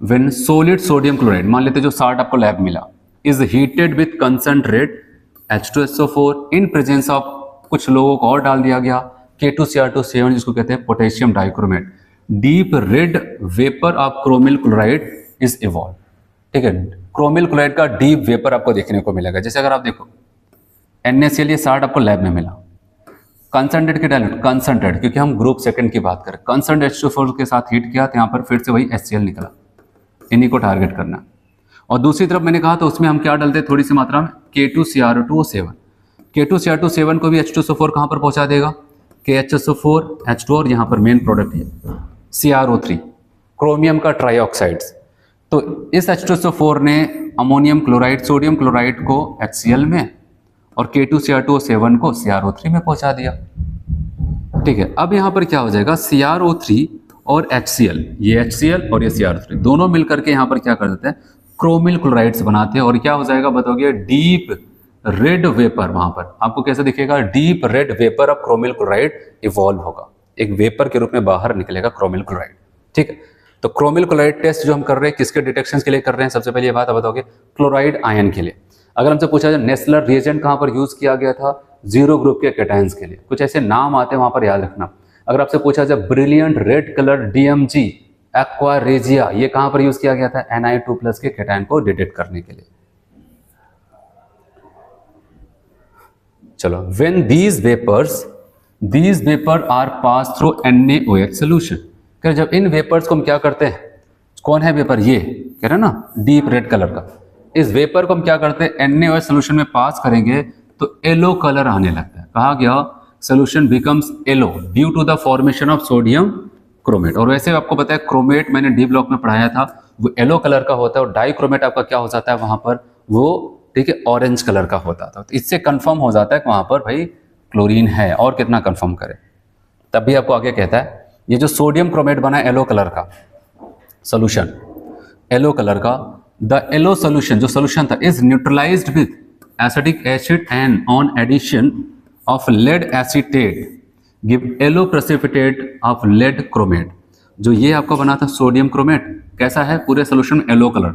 S1: व्हेन सॉलिड सोडियम क्लोराइड, मान लेते जो 60 आपको लैब मिला, is heated with concentrate H2SO4 in presence of, कुछ लोगों को और डाल दिया गया, K2Cr2 जिसको कहते हैं potassium dichromate, deep red vapour of chromyl chloride is evolve. ठीक है, क्रोमिल क्लोराइड का डीप वेपर आपको देखने को मिलेगा। जैसे अगर आप देखो NaCl 60 आपको लैब में मिला, कंसंट्रेट के डायल्यूट, कंसंट्रेट क्योंकि हम ग्रुप सेकंड की बात करें, कंसंट्रेट H2SO4 के साथ हीट किया तो यहाँ पर फिर से वही HCl निकला। इन्हीं को टारगेट करना। और दूसरी तरफ मैंने कहा तो उसमें हम क्या डालते हैं? थोड़ी सी मात्रा में K2Cr2O7। K2Cr2O7 को भी H2SO4 कहाँ पर पहुंचा देगा? KHSO4 H2, और यहाँ पर मेन प्रोडक्ट है CrO3, क्रोमियम का ट्राइऑक्साइड्स। तो इस H2SO4 ने अमोनियम क्लोराइड, सोडियम क्लोराइड को HCl में, और K2Cr2O7 को CrO3 में पहुंचा दिया। ठीक है, अब यहाँ पर क्या हो जाएगा? CrO3 और HCl, ये HCl और ये CrO3 दोनों मिलकर के यहाँ पर क्या कर देते हैं? क्रोमिल क्लोराइड्स बनाते हैं। और क्या हो जाएगा बताओगे? डीप रेड वेपर, वहां पर आपको कैसे दिखेगा? Deep red vapour of chromyl chloride evolve होगा, एक वेपर के रूप में बाहर निकलेगा क्रोमिल क्लोराइड। ठीक है, तो क्रोमिल क्लोराइड टेस्ट जो हम कर रहे हैं किसके डिटेक्शन के लिए कर रहे हैं? सबसे पहले ये बात बताओगे क्लोराइड आयन के लिए। अगर हमसे पूछा जाए नेस्लर रिएजेंट कहां पर यूज किया गया था? 0 ग्रुप के कैटायंस के लिए। कुछ ऐसे नाम आते हैं वहां पर याद रखना। अगर आपसे पूछा जाए brilliant red colour DMG aqua regia, ये कहां पर यूज किया गया था? Ni2+ के कैटायन को डिटेक्ट करने के लिए। चलो, when these vapour are pass through NaOH solution, जब इन वेपर्स को हम क्या करते हैं? कौन है वेपर? ये कह रहे हैं ना डीप रेड कलर का। इस वेपर को हम क्या करते हैं? NaOH सोल्यूशन में पास करेंगे तो येलो कलर आने लगता है। कहा गया solution becomes yellow due to the formation of sodium chromate. और वैसे आपको पता है क्रोमेट मैंने डी ब्लॉक में पढ़ाया था, वो येलो कलर का होता है, और डाइक्रोमेट आपका क्या हो जाता है वहां पर? वो ठीक है ऑरेंज कलर का होता था। तो इससे कंफर्म हो जाता है कि वहां पर भाई क्लोरीन है। और कितना कंफर्म करें? तब भी आपको आगे कहता है ये जो सोडियम क्रोमेट बना है येलो कलर का सोल्यूशन, येलो कलर का, द येलो सोल्यूशन जो सोल्यूशन था is neutralised with acetic acid and on addition of lead acetate give yellow precipitate of lead chromate. जो ये आपका बना था सोडियम क्रोमेट कैसा है, पूरे सोल्यूशन में येलो कलर,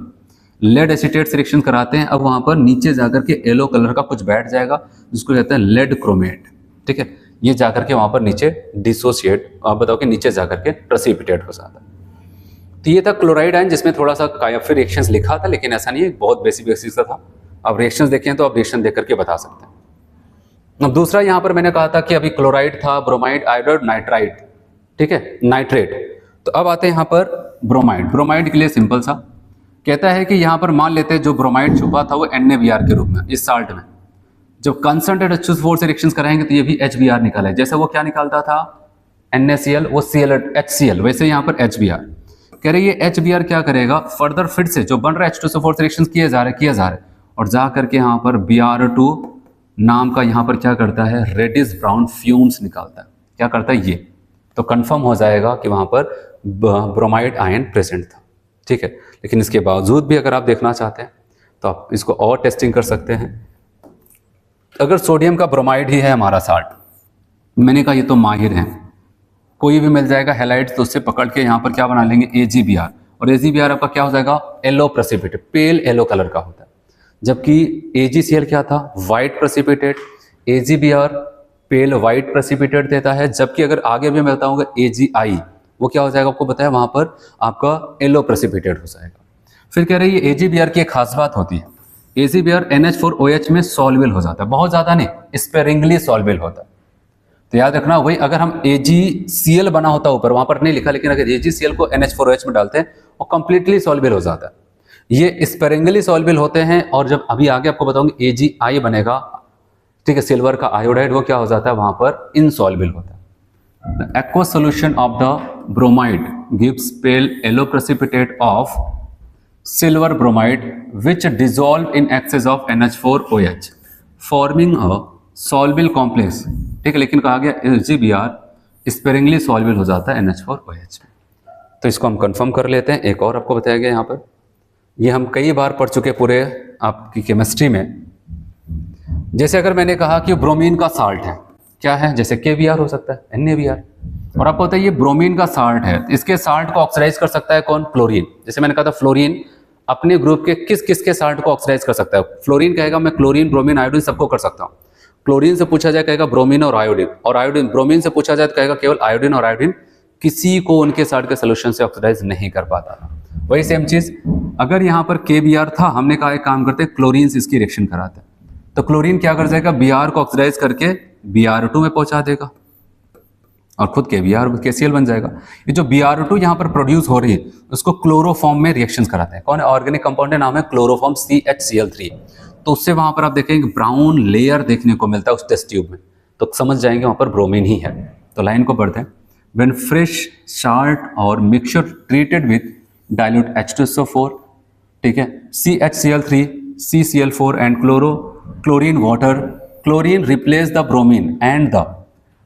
S1: लेड एसीटेट से रिएक्शन कराते हैं, अब वहां पर नीचे जाकर के येलो कलर का कुछ बैठ जाएगा जिसको कहते हैं लेड क्रोमेट। ठीक है, ये जाकर के वहां पर नीचे डिसोसिएट, आप बताओ कि नीचे जाकर के प्रेसिपिटेट हो जाता है। तो ये था क्लोराइड आयन जिसमें थोड़ा सा काफी रिएक्शंस लिखा था, लेकिन ऐसा नहीं है, बहुत बेसिक का था। अब रिएक्शंस देखें तो आप रिएक्शन देख करके बता सकते हैं। अब दूसरा यहां पर मैंने कहा था कि अभी क्लोराइड था, ब्रोमाइड, आयोडाइड, नाइट्राइट, ठीक है, नाइट्रेट। तो अब आते हैं यहां पर ब्रोमाइड। ब्रोमाइड के लिए सिंपल सा कहता है कि यहां पर मान लेते हैं जो ब्रोमाइड छुपा था वो NaBr के रूप में इस साल्ट में, जब कंसंट्रेट H2SO4 से रिएक्शंस कराएंगे तो ये भी HBr निकाला है। जैसे वो क्या निकालता था NaCl, वो HCl, वैसे यहां पर HBr कह रहे ये HBr क्या करेगा, फर्दर फिर से जो बन रहा है H2SO4 से रिएक्शंस किए जा रहे और जा करके यहाँ पर Br2 नाम का यहाँ पर क्या करता है, रेडिश ब्राउन फ्यूम्स निकालता है। क्या करता है ये, तो कंफर्म हो जाएगा कि वहां पर ब्रोमाइड आयन प्रेजेंट था। ठीक है, लेकिन इसके बावजूद भी अगर आप देखना चाहते हैं तो आप इसको और टेस्टिंग कर सकते हैं। अगर सोडियम का ब्रोमाइड ही है हमारा साल्ट, मैंने कहा ये तो माहिर हैं, कोई भी मिल जाएगा हैलाइड तो उससे पकड़ के यहाँ पर क्या बना लेंगे AgBr, और AgBr आपका क्या हो जाएगा, yellow precipitate, pale yellow colour का होता है। जबकि AgCl क्या था, वाइट प्रेसिपिटेट, AgBr पेल वाइट प्रेसिपिटेट देता है। जबकि अगर आगे भी मैं बताऊंगा AgI, वो क्या हो जाएगा आपको बताया, वहां पर आपका येलो प्रेसिपिटेट हो जाएगा। फिर कह रहे हैं ये AgBr की एक खास बात होती है, AgBr NH4OH में सॉल्युबल हो जाता है, बहुत ज्यादा नहीं, स्पेरिंगली सॉल्युबल होता है। तो याद रखना, वही अगर हम AgCl बना होता ऊपर, वहां पर नहीं लिखा, लेकिन अगर AgCl को NH4OH में डालते हैं वो कंप्लीटली सॉल्युबल हो जाता है। ये स्पेरिंगली सॉल्युबल होते हैं, और जब अभी आगे आपको बताऊंगी AgI बनेगा, ठीक है, सिल्वर का आयोडाइड, वो क्या हो जाता है, वहां पर इनसॉल्युबल होता है। The aqueous solution of the bromide gives pale yellow precipitate of silver bromide which dissolve in excess of NH4OH forming a soluble complex। ठीक है, लेकिन कहा गया AgBr स्पेरिंगली सॉल्युबल हो जाता है NH4OH में। तो इसको हम कंफर्म कर लेते हैं। एक और आपको बताया गया यहाँ पर, ये हम कई बार पढ़ चुके पूरे आपकी केमिस्ट्री में। जैसे अगर मैंने कहा कि ब्रोमीन का साल्ट है, क्या है, जैसे KBr हो सकता है, NaBr, और आपको पता है ये ब्रोमीन का साल्ट है, इसके साल्ट को ऑक्सीडाइज कर सकता है कौन, फ्लोरीन। जैसे मैंने कहा था फ्लोरीन अपने ग्रुप के किस किस के साल्ट को ऑक्सीडाइज कर सकता है, फ्लोरीन कहेगा मैं क्लोरीन, ब्रोमीन, आयोडीन सबको कर सकता हूँ। क्लोरीन से पूछा जाए कहेगा ब्रोमीन और आयोडीन, ब्रोमीन से पूछा जाए तो कहेगा केवल आयोडीन और आयोडीन, किसी को उनके साल्ट के सोल्यूशन से ऑक्सीडाइज नहीं कर पाता था। वही सेम चीज अगर यहाँ पर KBr था, हमने कहा एक काम करते क्लोरीन से इसकी रिएक्शन कराते हैं, तो क्लोरीन क्या कर जाएगा, Br को ऑक्सीडाइज करके Br2 में पहुंचा देगा और खुद KCl बन जाएगा। ये जो Br2 यहाँ पर प्रोड्यूस हो रही है उसको क्लोरोफॉर्म में रिएक्शंस कराते हैं। कौन है, ऑर्गेनिक कंपाउंड है, नाम है क्लोरोफॉर्म CHCl3। तो उससे वहां पर आप देखेंगे ब्राउन लेयर देखने को मिलता है उस टेस्ट ट्यूब में, तो समझ जाएंगे वहां पर ब्रोमीन ही है। तो लाइन को पढ़ते हैं, व्हेन फ्रेश साल्ट और mixture treated with dilute H2SO4, ठीक है, CHCl3, CCl4 and chlorine water, chlorine replace the bromine and the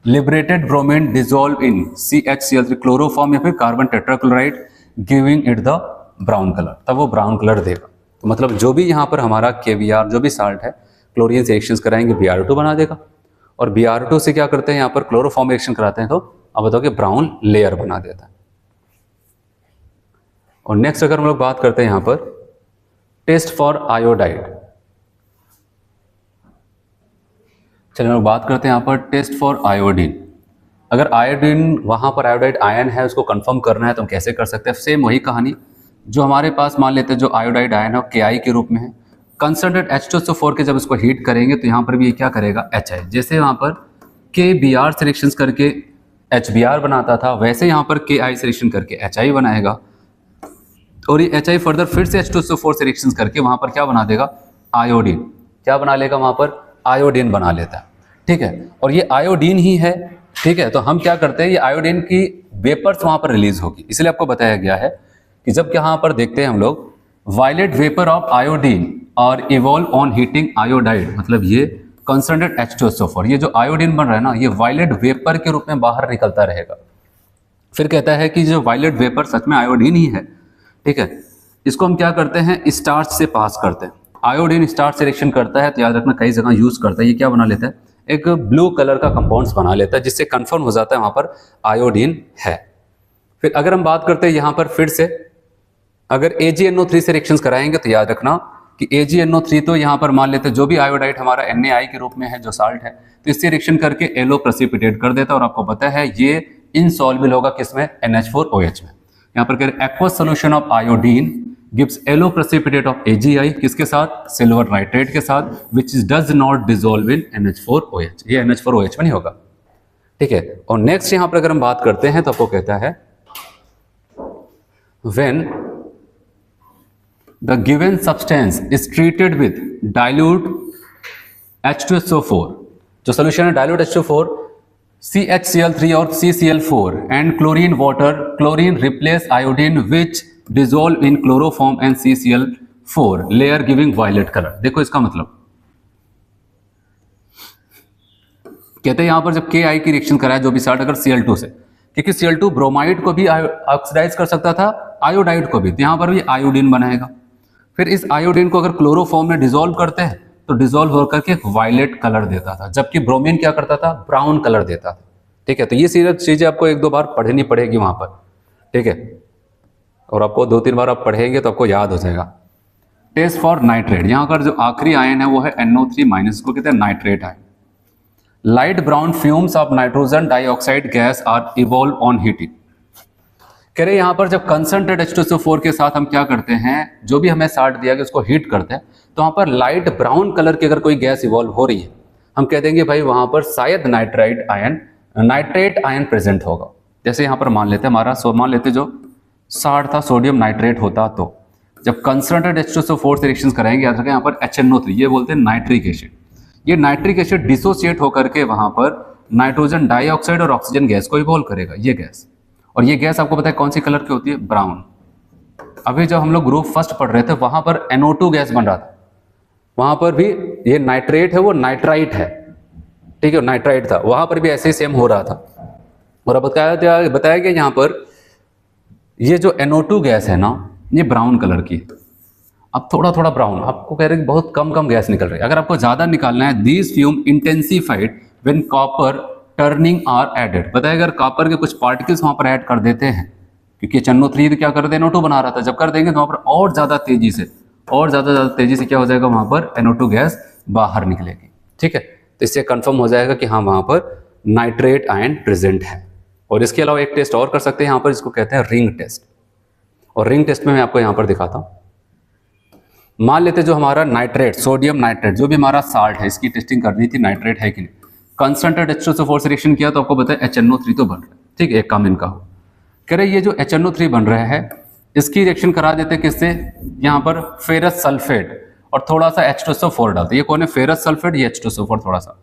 S1: liberated bromine dissolve in CHCl3 chloroform या फिर carbon tetrachloride giving it the brown colour, तब वो brown colour देगा। तो मतलब जो भी यहाँ पर हमारा KBr जो भी साल्ट है, क्लोरीन से रिएक्शंस कराएंगे Br2 बना देगा, और Br2 से क्या करते हैं यहाँ पर क्लोरोफॉर्म रिएक्शन कराते हैं तो अब बताओ कि ब्राउन लेयर बना देता है। और नेक्स्ट अगर हम लोग बात करते हैं यहाँ पर टेस्ट फॉर आयोडाइड, चलिए हम बात करते हैं यहाँ पर टेस्ट फॉर आयोडीन। अगर आयोडीन वहाँ पर आयोडाइड आयन है उसको कंफर्म करना है तो हम कैसे कर सकते हैं, सेम वही कहानी जो हमारे पास मान लेते हैं जो आयोडाइड आयन है KI के रूप में है, कंसंट्रेट H2SO4 के जब इसको हीट करेंगे तो यहाँ पर भी ये क्या करेगा HI, जैसे वहाँ पर KBr से रिएक्शन करके HBr बनाता था वैसे यहाँ पर KI से रिएक्शन करके HI बनाएगा, और ये HI फर्दर फिर से H2SO4 से रिएक्शन करके वहाँ पर क्या बना देगा, आयोडीन, क्या बना लेगा, वहाँ पर आयोडीन बना लेता है। ठीक है, और ये आयोडीन ही है। ठीक है, तो हम क्या करते हैं, ये आयोडीन की वेपर्स वहां पर रिलीज होगी, इसलिए आपको बताया गया है कि जब यहाँ पर देखते हैं हम लोग वायलेट वेपर ऑफ आयोडीन और इवॉल्व ऑन हीटिंग आयोडाइड, मतलब ये कंसंट्रेटेड H2SO4, ये जो आयोडीन बन रहा है ना, ये वायलेट वेपर के रूप में बाहर निकलता रहेगा। फिर कहता है कि जो वायलेट वेपर सच में आयोडीन ही है, ठीक है। इसको हम क्या करते हैं, स्टार्च से पास करते हैं। आयोडीन स्टार्च से रिएक्शन करता है तो याद रखना कई जगह यूज करता है, ये क्या बना लेता है, एक ब्लू कलर का कंपाउंड्स बना लेता है, जिससे कंफर्म हो जाता है वहां पर आयोडीन है। फिर अगर हम बात करते हैं यहाँ पर फिर से, अगर AgNO3 से रिएक्शंस कराएंगे तो याद रखना कि AgNO3 तो यहाँ पर मान लेते हैं जो भी आयोडाइड हमारा NaI के रूप में है, जो साल्ट है, तो इससे रिएक्शन करके एलो प्रेसिपिटेट कर देता है। और आपको पता है ये इनसॉल्युबल होगा किसमें, NH4OH में। यहाँ पर कह रहे aqueous solution of iodine gives yellow precipitate of AgI, किसके साथ, सिल्वर नाइट्रेट के साथ, which does not dissolve in NH4OH, ये NH4OH में नहीं होगा, ठीक है। और नेक्स्ट यहाँ पर अगर हम बात करते हैं तो आपको कहता है when the given substance is treated with dilute H2SO4, जो सोल्यूशन है dilute H2O4, CHCl3 और CCl4 and chlorine water, chlorine replace iodine which dissolve in chloroform and CCl4 layer giving violet color। देखो इसका मतलब कहते हैं यहां पर जब KI की रिएक्शन कराए जो भी साल्ट अगर Cl2 से, क्योंकि Cl2 ब्रोमाइड को भी ऑक्सीडाइज कर सकता था, आयोडाइड को भी, तो यहां पर भी आयोडीन बनाएगा। फिर इस आयोडीन को अगर क्लोरोफॉर्म में डिसॉल्व करते हैं तो डिसॉल्व होकर के एक वायलेट कलर देता था, जबकि ब्रोमीन क्या करता था, ब्राउन कलर देता था, ठीक है। तो ये चीजें आपको एक दो बार पढ़नी पड़ेगी वहां पर, ठीक है, और आपको 2-3 बार आप पढ़ेंगे तो आपको याद हो जाएगा। टेस्ट फॉर नाइट्रेट, यहाँ पर जो आखिरी आयन है वो है NO3- को कहते हैं nitrate ion. Light brown fumes of nitrogen dioxide gas are evolve on heating. कह रहे यहाँ पर जब कंसंट्रेट H2SO4 के साथ हम क्या करते हैं, जो भी हमें साल्ट दिया गया उसको हीट करते हैं, तो वहाँ पर लाइट ब्राउन कलर की अगर कोई गैस इवॉल्व हो रही है, हम कह देंगे भाई वहाँ पर शायद नाइट्रेट आयन प्रेजेंट होगा। जैसे यहाँ पर मान लेते जो साल्ट था सोडियम नाइट्रेट होता, तो जब कंसंट्रेट H2SO4 से रिएक्शन कराएंगे, याद रखें यहाँ पर HNO3, ये बोलते हैं नाइट्रिक एसिड। ये नाइट्रिक एसिड डिसोसिएट होकर के वहाँ पर नाइट्रोजन डाइऑक्साइड और ऑक्सीजन गैस को इवॉल्व करेगा, ये गैस। और ये गैस आपको पता है कौन सी कलर की होती है, ब्राउन। अभी जब हम लोग ग्रुप फर्स्ट पढ़ रहे थे वहां पर NO2 गैस बन रहा था, वहां पर भी ये नाइट्रेट है वो नाइट्राइट है, ठीक है, नाइट्राइट था, वहां पर भी ऐसे ही सेम हो रहा था। और अब बताया गया यहाँ पर ये जो NO2 गैस है ना, ये ब्राउन कलर की, अब थोड़ा थोड़ा ब्राउन, आपको कह रहे हैं बहुत कम गैस निकल रही है। अगर आपको ज्यादा निकालना है, these fume intensified when copper turning are added, बताया अगर कॉपर के कुछ पार्टिकल्स वहां पर ऐड कर देते हैं, क्योंकि HNO3 क्या कर देते NO2 बना रहा था, जब कर देंगे तो वहां पर और ज्यादा तेजी से क्या हो जाएगा, वहां पर NO2 गैस बाहर निकलेगी, ठीक है। तो इससे कंफर्म हो जाएगा कि हाँ वहां पर नाइट्रेट आयन प्रेजेंट है। और इसके अलावा एक टेस्ट और कर सकते हैं यहाँ पर, इसको कहते हैं रिंग टेस्ट। और रिंग टेस्ट में मैं आपको यहाँ पर दिखाता हूँ। मान लेते जो हमारा नाइट्रेट, सोडियम नाइट्रेट, जो भी हमारा साल्ट है, इसकी टेस्टिंग करनी थी नाइट्रेट है कि नहीं। कंसंट्रेट H2SO4 से रिएक्शन किया तो आपको पता है HNO3 तो बन रहा है, ठीक है, एक काम इनका हो। कह रहे ये जो HNO3 बन रहा है इसकी रिएक्शन करा देते किससे, यहाँ पर फेरस सल्फेट और थोड़ा सा H2SO4 डालते। ये कौन है, फेरस सल्फेट, ये H2SO4 थोड़ा सा,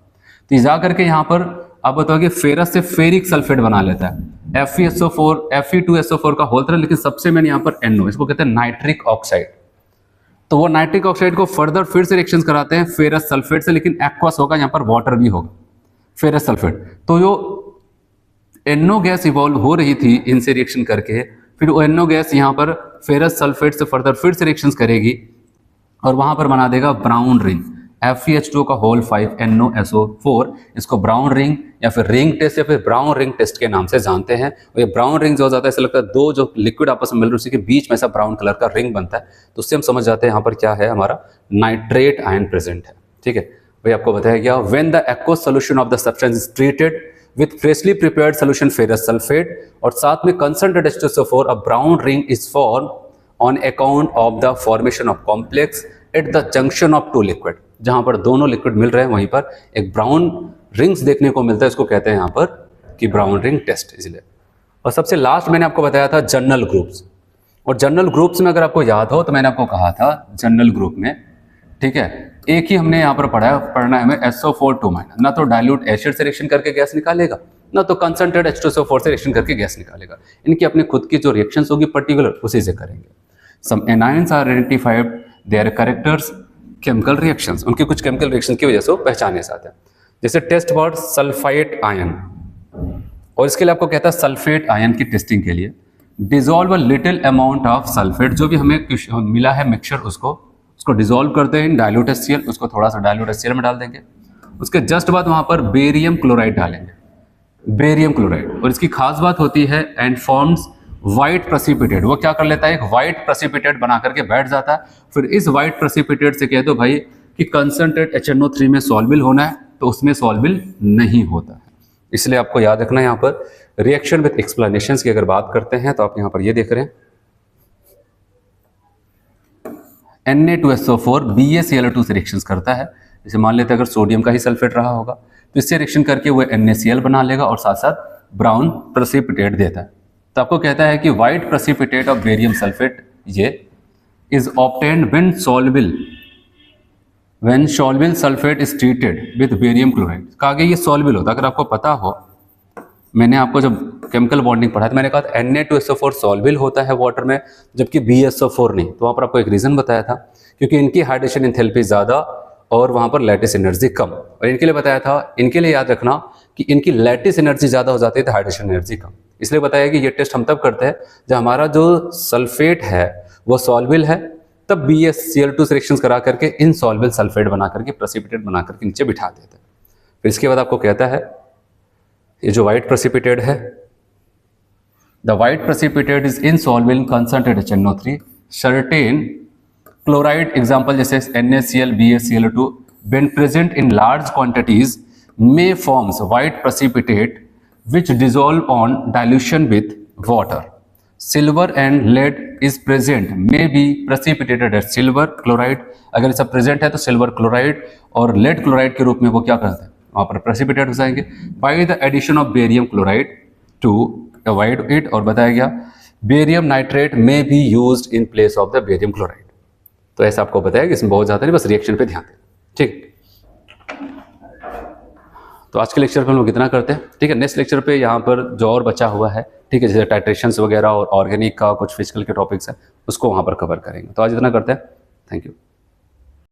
S1: तो जा करके यहाँ पर आप बताओगे फेरस से फेरिक सल्फेट बना लेता है, Fe2SO4 का होल तरह, लेकिन सबसे मैंने यहाँ पर NO, इसको कहते हैं नाइट्रिक ऑक्साइड। तो वो नाइट्रिक ऑक्साइड को फर्दर फिर से रिएक्शन कराते हैं फेरस सल्फेट से, लेकिन एक्वस होगा, यहाँ पर वाटर भी होगा, फेरस सल्फेट। तो जो NO गैस इवॉल्व हो रही थी इनसे रिएक्शन करके, फिर वो NO गैस यहाँ पर फेरस सल्फेट से फर्दर फिर से रिएक्शन करेगी और वहां पर बना देगा ब्राउन रिंग, FeH2 का होल 5 NOSO4। इसको ब्राउन रिंग या फिर रिंग टेस्ट या फिर ब्राउन रिंग टेस्ट के नाम से जानते हैं। और ये ब्राउन रिंग जो हो जाता है, ऐसा लगता है दो जो लिक्विड आपस में मिल रहे उसी के बीच में ऐसा ब्राउन कलर का रिंग बनता है, तो उससे हम समझ जाते हैं यहाँ पर क्या है, हमारा नाइट्रेट आयन प्रेजेंट है, ठीक है। भाई आपको बताया गया when the aqueous solution of the substance is treated with freshly prepared solution ferrous sulphate और साथ में concentrated H2SO4, a brown ring is form on account of the formation of complex at the junction of two liquid. जहां पर दोनों liquid मिल रहे हैं वहीं पर एक ब्राउन रिंग्स देखने को मिलता है, इसको कहते हैं यहाँ पर कि ब्राउन रिंग टेस्ट, इसलिए। और सबसे लास्ट मैंने आपको बताया था जनरल ग्रुप्स, और जनरल ग्रुप्स में अगर आपको याद हो तो मैंने आपको कहा था जनरल ग्रुप में, ठीक है, एक ही हमने यहाँ पर पढ़ना है हमें SO4 ना तो डाइल्यूट एसिड से रिएक्शन करके गैस निकालेगा, ना तो कंसंट्रेट H2SO4 से रिएक्शन करके गैस निकालेगा। इनकी अपनी खुद की जो रिएक्शंस होगी पर्टिकुलर उसी से करेंगे। Some anions are identified, their characters chemical reactions, उनके कुछ केमिकल रिएक्शन की वजह से वो पहचाने जाते हैं। जैसे टेस्ट अबाउट सल्फाइड आयन, और इसके लिए आपको कहता है सल्फेट आयन की टेस्टिंग के लिए dissolve a little amount of sulphate, जो भी हमें मिला है मिक्सचर उसको डिजोल्व करते हैं इन डाइल्यूट HCl, उसको थोड़ा सा डाइल्यूट HCl में डाल देंगे। उसके जस्ट बाद वहां पर बेरियम क्लोराइड डालेंगे, बेरियम क्लोराइड, और इसकी खास बात होती है एंड फॉर्म्स व्हाइट प्रेसिपिटेट, वो क्या कर लेता है एक व्हाइट प्रेसिपिटेट बना करके बैठ जाता है। फिर इस व्हाइट प्रेसिपिटेट से कह दो भाई कि कंसंट्रेट HNO3 में सॉल्बिल होना है, तो उसमें सॉल्बिल नहीं होता है। इसलिए आपको याद रखना है यहाँ पर रिएक्शन विद एक्सप्लेनेशंस की अगर बात करते हैं तो आप यहाँ पर ये देख रहे हैं Na2SO4 BaCl2 से रिएक्शन करता है। जैसे मान लेते हैं अगर सोडियम का ही सल्फेट रहा होगा तो इससे रिएक्शन करके वो NaCl बना लेगा और साथ साथ ब्राउन प्रेसिपिटेट देता है। तो आपको कहता है कि white precipitate of barium sulphate ये is obtained when soluble sulphate is treated with barium chloride. कहा गया ये सॉल्युबल होता है। अगर आपको पता हो, मैंने आपको जब केमिकल बॉन्डिंग पढ़ा तो मैंने कहा था Na2SO4 सॉल्युबल होता है वाटर में, जबकि BaSO4 नहीं। तो वहाँ पर आपको एक रीज़न बताया था, क्योंकि इनकी हाइड्रेशन एंथैल्पी ज़्यादा और वहाँ पर लैटिस एनर्जी कम। और इनके लिए बताया था, इनके लिए याद रखना कि इनकी लैटिस एनर्जी ज़्यादा हो जाती है तो हाइड्रेशन एनर्जी कम। इसलिए बताया कि ये टेस्ट हम तब करते हैं जब हमारा जो सल्फेट है वो सॉल्युबल है, तब BaCl2 से रिएक्शन करा करके इनसॉल्युबल सल्फेट बना करके प्रेसिपिटेट बना करके नीचे बिठा देते हैं। फिर इसके बाद आपको कहता है ये जो व्हाइट प्रेसिपिटेट है, the white precipitate is insoluble in concentrate HNO3 certain chloride, example जैसे NaCl BaCl2 when present in large quantities may forms white precipitate which dissolve on dilution with water. Silver and lead is present may be precipitated as silver chloride. अगर सब present है तो silver chloride और lead chloride के रूप में वो क्या करते हैं वहाँ पर प्रेसिपिटेट हो जाएंगे by the addition of barium chloride to avoid it. और बताया गया barium nitrate may be used in place of the barium chloride. तो ऐसा आपको बताया कि इसमें बहुत ज़्यादा नहीं, बस रिएक्शन पे ध्यान दें। ठीक, तो आज के लेक्चर पे हम लोग इतना करते हैं। ठीक है, नेक्स्ट लेक्चर पे यहाँ पर जो और बचा हुआ है, ठीक है, जैसे टाइट्रेशंस वगैरह और ऑर्गेनिक का कुछ फिजिकल के टॉपिक्स हैं, उसको वहाँ पर कवर करेंगे। तो आज इतना करते हैं। Thank you.